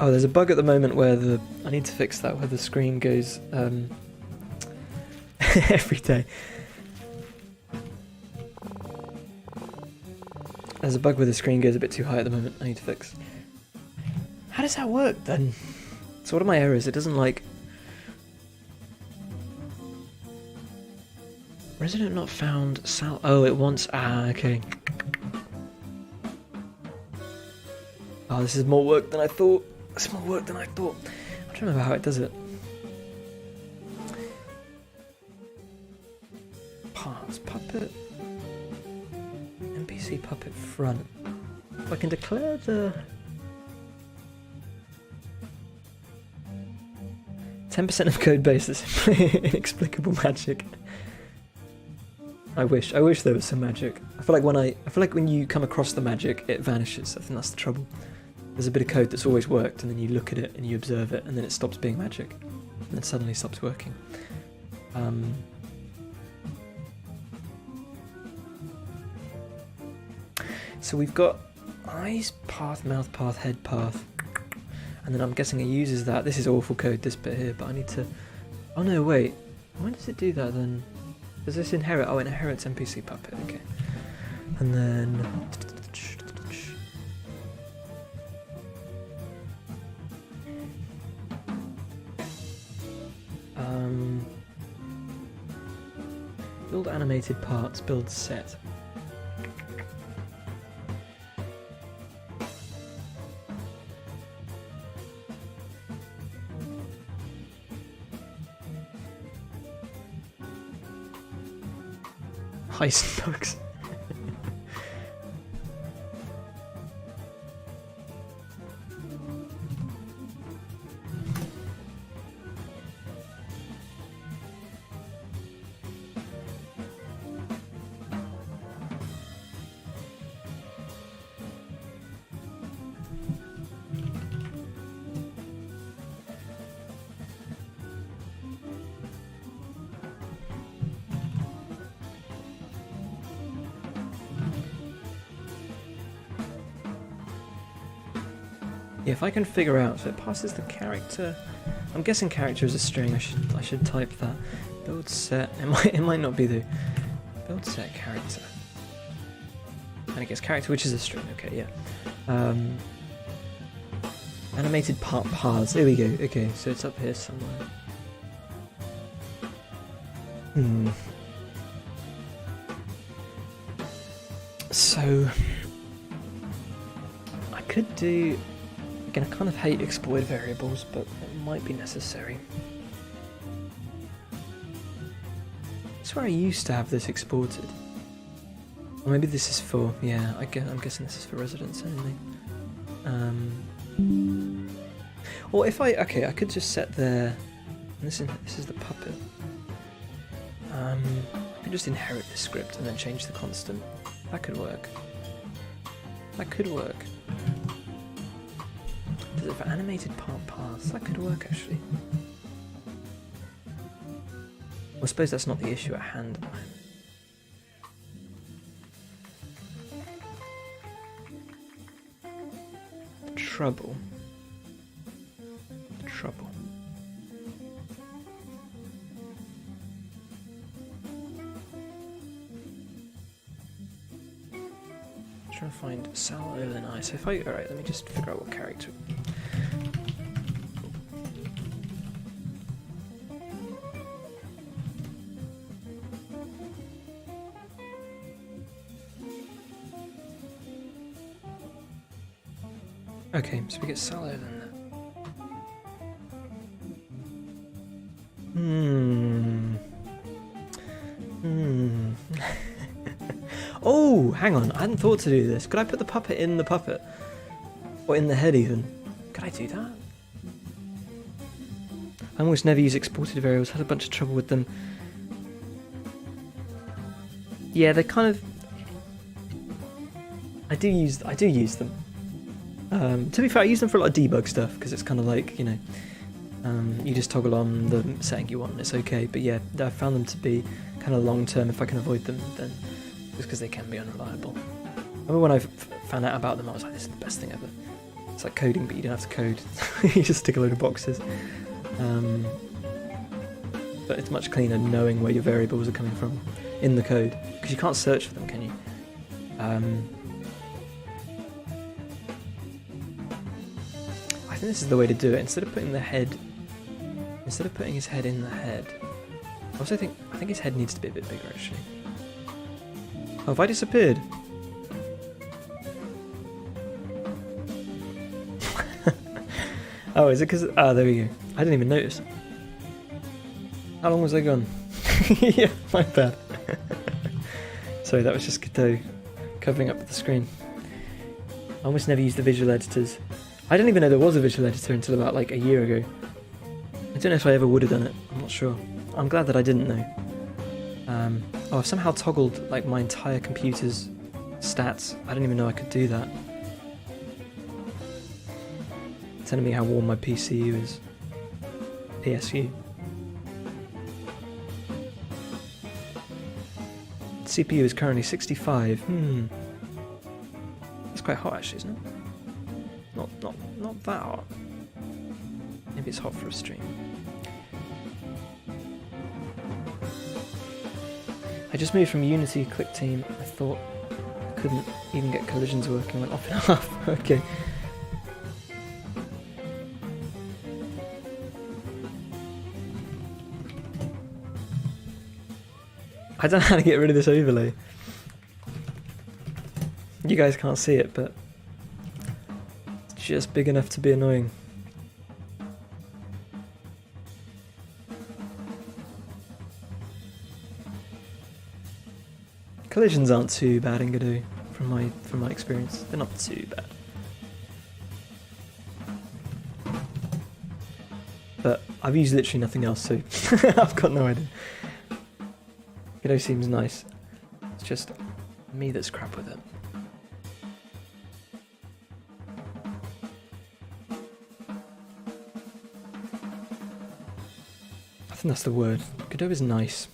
Oh, there's a bug at the moment where I need to fix that, where the screen goes every day. There's a bug where the screen goes a bit too high at the moment. I need to fix. How does that work then? So what are my errors? It doesn't like... Resident not found. Sal... Oh, it wants... Ah, okay. Oh, this is more work than I thought. It's more work than I thought. I'm trying to remember how it does it. Parts, puppet. NPC puppet front. If I can declare the... 10% of code base is inexplicable magic. I wish there was some magic. I feel like when you come across the magic, it vanishes. I think that's the trouble. There's a bit of code that's always worked, and then you look at it and you observe it, and then it stops being magic, and then suddenly stops working. So we've got eyes path, mouth path, head path, and then I'm guessing it uses that. This is awful code, this bit here, but I need to... Oh no, wait. When does it do that then? Does this inherit? Oh, it inherits NPC puppet, okay. And then... build animated parts, build set. Heisenbugs. Yeah, if I can figure out, so it passes the character. I'm guessing character is a string. I should type that. Build set. It might not be the build set character. And I guess character, which is a string. Okay, yeah. Animated part paths. There we go. Okay, so it's up here somewhere. So I could do. Again, I kind of hate exploit variables, but it might be necessary. That's where I used to have this exported. Or maybe this is for, yeah, I'm guessing this is for residents only. Or if I could just set there, and this is the puppet. I could just inherit the script and then change the constant. That could work. That could work. Does it for animated part paths? That could work actually. Well, I suppose that's not the issue at hand. The trouble find Sal over and I. So if I, alright, let me just figure out what character. Okay, so we get Sal over in there. Oh, hang on. I hadn't thought to do this. Could I put the puppet in the puppet? Or in the head even? Could I do that? I almost never use exported variables. Had a bunch of trouble with them. Yeah, they kind of... I do use them. To be fair, I use them for a lot of debug stuff, because it's kind of like, you know, you just toggle on the setting you want and it's okay. But yeah, I found them to be kind of long term. If I can avoid them, then just because they can be unreliable. I remember when I found out about them, I was like, this is the best thing ever. It's like coding, but you don't have to code. You just stick a load of boxes. But it's much cleaner knowing where your variables are coming from in the code, because you can't search for them, can you? I think this is the way to do it. Instead of putting his head in the head, I think his head needs to be a bit bigger actually. Oh, have I disappeared? Oh, is it because... Ah, there we go. I didn't even notice. How long was I gone? Yeah, my bad. Sorry, that was just Godot covering up the screen. I almost never use the visual editors. I didn't even know there was a visual editor until about like a year ago. I don't know if I ever would have done it. I'm not sure. I'm glad that I didn't know. Oh, I've somehow toggled like my entire computer's stats. I didn't even know I could do that. It's telling me how warm my PCU is. PSU. CPU is currently 65. That's quite hot actually, isn't it? Not that hot. Maybe it's hot for a stream. I just moved from Unity Click Team. I thought I couldn't even get collisions working. Went off and off. Okay. I don't know how to get rid of this overlay. You guys can't see it, but it's just big enough to be annoying. Collisions aren't too bad in Godot, from my experience. They're not too bad. But I've used literally nothing else, so I've got no idea. Godot seems nice. It's just me that's crap with it. I think that's the word. Godot is nice.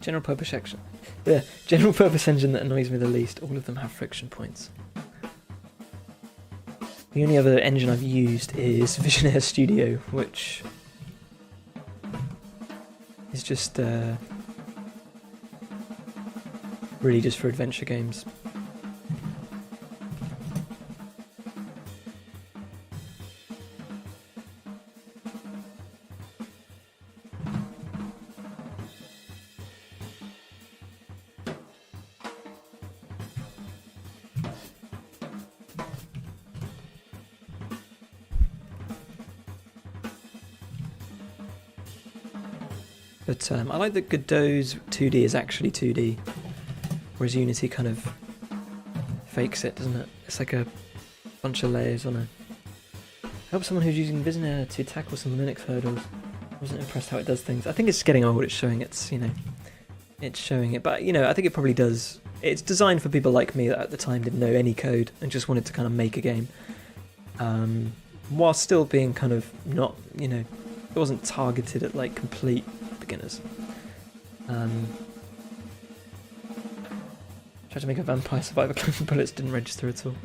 General purpose section. The general purpose engine that annoys me the least. All of them have friction points. The only other engine I've used is Visionaire Studio, which is just really just for adventure games. But I like that Godot's 2D is actually 2D, whereas Unity kind of fakes it, doesn't it? It's like a bunch of layers on a... Help someone who's using Visionaire to tackle some Linux hurdles. I wasn't impressed how it does things. I think it's getting old, it's showing it's, you know, it's showing it. But, you know, I think it probably does. It's designed for people like me that at the time didn't know any code and just wanted to kind of make a game. While still being kind of not, you know, it wasn't targeted at like complete beginners. Tried to make a Vampire Survivor clone, bullets didn't register at all.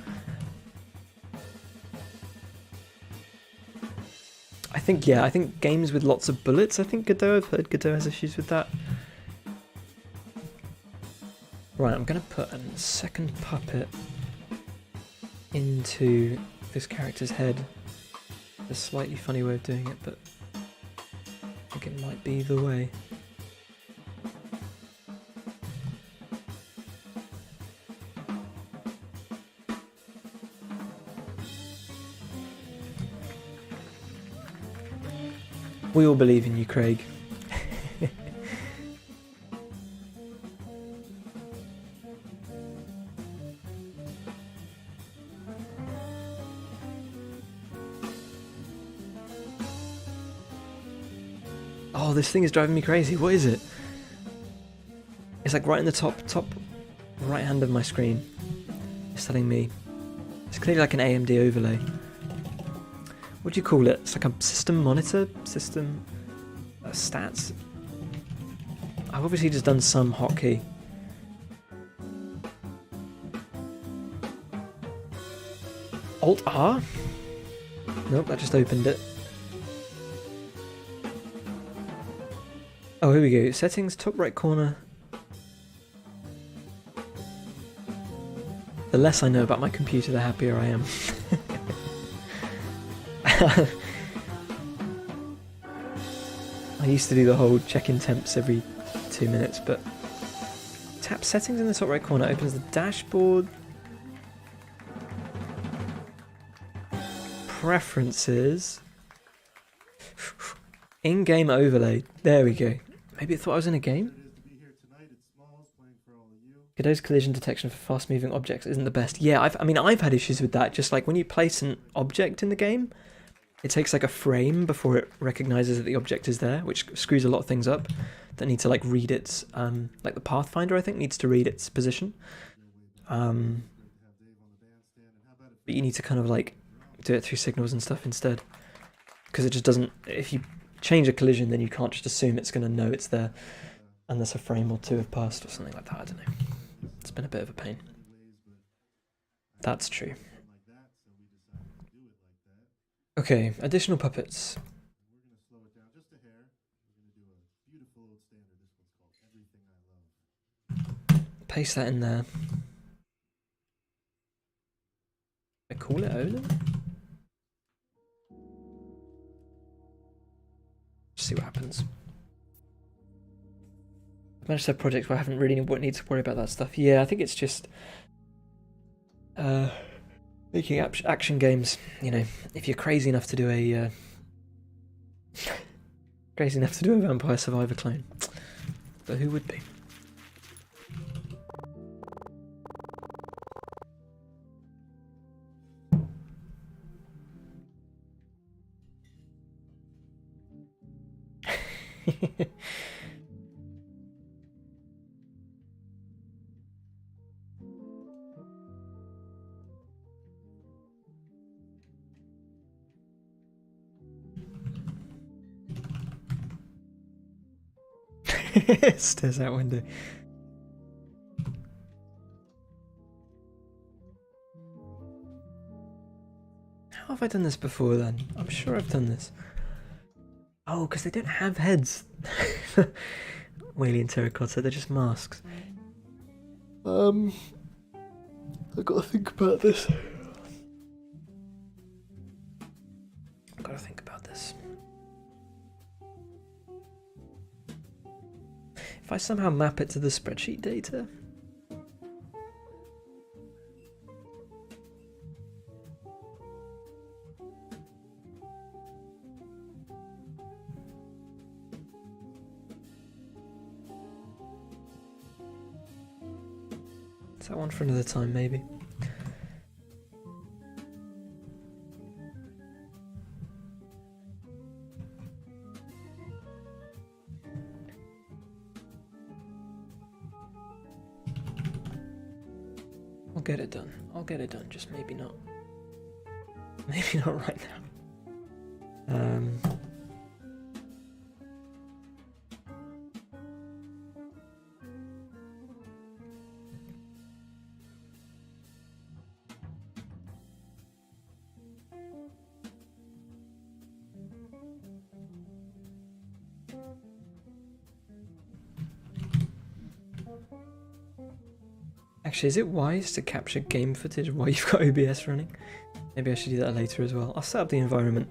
I think, yeah, I think games with lots of bullets, I think Godot, I've heard Godot has issues with that. Right, I'm going to put a second puppet into this character's head. A slightly funny way of doing it, but I think it might be the way. We all believe in you, Craig. Oh, this thing is driving me crazy. What is it? It's like right in the top right hand of my screen. It's telling me it's clearly like an AMD overlay. What do you call it? It's like a system monitor, system stats. I've obviously just done some hotkey. Alt R? Nope, that just opened it. Oh, here we go. Settings, top right corner. The less I know about my computer, the happier I am. I used to do the whole check-in temps every 2 minutes, but tap settings in the top right corner, opens the dashboard, preferences, in-game overlay. There we go. Maybe it thought I was in a game. Godot's collision detection for fast-moving objects isn't the best. Yeah, I've had issues with that. Just like when you place an object in the game, it takes like a frame before it recognizes that the object is there, which screws a lot of things up that need to like read its, like the Pathfinder I think needs to read its position. But you need to kind of like do it through signals and stuff instead. Because it just doesn't, if you change a collision then you can't just assume it's going to know it's there unless a frame or two have passed or something like that, I don't know. It's been a bit of a pain. That's true. Okay, additional puppets. Paste that in there. I call it Olin? See what happens. I've managed to have projects where I haven't really need to worry about that stuff. Yeah, I think it's just making action games. You know, if you're crazy enough to do a Vampire Survivor clone, but who would be? Stares out window. How have I done this before then? I'm sure I've done this. Oh, because they don't have heads. Whaley and Terracotta, they're just masks. I've got to think about this. I've got to think about this. If I somehow map it to the spreadsheet data. Is that one for another time, maybe? I'll get it done. I'll get it done, just maybe not. Maybe not right now. Actually, is it wise to capture game footage while you've got OBS running? Maybe I should do that later as well. I'll set up the environment.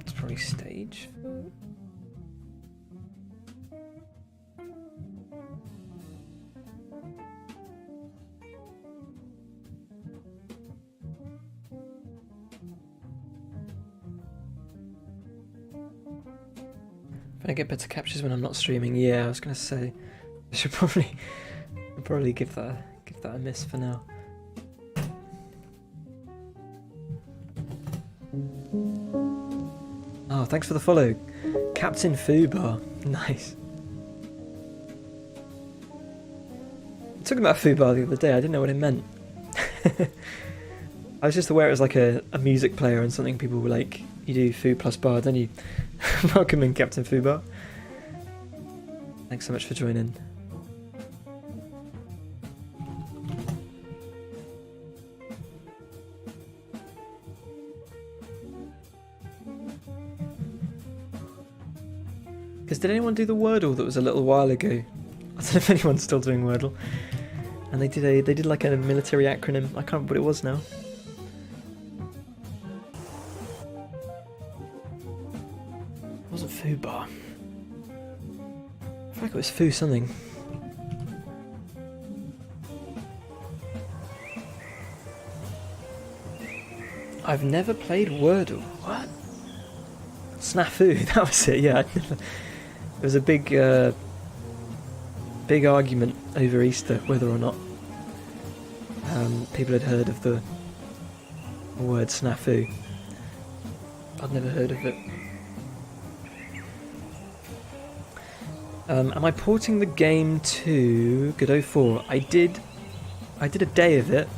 It's probably stage. If I get better captures when I'm not streaming, yeah, I was gonna say I should probably give that a miss for now. Oh, thanks for the follow, Captain Fubar. Nice. I talking about Fubar the other day. I didn't know what it meant. I was just aware it was like a music player and something people were like, you do Foo plus bar, then you welcome in Captain Fubar. Thanks so much for joining. Because did anyone do the Wordle that was a little while ago? I don't know if anyone's still doing Wordle. And they did like a military acronym. I can't remember what it was now. It wasn't Fubar. I feel like it was Foo something. I've never played Wordle. What? Snafu, that was it, yeah. There was a big argument over Easter whether or not people had heard of the word snafu. I'd never heard of it. Am I porting the game to Godot 4? I did a day of it,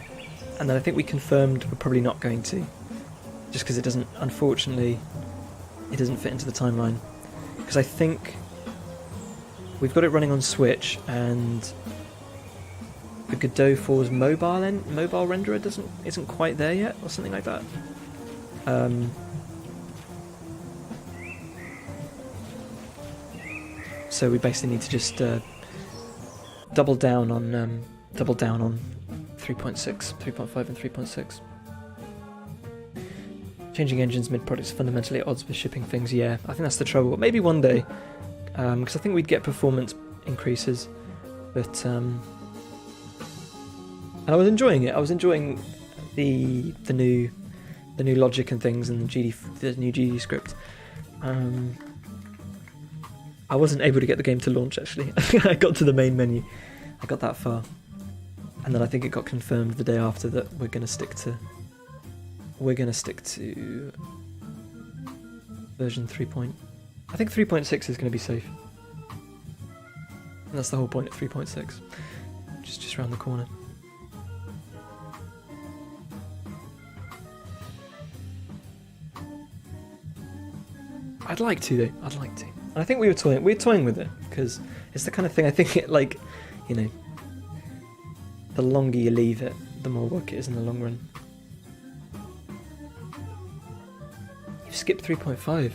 and then I think we confirmed we're probably not going to, just because it doesn't, unfortunately, it doesn't fit into the timeline. Because I think we've got it running on Switch, and the Godot 4's mobile renderer isn't quite there yet, or something like that. So we basically need to just double down on 3.6, 3.5, and 3.6. Changing engines mid-product is fundamentally at odds with shipping things. Yeah, I think that's the trouble. Maybe one day, because I think we'd get performance increases, but and I was enjoying it. I was enjoying the new logic and things, and the new GD script. I wasn't able to get the game to launch, actually. I got to the main menu. I got that far. And then I think it got confirmed the day after that we're going to stick to version 3. I think 3.6 is going to be safe. And that's the whole point of 3.6. Just around the corner. I'd like to, though. I'd like to. And I think we were toying with it, because it's the kind of thing I think it, like, you know, the longer you leave it, the more work it is in the long run. You've skipped 3.5.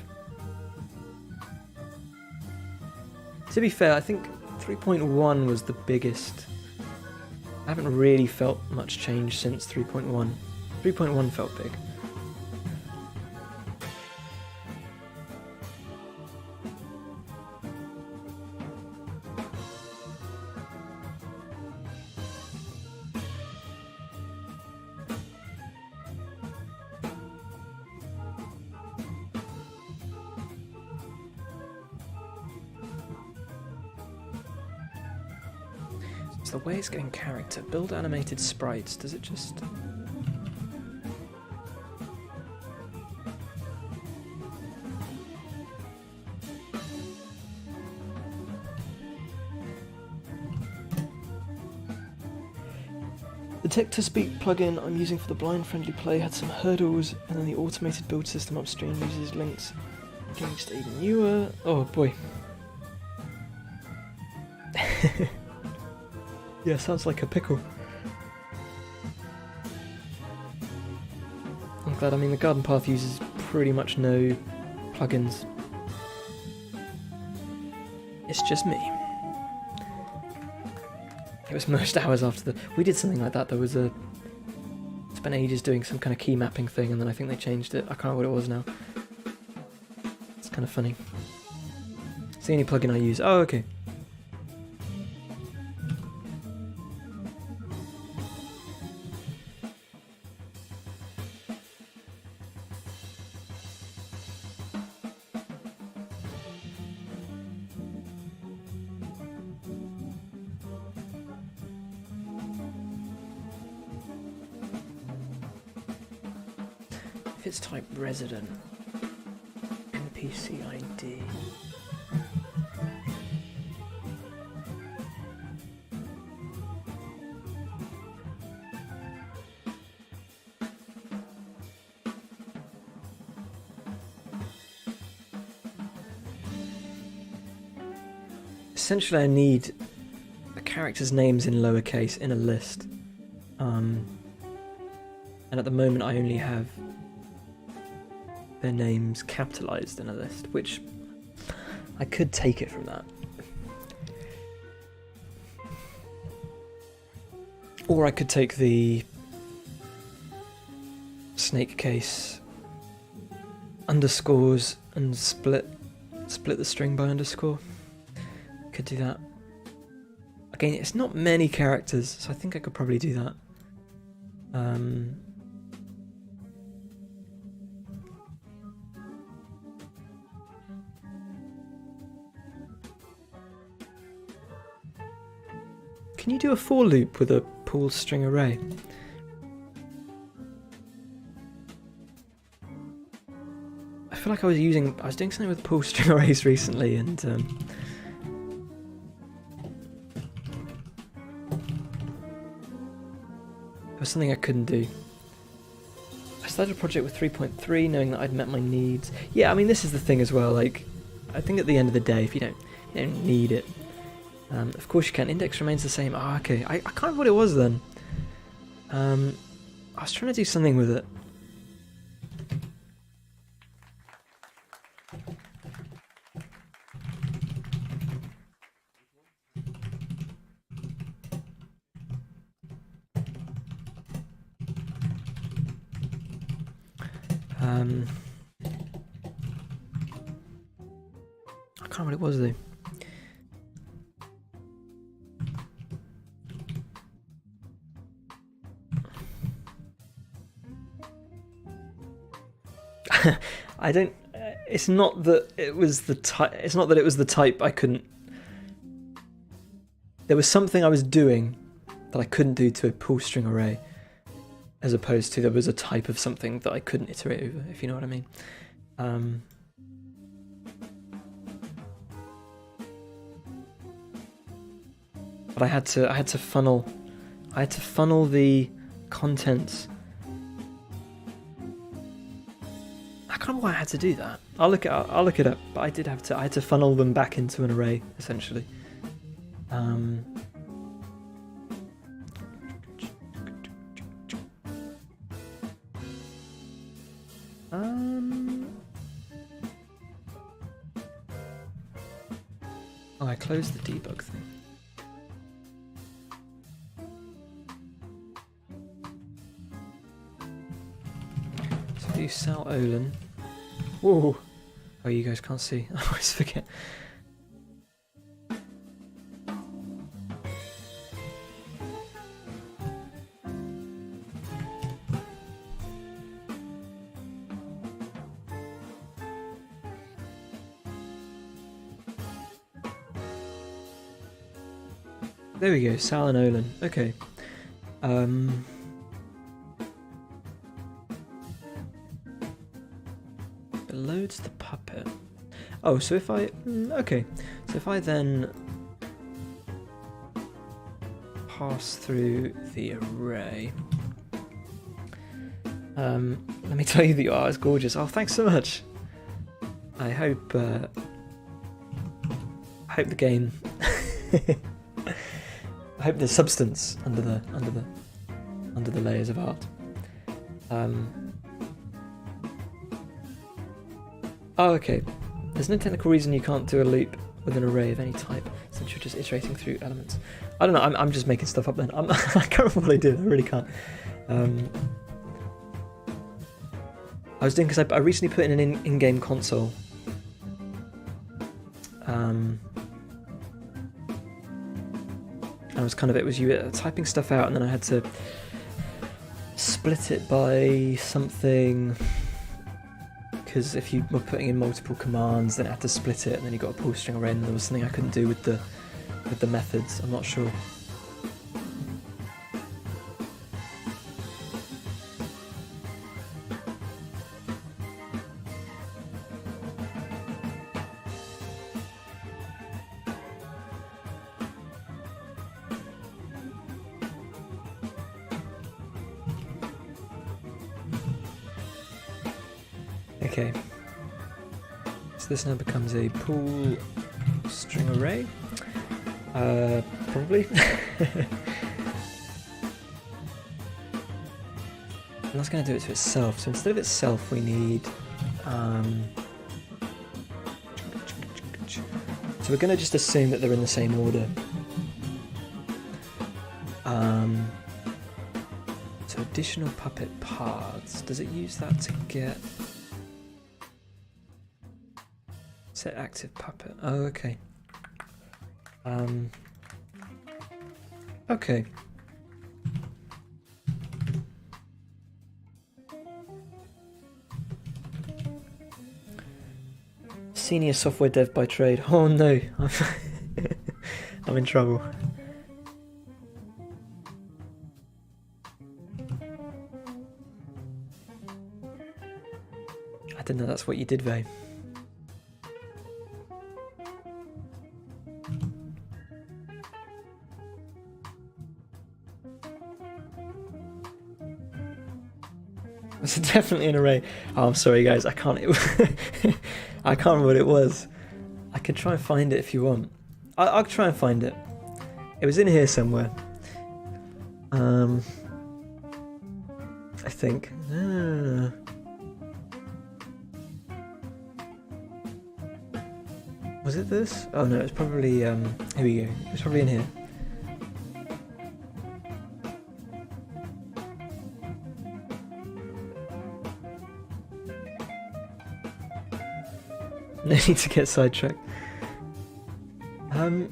To be fair, I think 3.1 was the biggest. I haven't really felt much change since 3.1. 3.1 felt big. It's the way it's getting character. Build animated sprites. Does it just... The text-to-speak plugin I'm using for the blind-friendly play had some hurdles, and then the automated build system upstream uses links against even newer... Oh boy. Yeah, sounds like a pickle. I'm glad. I mean, the garden path uses pretty much no plugins. It's just me. It was most hours after the... We did something like that. There was a... Spent ages doing some kind of key mapping thing, and then I think they changed it. I can't remember what it was now. It's kind of funny. It's the only plugin I use. Oh, okay. If it's type resident, NPC ID. Essentially, I need the characters' names in lowercase in a list. And at the moment I only have their names capitalized in a list, which I could take it from that. Or I could take the snake case underscores and split the string by underscore. Could do that. Again, it's not many characters, so I think I could probably do that. Can you do a for loop with a pool string array? I feel like I was doing something with pool string arrays recently, and there was something I couldn't do. I started a project with 3.3 knowing that I'd met my needs. Yeah, I mean, this is the thing as well, like, I think at the end of the day, if you don't need it, of course you can. Index remains the same. Ah, okay. I can't remember what it was then. I was trying to do something with it. I can't remember what it was though. I don't. It's not that it was the type. It's not that it was the type I couldn't. There was something I was doing that I couldn't do to a pool string array, as opposed to there was a type of something that I couldn't iterate over. If you know what I mean. But I had to funnel the contents. I can't remember why I had to do that. I'll look it up. But I had to funnel them back into an array essentially. Oh, I closed the debug thing. So do Sal Olin. Whoa! Oh, you guys can't see. I always forget. There we go, Sal and Olin. Okay. It loads the puppet. Oh, so if I... okay. So if I then pass through the array... let me tell you that your art is gorgeous. Oh, thanks so much. I hope the game... I hope there's substance under the layers of art. Oh, okay. There's no technical reason you can't do a loop with an array of any type, since you're just iterating through elements. I don't know, I'm just making stuff up then. I can't remember what I did, I really can't. I was doing, because I recently put in an in-game console. I was kind of, it was you typing stuff out and then I had to split it by something, because if you were putting in multiple commands then it had to split it and then you got a pull string array, and there was something I couldn't do with the methods. I'm not sure. Okay, so this now becomes a pool string array, probably. And that's going to do it to itself, so instead of itself we need, so we're going to just assume that they're in the same order. So additional Puppet paths, does it use that to get... Set active Puppet. Oh, okay. Okay. Senior software dev by trade. Oh no, I'm in trouble. I didn't know that's what you did, Vay. It's definitely an array. Oh, I'm sorry, guys. I can't. I can't remember what it was. I can try and find it if you want. I'll try and find it. It was in here somewhere. I think. Was it this? Oh no, it's probably. Here we go. It was probably in here. No need to get sidetracked. So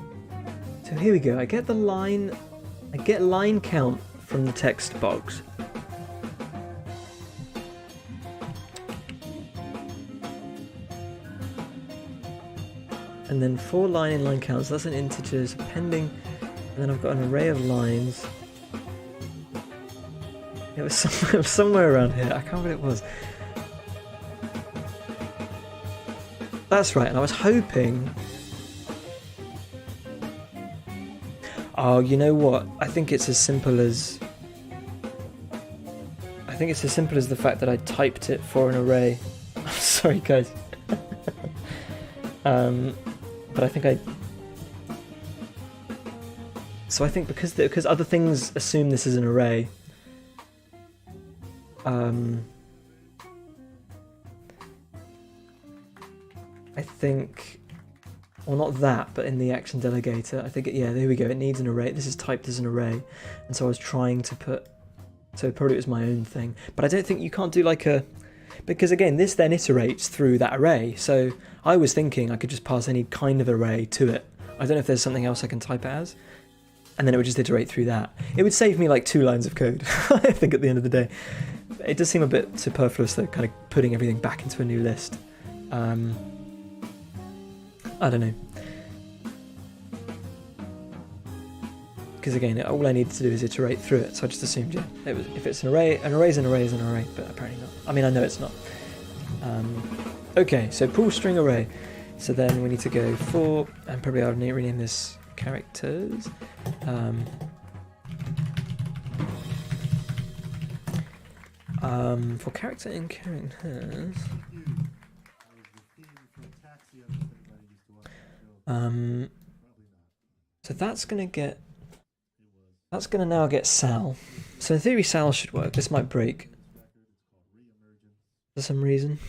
here we go. I get line count from the text box. And then 4 line inline counts, that's an integer, so pending, and then I've got an array of lines. It was somewhere around here, I can't remember what it was. That's right, and I was hoping... Oh, you know what? I think it's as simple as... the fact that I typed it for an array. I'm sorry, guys. But I think I... So I think because other things assume this is an array... I think, well, not that, but in the action delegator, I think, yeah, there we go, it needs an array. This is typed as an array, and so I was trying to put, so probably it was my own thing, but I don't think you can't do like a, because again, this then iterates through that array, so I was thinking I could just pass any kind of array to it. I don't know if there's something else I can type it as, and then it would just iterate through that. It would save me like 2 lines of code, I think, at the end of the day. It does seem a bit superfluous, though, kind of putting everything back into a new list. I don't know. Because again, all I needed to do is iterate through it, so I just assumed, yeah, it was, if it's an array is an array is an array, but apparently not. I mean, I know it's not. Okay, so pool string array. So then we need to go for, and probably I'll rename this characters. For character in characters. So that's gonna now get Sal. So in theory Sal should work. This might break for some reason.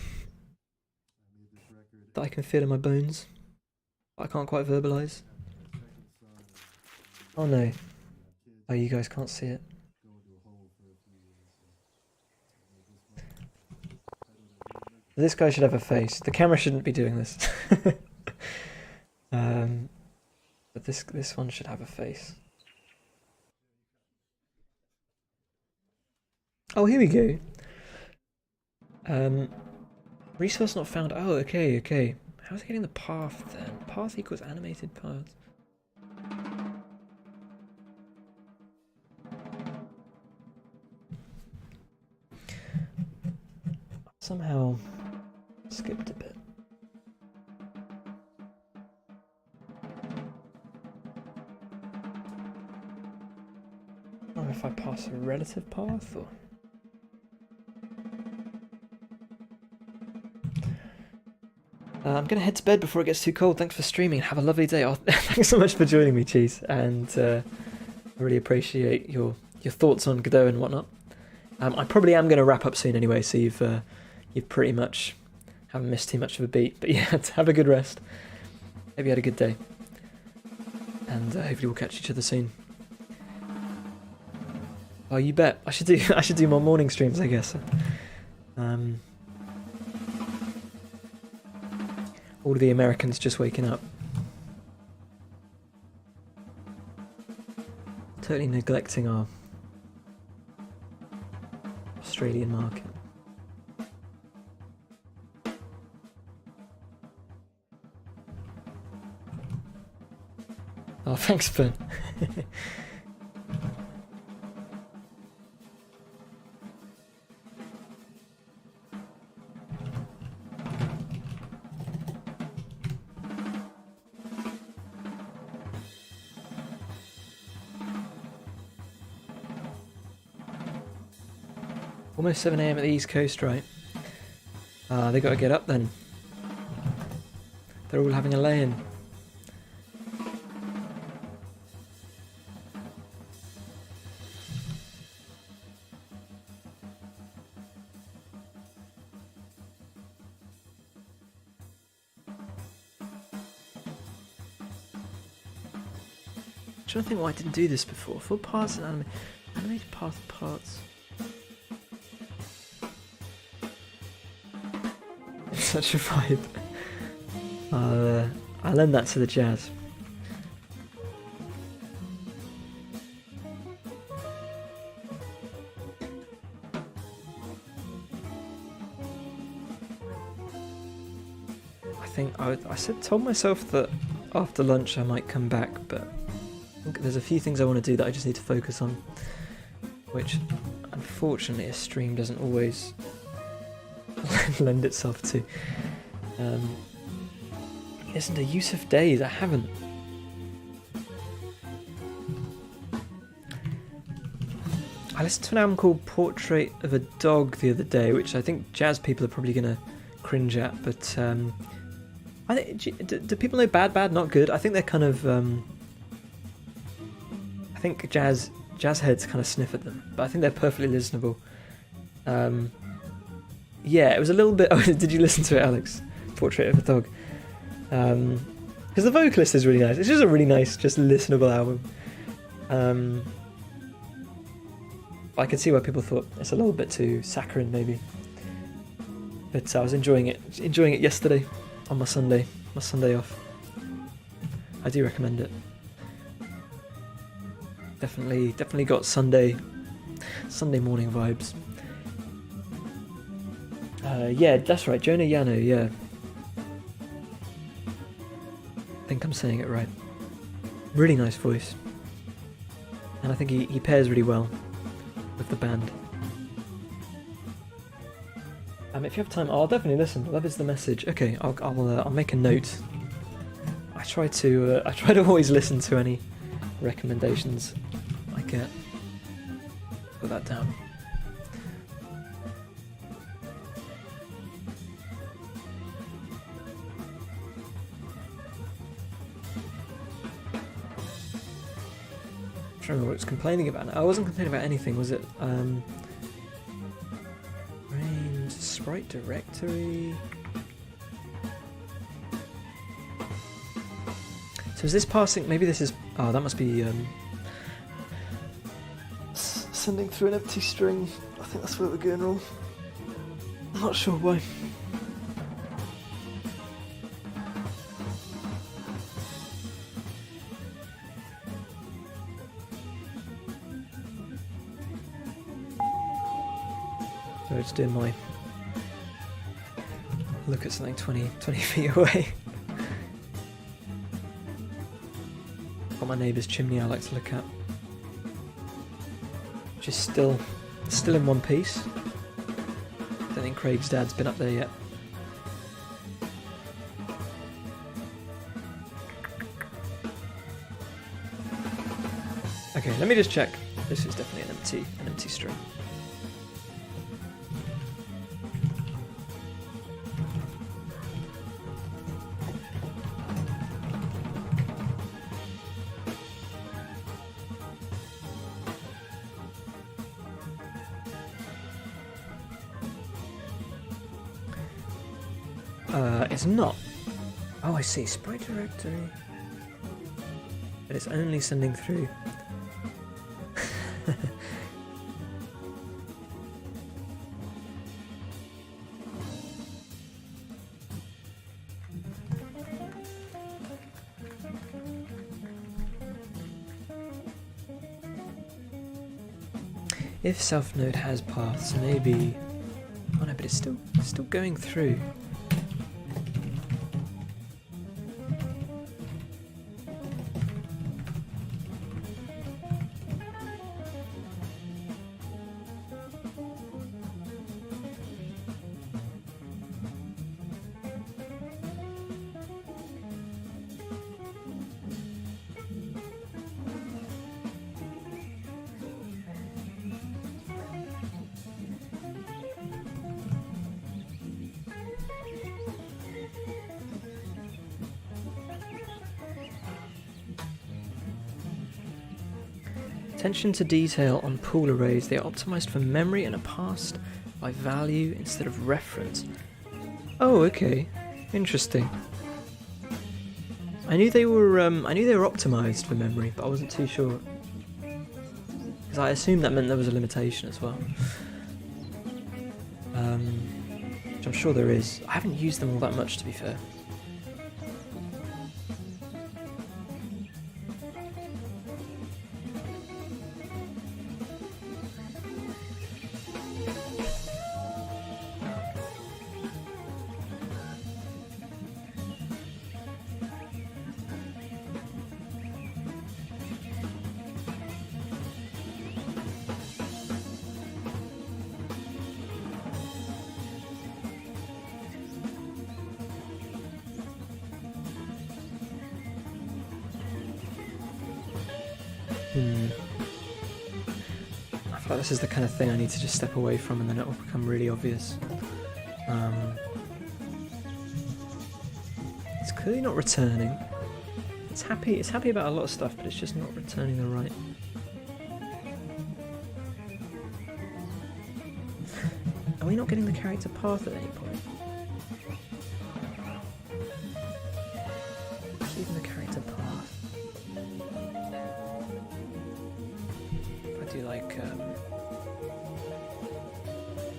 that I can feel in my bones. I can't quite verbalize. Oh no. Oh, you guys can't see it. This guy should have a face. The camera shouldn't be doing this. But this one should have a face. Oh, here we go. Resource not found. Oh, okay. How's he getting the path then? Path equals animated path. Somehow skipped a bit. I don't know if I pass a relative path or. I'm gonna head to bed before it gets too cold. Thanks for streaming. Have a lovely day. Oh, thanks so much for joining me, Cheese, and I really appreciate your thoughts on Godot and whatnot. I probably am gonna wrap up soon anyway, so you've pretty much haven't missed too much of a beat. But yeah, have a good rest. Hope you had a good day, and hopefully we'll catch each other soon. Oh, you bet. I should do more morning streams, I guess. All of the Americans just waking up. Totally neglecting our Australian market. Oh, thanks, Ben. Almost 7 AM at the East Coast, right? They got to get up then. They're all having a lay-in. I'm trying to think why I didn't do this before. Full parts and animated path parts. Such a vibe. I'll lend that to the jazz. I think told myself that after lunch I might come back, but I think there's a few things I want to do that I just need to focus on, which unfortunately a stream doesn't always lend itself to. Listen to Yusuf Days. I haven't. I listened to an album called Portrait of a Dog the other day, which I think jazz people are probably gonna cringe at, but I think do people know Bad Not Good? I think they're kind of I think jazz heads kind of sniff at them, but I think they're perfectly listenable. Yeah, it was a little bit. Oh, did you listen to it, Alex? Portrait of a Dog. Because the vocalist is really nice. It's just a really nice, just listenable album. I could see why people thought it's a little bit too saccharine, maybe. But I was enjoying it yesterday on my Sunday off. I do recommend it. Definitely got Sunday morning vibes. Yeah, that's right, Jonah Yano, yeah. I think I'm saying it right. Really nice voice. And I think he pairs really well with the band. If you have time, I'll definitely listen. Love is the message. Okay, I'll make a note. I try to always listen to any recommendations I get. Put that down. I don't remember what I was complaining about. I wasn't complaining about anything, was it? Range, sprite directory. So is this passing? Maybe this is. Oh, that must be sending through an empty string. I think that's what we're going wrong. I'm not sure why. So it's doing my look at something 20 feet away. Got my neighbour's chimney I like to look at. Which is still in one piece. Don't think Craig's dad's been up there yet. Okay, let me just check. This is definitely an empty string. It's not. Oh, I see. Sprite directory. But it's only sending through. If self node has paths, maybe. Oh no, but it's still going through. Attention to detail on pool arrays. They are optimized for memory and are passed by value instead of reference. Oh, okay. Interesting. I knew they were optimized for memory, but I wasn't too sure. Because I assumed that meant there was a limitation as well. Which I'm sure there is. I haven't used them all that much, to be fair. I feel like this is the kind of thing I need to just step away from and then it will become really obvious. It's clearly not returning. It's happy about a lot of stuff, but it's just not returning the right. Are we not getting the character path at any point? Even the character path. If I do like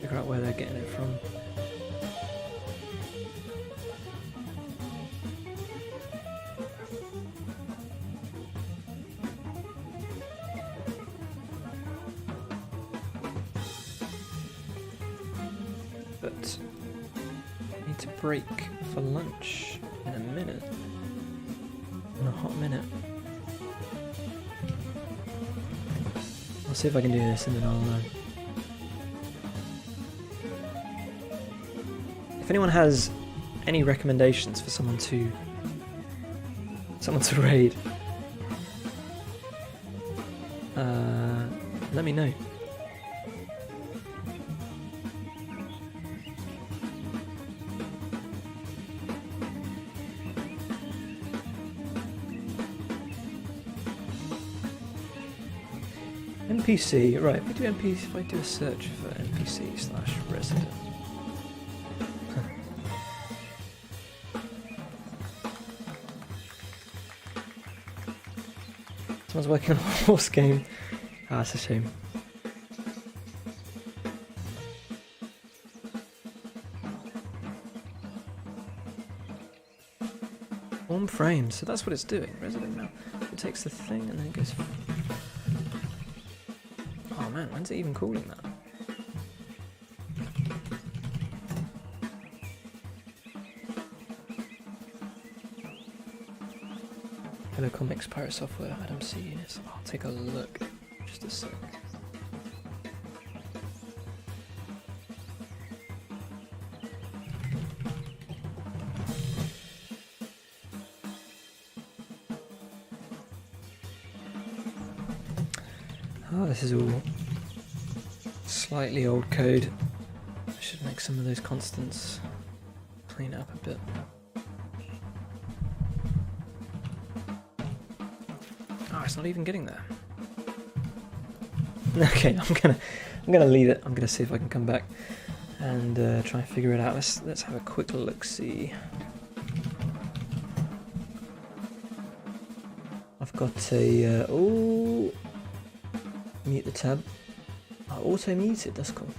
figure out where they're getting it from. But I need to break for lunch in a minute. In a hot minute. I'll see if I can do this and then I'll if anyone has any recommendations for someone to raid, let me know. NPC, right, if I do a search for NPC/resident. Someone's working on a horse game. Ah, that's a shame. Warm frame, so that's what it's doing. Resident now. It takes the thing and then it goes. Oh man, when's it even calling that? Hello Comics, Pirate Software, Adam C. Units. I'll take a look. Just a sec. Oh, this is all slightly old code. I should make some of those constants clean it up a bit. Oh, it's not even getting there. Okay, I'm gonna leave it. I'm gonna see if I can come back and try and figure it out. Let's have a quick look. See. I've got a oh. Mute the tab. Oh, auto muted, that's cool.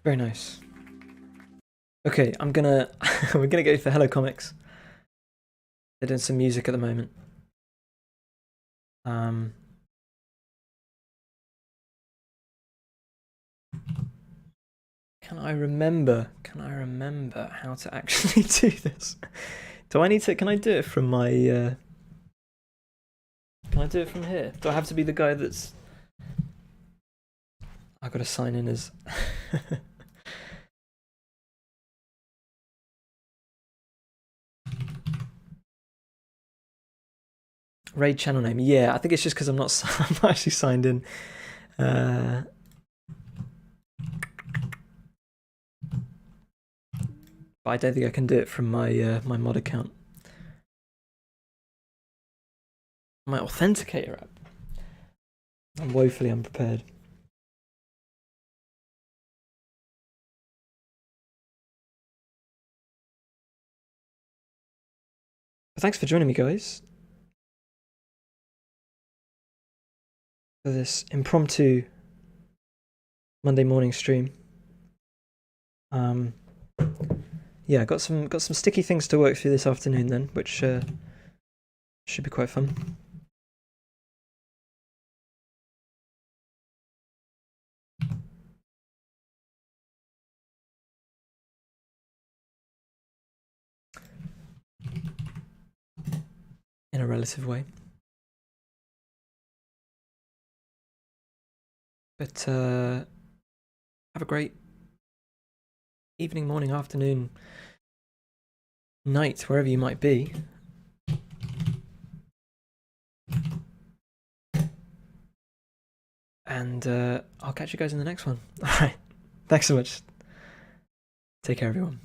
Very nice. Okay, I'm gonna we're gonna go for Hello Comics. They're doing some music at the moment. Can I remember how to actually do this? Can I do it from my can I do it from here? Do I have to be the guy that's I gotta sign in as raid channel name? Yeah, I think it's just because I'm not actually signed in. But I don't think I can do it from my my mod account. My authenticator app. I'm woefully unprepared. But thanks for joining me, guys, for this impromptu Monday morning stream. Yeah, got some sticky things to work through this afternoon then, which should be quite fun. In a relative way. But have a great evening, morning, afternoon, night, wherever you might be. And I'll catch you guys in the next one. Alright, thanks so much. Take care, everyone.